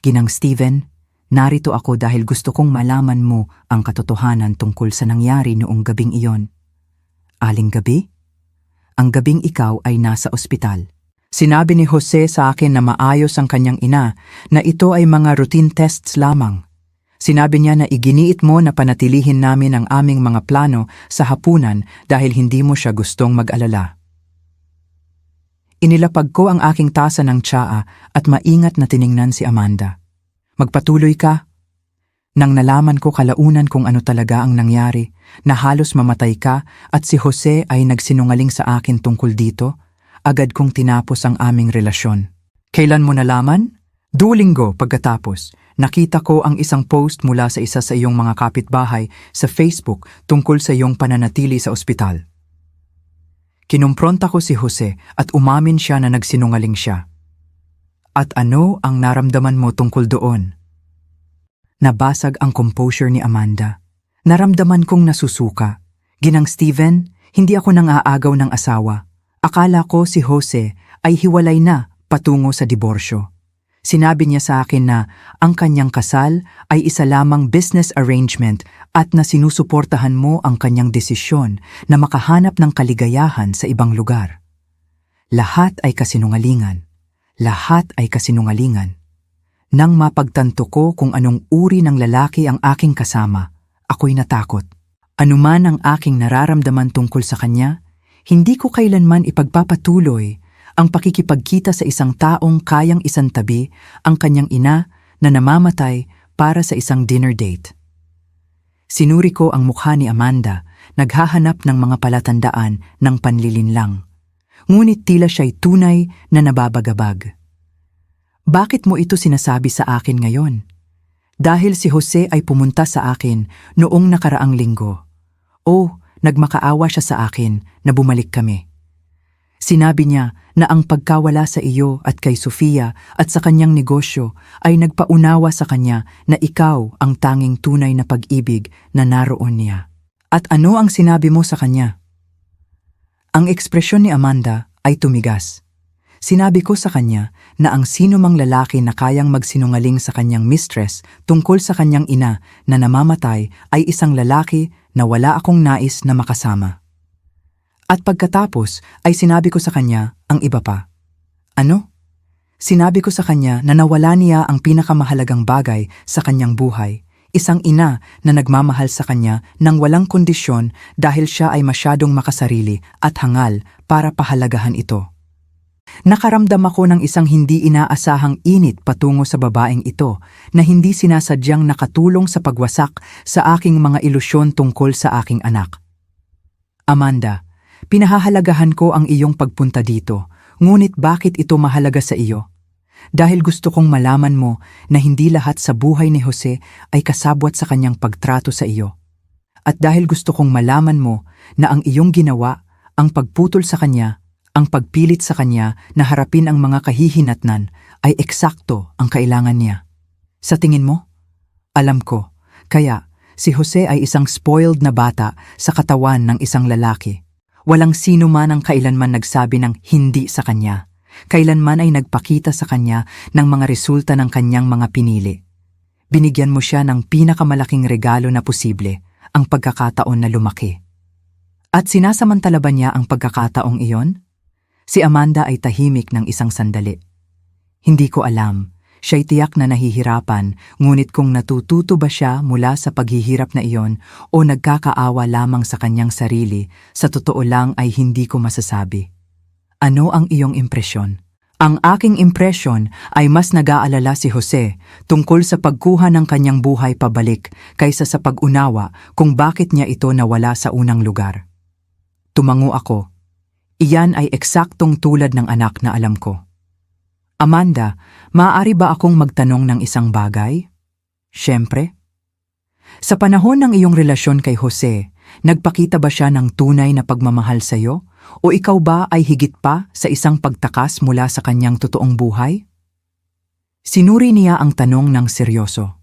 [SPEAKER 1] Ginang Steven, narito ako dahil gusto kong malaman mo ang katotohanan tungkol sa nangyari noong gabing iyon. Aling gabi? Ang gabing ikaw ay nasa ospital. Sinabi ni Jose sa akin na maayos ang kanyang ina, na ito ay mga routine tests lamang. Sinabi niya na iginiit mo na panatilihin namin ang aming mga plano sa hapunan dahil hindi mo siya gustong mag-alala. Inilapag ko ang aking tasa ng tsaa at maingat na tiningnan si Amanda. Magpatuloy ka. Nang nalaman ko kalaunan kung ano talaga ang nangyari, na halos mamatay ka at si Jose ay nagsinungaling sa akin tungkol dito, agad kong tinapos ang aming relasyon. Kailan mo nalaman? 2 linggo pagkatapos, nakita ko ang isang post mula sa isa sa iyong mga kapitbahay sa Facebook tungkol sa iyong pananatili sa ospital. Kinumpronta ko si Jose at umamin siya na nagsinungaling siya. At ano ang naramdaman mo tungkol doon? Nabasag ang composure ni Amanda. Naramdaman kong nasusuka. Ginang Steven, hindi ako nang-aagaw ng asawa. Akala ko si Jose ay hiwalay na patungo sa diborsyo. Sinabi niya sa akin na ang kanyang kasal ay isa lamang business arrangement at na sinusuportahan mo ang kanyang desisyon na makahanap ng kaligayahan sa ibang lugar. Lahat ay kasinungalingan. Lahat ay kasinungalingan. Nang mapagtanto ko kung anong uri ng lalaki ang aking kasama, ako'y natakot. Anuman ang aking nararamdaman tungkol sa kanya, hindi ko kailanman ipagpapatuloy ang pakikipagkita sa isang taong kayang isantabi ang kanyang ina na namamatay para sa isang dinner date. Sinuri ko ang mukha ni Amanda, naghahanap ng mga palatandaan ng panlilinlang. Ngunit tila siya'y tunay na nababagabag. Bakit mo ito sinasabi sa akin ngayon? Dahil si Jose ay pumunta sa akin noong nakaraang linggo. O, nagmakaawa siya sa akin na bumalik kami. Sinabi niya na ang pagkawala sa iyo at kay Sofia at sa kanyang negosyo ay nagpaunawa sa kanya na ikaw ang tanging tunay na pag-ibig na naroon niya. At ano ang sinabi mo sa kanya? Ang ekspresyon ni Amanda ay tumigas. Sinabi ko sa kanya na ang sino mang lalaki na kayang magsinungaling sa kanyang mistress tungkol sa kanyang ina na namamatay ay isang lalaki na wala akong nais na makasama. At pagkatapos ay sinabi ko sa kanya ang iba pa. Ano? Sinabi ko sa kanya na nawala niya ang pinakamahalagang bagay sa kanyang buhay, isang ina na nagmamahal sa kanya nang walang kondisyon dahil siya ay masyadong makasarili at hangal para pahalagahan ito. Nakaramdam ako ng isang hindi inaasahang init patungo sa babaeng ito na hindi sinasadyang nakatulong sa pagwasak sa aking mga ilusyon tungkol sa aking anak. Amanda, pinahahalagahan ko ang iyong pagpunta dito, ngunit bakit ito mahalaga sa iyo? Dahil gusto kong malaman mo na hindi lahat sa buhay ni Jose ay kasabwat sa kanyang pagtrato sa iyo. At dahil gusto kong malaman mo na ang iyong ginawa, ang pagputol sa kanya, ang pagpilit sa kanya na harapin ang mga kahihinatnan ay eksakto ang kailangan niya. Sa tingin mo? Alam ko, kaya si Jose ay isang spoiled na bata sa katawan ng isang lalaki. Walang sino man ang kailanman nagsabi ng hindi sa kanya. Kailanman ay nagpakita sa kanya ng mga resulta ng kanyang mga pinili. Binigyan mo siya ng pinakamalaking regalo na posible, ang pagkakataon na lumaki. At sinasamantala ba niya ang pagkakataong iyon? Si Amanda ay tahimik ng isang sandali. Hindi ko alam, siya'y tiyak na nahihirapan, ngunit kung natututo ba siya mula sa paghihirap na iyon o nagkakaawa lamang sa kanyang sarili, sa totoo lang ay hindi ko masasabi. Ano ang iyong impresyon? Ang aking impresyon ay mas nag-aalala si Jose tungkol sa pagkuha ng kanyang buhay pabalik kaysa sa pag-unawa kung bakit niya ito nawala sa unang lugar. Tumango ako. Iyan ay eksaktong tulad ng anak na alam ko. Amanda, maaari ba akong magtanong ng isang bagay? Siyempre. Sa panahon ng iyong relasyon kay Jose, nagpakita ba siya ng tunay na pagmamahal sa iyo? O ikaw ba ay higit pa sa isang pagtakas mula sa kanyang totoong buhay? Sinuri niya ang tanong ng seryoso.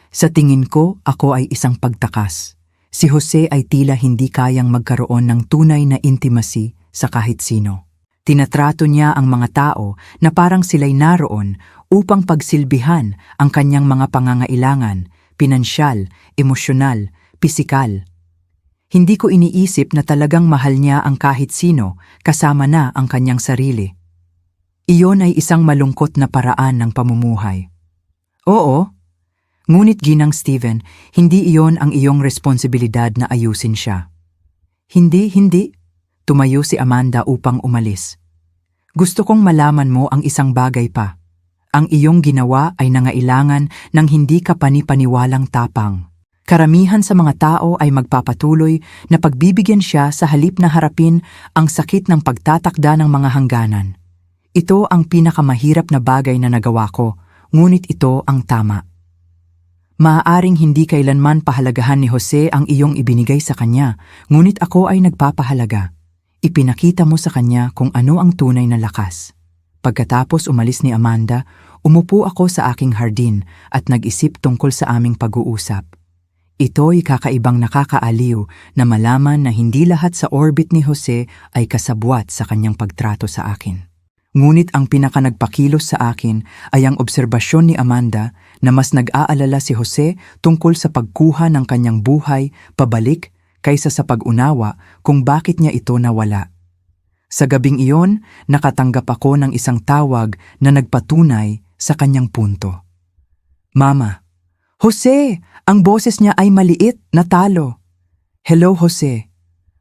[SPEAKER 1] Sa tingin ko, ako ay isang pagtakas. Si Jose ay tila hindi kayang magkaroon ng tunay na intimacy sa kahit sino. Tinatrato niya ang mga tao na parang sila'y naroon upang pagsilbihan ang kanyang mga pangangailangan, pinansyal, emosyonal, pisikal. Hindi ko iniisip na talagang mahal niya ang kahit sino kasama na ang kanyang sarili. Iyon ay isang malungkot na paraan ng pamumuhay. Oo, ngunit Ginang Steven, hindi iyon ang iyong responsibilidad na ayusin siya. Hindi. Tumayo si Amanda upang umalis. Gusto kong malaman mo ang isang bagay pa. Ang iyong ginawa ay nangailangan ng hindi ka panipaniwalang tapang. Karamihan sa mga tao ay magpapatuloy na pagbibigyan siya sa halip na harapin ang sakit ng pagtatakda ng mga hangganan. Ito ang pinakamahirap na bagay na nagawa ko, ngunit ito ang tama. Maaaring hindi kailanman pahalagahan ni Jose ang iyong ibinigay sa kanya, ngunit ako ay nagpapahalaga. Ipinakita mo sa kanya kung ano ang tunay na lakas. Pagkatapos umalis ni Amanda, umupo ako sa aking hardin at nag-isip tungkol sa aming pag-uusap. Ito'y kakaibang nakakaaliw na malaman na hindi lahat sa orbit ni Jose ay kasabwat sa kanyang pagtrato sa akin. Ngunit ang pinakanagpakilos sa akin ay ang obserbasyon ni Amanda na mas nag-aalala si Jose tungkol sa pagkuha ng kanyang buhay pabalik kaysa sa pag-unawa kung bakit niya ito nawala. Sa gabing iyon, nakatanggap ako ng isang tawag na nagpatunay sa kanyang punto. Mama, Jose! Ang boses niya ay maliit na talo. Hello, Jose.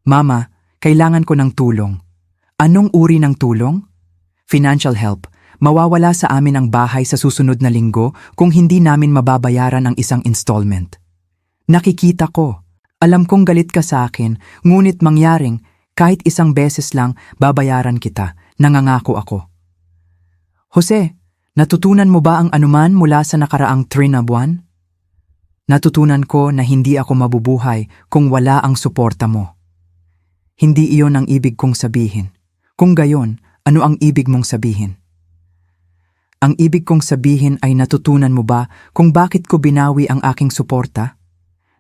[SPEAKER 1] Mama, kailangan ko ng tulong. Anong uri ng tulong? Financial help. Mawawala sa amin ang bahay sa susunod na linggo kung hindi namin mababayaran ang isang installment. Nakikita ko. Alam kong galit ka sa akin, ngunit mangyaring kahit isang beses lang babayaran kita. Nangangako ako. Jose, natutunan mo ba ang anuman mula sa nakaraang 3 na buwan? Natutunan ko na hindi ako mabubuhay kung wala ang suporta mo. Hindi iyon ang ibig kong sabihin. Kung gayon, ano ang ibig mong sabihin? Ang ibig kong sabihin ay natutunan mo ba kung bakit ko binawi ang aking suporta?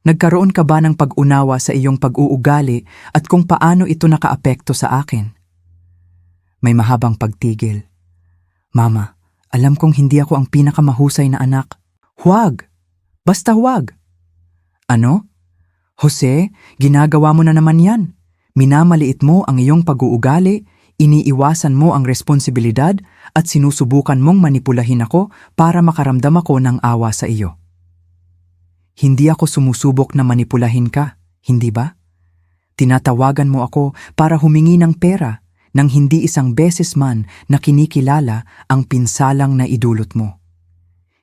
[SPEAKER 1] Nagkaroon ka ba ng pag-unawa sa iyong pag-uugali at kung paano ito nakaapekto sa akin? May mahabang pagtigil. Mama, alam kong hindi ako ang pinakamahusay na anak. Huwag! Basta huwag! Ano? Jose, ginagawa mo na naman yan. Minamaliit mo ang iyong pag-uugali, iniiwasan mo ang responsibilidad at sinusubukan mong manipulahin ako para makaramdam ako ng awa sa iyo. Hindi ako sumusubok na manipulahin ka, hindi ba? Tinatawagan mo ako para humingi ng pera nang hindi isang beses man na kinikilala ang pinsalang na idulot mo.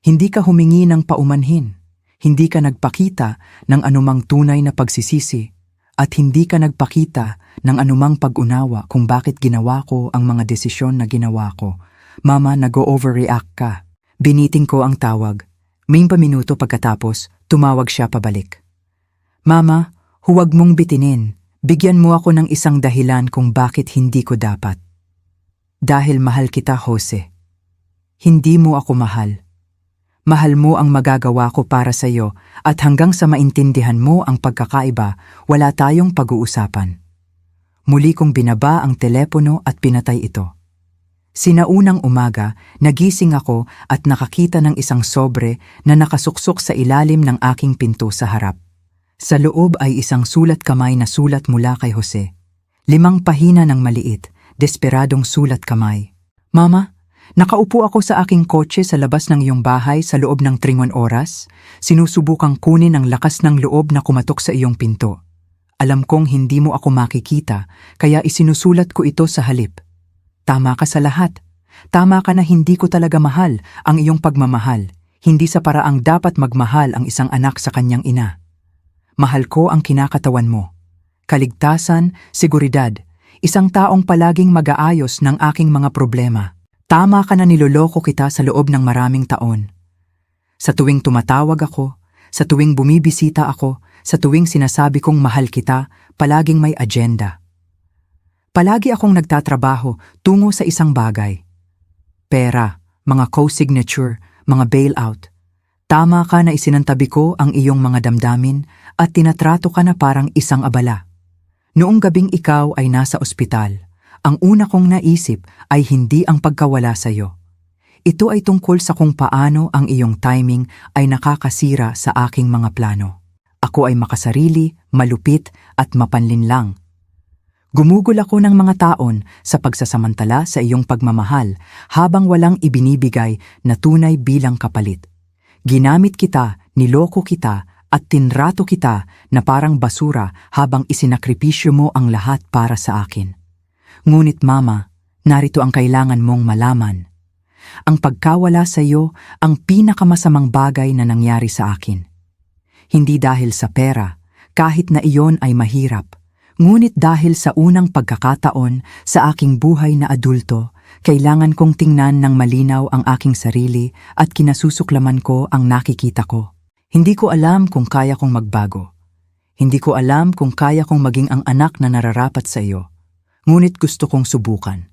[SPEAKER 1] Hindi ka humingi ng paumanhin, hindi ka nagpakita ng anumang tunay na pagsisisi, at hindi ka nagpakita ng anumang pag-unawa kung bakit ginawa ko ang mga desisyon na ginawa ko. Mama, nag-overreact ka. Biniting ko ang tawag. May paminuto pagkatapos, tumawag siya pabalik. Mama, huwag mong bitinin. Bigyan mo ako ng isang dahilan kung bakit hindi ko dapat. Dahil mahal kita, Jose. Hindi mo ako mahal. Mahal mo ang magagawa ko para sa iyo at hanggang sa maintindihan mo ang pagkakaiba, wala tayong pag-uusapan. Muli kong binaba ang telepono at pinatay ito. Sinaunang umaga, nagising ako at nakakita ng isang sobre na nakasuksok sa ilalim ng aking pinto sa harap. Sa loob ay isang sulat kamay na sulat mula kay Jose. 5 pahina ng maliit, desperadong sulat kamay. Mama, nakaupo ako sa aking kotse sa labas ng iyong bahay sa loob ng 3 oras. Sinusubukang kunin ang lakas ng loob na kumatok sa iyong pinto. Alam kong hindi mo ako makikita, kaya isinusulat ko ito sa halip. Tama ka sa lahat. Tama ka na hindi ko talaga mahal ang iyong pagmamahal. Hindi sa paraang dapat magmahal ang isang anak sa kanyang ina. Mahal ko ang kinakatawan mo. Kaligtasan, seguridad, isang taong palaging mag-aayos ng aking mga problema. Tama ka na niloloko kita sa loob ng maraming taon. Sa tuwing tumatawag ako, sa tuwing bumibisita ako, sa tuwing sinasabi kong mahal kita, palaging may agenda. Palagi akong nagtatrabaho tungo sa isang bagay. Pera, mga co-signature, mga bailout. Tama ka na isinantabi ko ang iyong mga damdamin at tinatrato ka na parang isang abala. Noong gabing ikaw ay nasa ospital, ang una kong naisip ay hindi ang pagkawala sa iyo. Ito ay tungkol sa kung paano ang iyong timing ay nakakasira sa aking mga plano. Ako ay makasarili, malupit at mapanlinlang. Gumugol ako ng mga taon sa pagsasamantala sa iyong pagmamahal habang walang ibinibigay na tunay bilang kapalit. Ginamit kita, niloko kita at tinrato kita na parang basura habang isinakripisyo mo ang lahat para sa akin. Ngunit Mama, narito ang kailangan mong malaman. Ang pagkawala sa iyo ang pinakamasamang bagay na nangyari sa akin. Hindi dahil sa pera, kahit na iyon ay mahirap. Ngunit dahil sa unang pagkakataon sa aking buhay na adulto, kailangan kong tingnan ng malinaw ang aking sarili at kinasusuklaman ko ang nakikita ko. Hindi ko alam kung kaya kong magbago. Hindi ko alam kung kaya kong maging ang anak na nararapat sa iyo. Ngunit gusto kong subukan.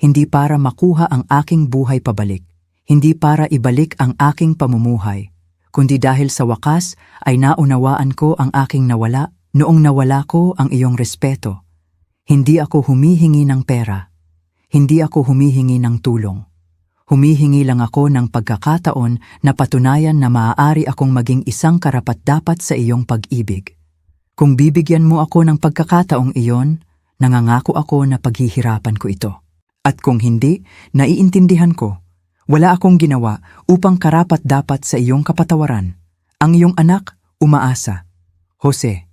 [SPEAKER 1] Hindi para makuha ang aking buhay pabalik. Hindi para ibalik ang aking pamumuhay. Kundi dahil sa wakas ay naunawaan ko ang aking nawala noong nawala ko ang iyong respeto. Hindi ako humihingi ng pera. Hindi ako humihingi ng tulong. Humihingi lang ako ng pagkakataon na patunayan na maaari akong maging isang karapat-dapat sa iyong pag-ibig. Kung bibigyan mo ako ng pagkakataong iyon, nangangako ako na paghihirapan ko ito. At kung hindi, naiintindihan ko, wala akong ginawa upang karapat-dapat sa iyong kapatawaran. Ang iyong anak, umaasa. Jose.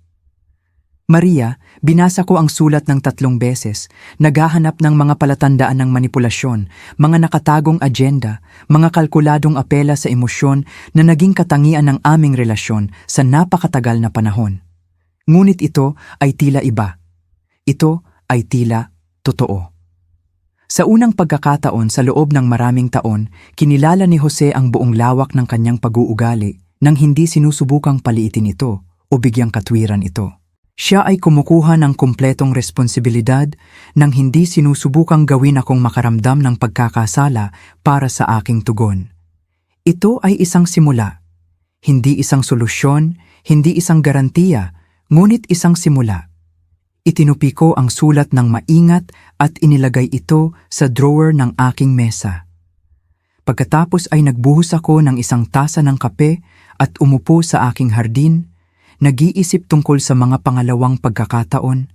[SPEAKER 1] Maria, binasa ko ang sulat ng 3 beses, naghahanap ng mga palatandaan ng manipulasyon, mga nakatagong agenda, mga kalkuladong apela sa emosyon na naging katangian ng aming relasyon sa napakatagal na panahon. Ngunit ito ay tila iba. Ito ay tila totoo. Sa unang pagkakataon sa loob ng maraming taon, kinilala ni Jose ang buong lawak ng kanyang pag-uugali nang hindi sinusubukang paliitin ito o bigyang katwiran ito. Siya ay kumukuha ng kumpletong responsibilidad nang hindi sinusubukang gawin akong makaramdam ng pagkakasala para sa aking tugon. Ito ay isang simula. Hindi isang solusyon, hindi isang garantiya, ngunit isang simula. Itinupi ko ang sulat ng maingat at inilagay ito sa drawer ng aking mesa. Pagkatapos ay nagbuhos ako ng isang tasa ng kape at umupo sa aking hardin, nag-iisip tungkol sa mga pangalawang pagkakataon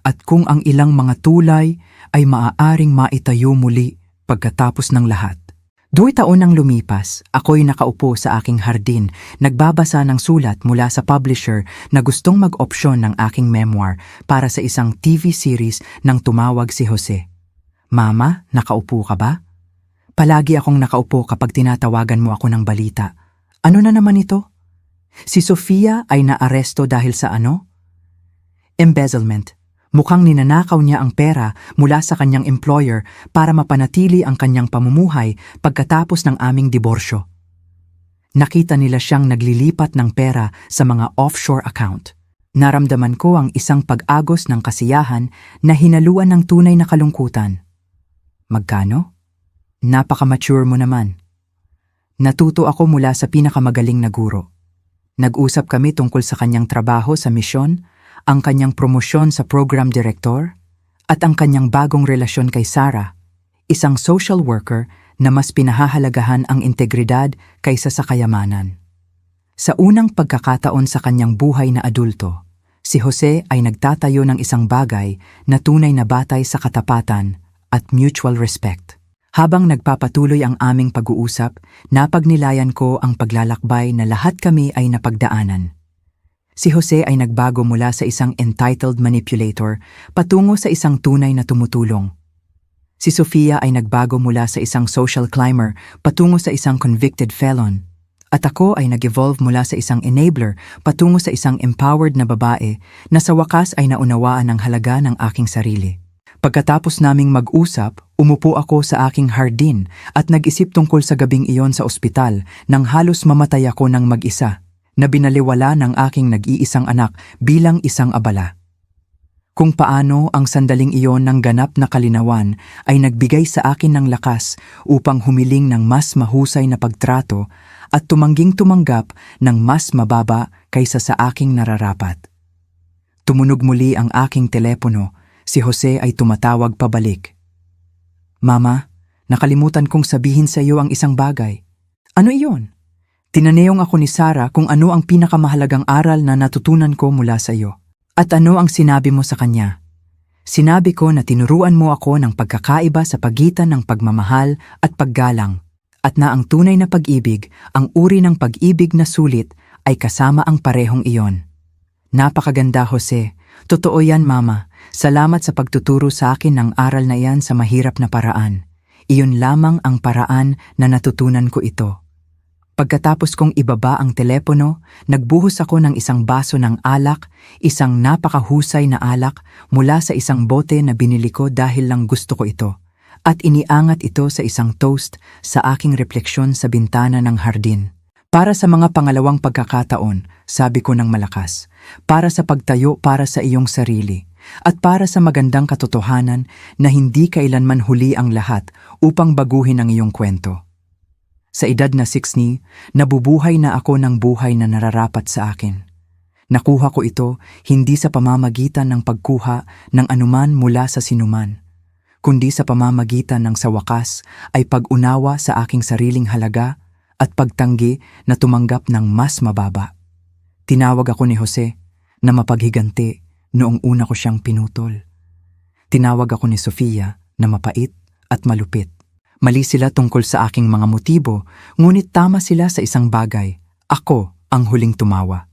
[SPEAKER 1] at kung ang ilang mga tulay ay maaaring maitayo muli pagkatapos ng lahat. 2 taon nang lumipas, ako'y nakaupo sa aking hardin, nagbabasa ng sulat mula sa publisher na gustong mag-opsyon ng aking memoir para sa isang TV series nang tumawag si Jose. Mama, nakaupo ka ba? Palagi akong nakaupo kapag tinatawagan mo ako ng balita. Ano na naman ito? Si Sofia ay naaresto dahil sa ano? Embezzlement. Mukhang ninanakaw niya ang pera mula sa kanyang employer para mapanatili ang kanyang pamumuhay pagkatapos ng aming diborsyo. Nakita nila siyang naglilipat ng pera sa mga offshore account. Naramdaman ko ang isang pag-agos ng kasiyahan na hinaluan ng tunay na kalungkutan. Magkano? Napaka-mature mo naman. Natuto ako mula sa pinakamagaling na guro. Nag-usap kami tungkol sa kanyang trabaho sa misyon, ang kanyang promosyon sa program director, at ang kanyang bagong relasyon kay Sarah, isang social worker na mas pinahahalagahan ang integridad kaysa sa kayamanan. Sa unang pagkakataon sa kanyang buhay na adulto, si Jose ay nagtatayo ng isang bagay na tunay na batay sa katapatan at mutual respect. Habang nagpapatuloy ang aming pag-uusap, napagnilayan ko ang paglalakbay na lahat kami ay napagdaanan. Si Jose ay nagbago mula sa isang entitled manipulator patungo sa isang tunay na tumutulong. Si Sofia ay nagbago mula sa isang social climber patungo sa isang convicted felon. At ako ay nag-evolve mula sa isang enabler patungo sa isang empowered na babae na sa wakas ay naunawaan ang halaga ng aking sarili. Pagkatapos naming mag-usap, umupo ako sa aking hardin at nag-isip tungkol sa gabing iyon sa ospital nang halos mamatay ako ng mag-isa, na binaliwala ng aking nag-iisang anak bilang isang abala. Kung paano ang sandaling iyon ng ganap na kalinawan ay nagbigay sa akin ng lakas upang humiling ng mas mahusay na pagtrato at tumangging tumanggap ng mas mababa kaysa sa aking nararapat. Tumunog muli ang aking telepono, si Jose ay tumatawag pabalik. Mama, nakalimutan kong sabihin sa iyo ang isang bagay. Ano iyon? Tinanayong ako ni Sarah kung ano ang pinakamahalagang aral na natutunan ko mula sa iyo. At ano ang sinabi mo sa kanya? Sinabi ko na tinuruan mo ako ng pagkakaiba sa pagitan ng pagmamahal at paggalang, at na ang tunay na pag-ibig, ang uri ng pag-ibig na sulit, ay kasama ang parehong iyon. Napakaganda, Jose. Totoo yan, Mama. Salamat sa pagtuturo sa akin ng aral na yan sa mahirap na paraan. Iyon lamang ang paraan na natutunan ko ito. Pagkatapos kong ibaba ang telepono, nagbuhos ako ng isang baso ng alak, isang napakahusay na alak mula sa isang bote na binili ko dahil lang gusto ko ito, at iniangat ito sa isang toast sa aking refleksyon sa bintana ng hardin. Para sa mga pangalawang pagkakataon, sabi ko ng malakas, para sa pagtayo para sa iyong sarili, at para sa magandang katotohanan na hindi kailanman huli ang lahat upang baguhin ang iyong kwento. Sa edad na 60, nabubuhay na ako ng buhay na nararapat sa akin. Nakuha ko ito hindi sa pamamagitan ng pagkuha ng anuman mula sa sinuman, kundi sa pamamagitan ng sa wakas ay pag-unawa sa aking sariling halaga at pagtanggi na tumanggap ng mas mababa. Tinawag ako ni Jose na mapaghiganti noong una ko siyang pinutol. Tinawag ako ni Sofia na mapait at malupit. Mali sila tungkol sa aking mga motibo, ngunit tama sila sa isang bagay. Ako ang huling tumawa.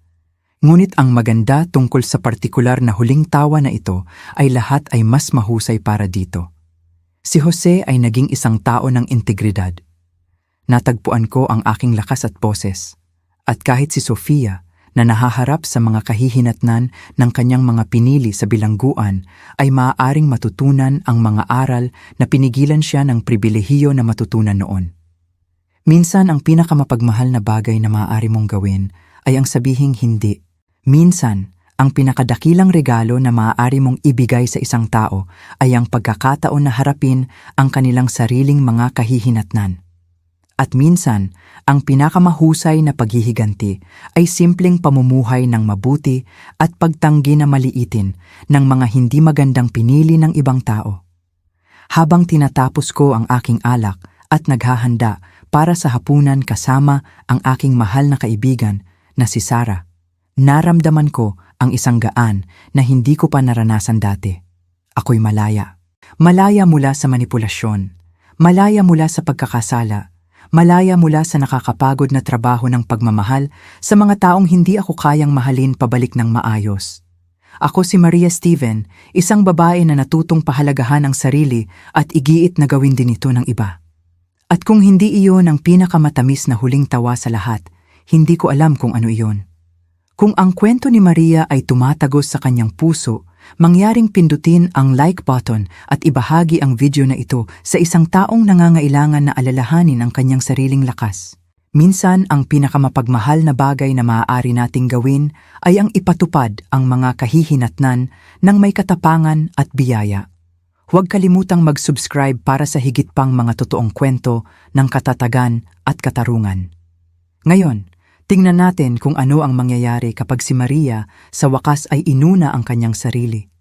[SPEAKER 1] Ngunit ang maganda tungkol sa partikular na huling tawa na ito ay lahat ay mas mahusay para dito. Si Jose ay naging isang tao ng integridad. Natagpuan ko ang aking lakas at boses. At kahit si Sofia, na nahaharap sa mga kahihinatnan ng kanyang mga pinili sa bilangguan, ay maaaring matutunan ang mga aral na pinigilan siya ng pribilehiyo na matutunan noon. Minsan ang pinakamapagmahal na bagay na maaari mong gawin ay ang sabihing hindi. Minsan, ang pinakadakilang regalo na maaari mong ibigay sa isang tao ay ang pagkakataon na harapin ang kanilang sariling mga kahihinatnan. At minsan, ang pinakamahusay na paghihiganti ay simpleng pamumuhay ng mabuti at pagtanggi na maliitin ng mga hindi magandang pinili ng ibang tao. Habang tinatapos ko ang aking alak at naghahanda para sa hapunan kasama ang aking mahal na kaibigan na si Sarah. Naramdaman ko ang isang gaan na hindi ko pa naranasan dati. Ako'y malaya. Malaya mula sa manipulasyon. Malaya mula sa pagkakasala. Malaya mula sa nakakapagod na trabaho ng pagmamahal sa mga taong hindi ako kayang mahalin pabalik ng maayos. Ako si Maria Steven, isang babae na natutong pahalagahan ang sarili at igiit na gawin din ito ng iba. At kung hindi iyon ang pinakamatamis na huling tawa sa lahat, hindi ko alam kung ano iyon. Kung ang kwento ni Maria ay tumatagos sa kanyang puso, mangyaring pindutin ang like button at ibahagi ang video na ito sa isang taong nangangailangan na alalahanin ang kanyang sariling lakas. Minsan, ang pinakamapagmahal na bagay na maaari nating gawin ay ang ipatupad ang mga kahihinatnan ng may katapangan at biyaya. Huwag kalimutang mag-subscribe para sa higit pang mga totoong kwento ng katatagan at katarungan. Ngayon, tingnan natin kung ano ang mangyayari kapag si Maria sa wakas ay inuna ang kanyang sarili.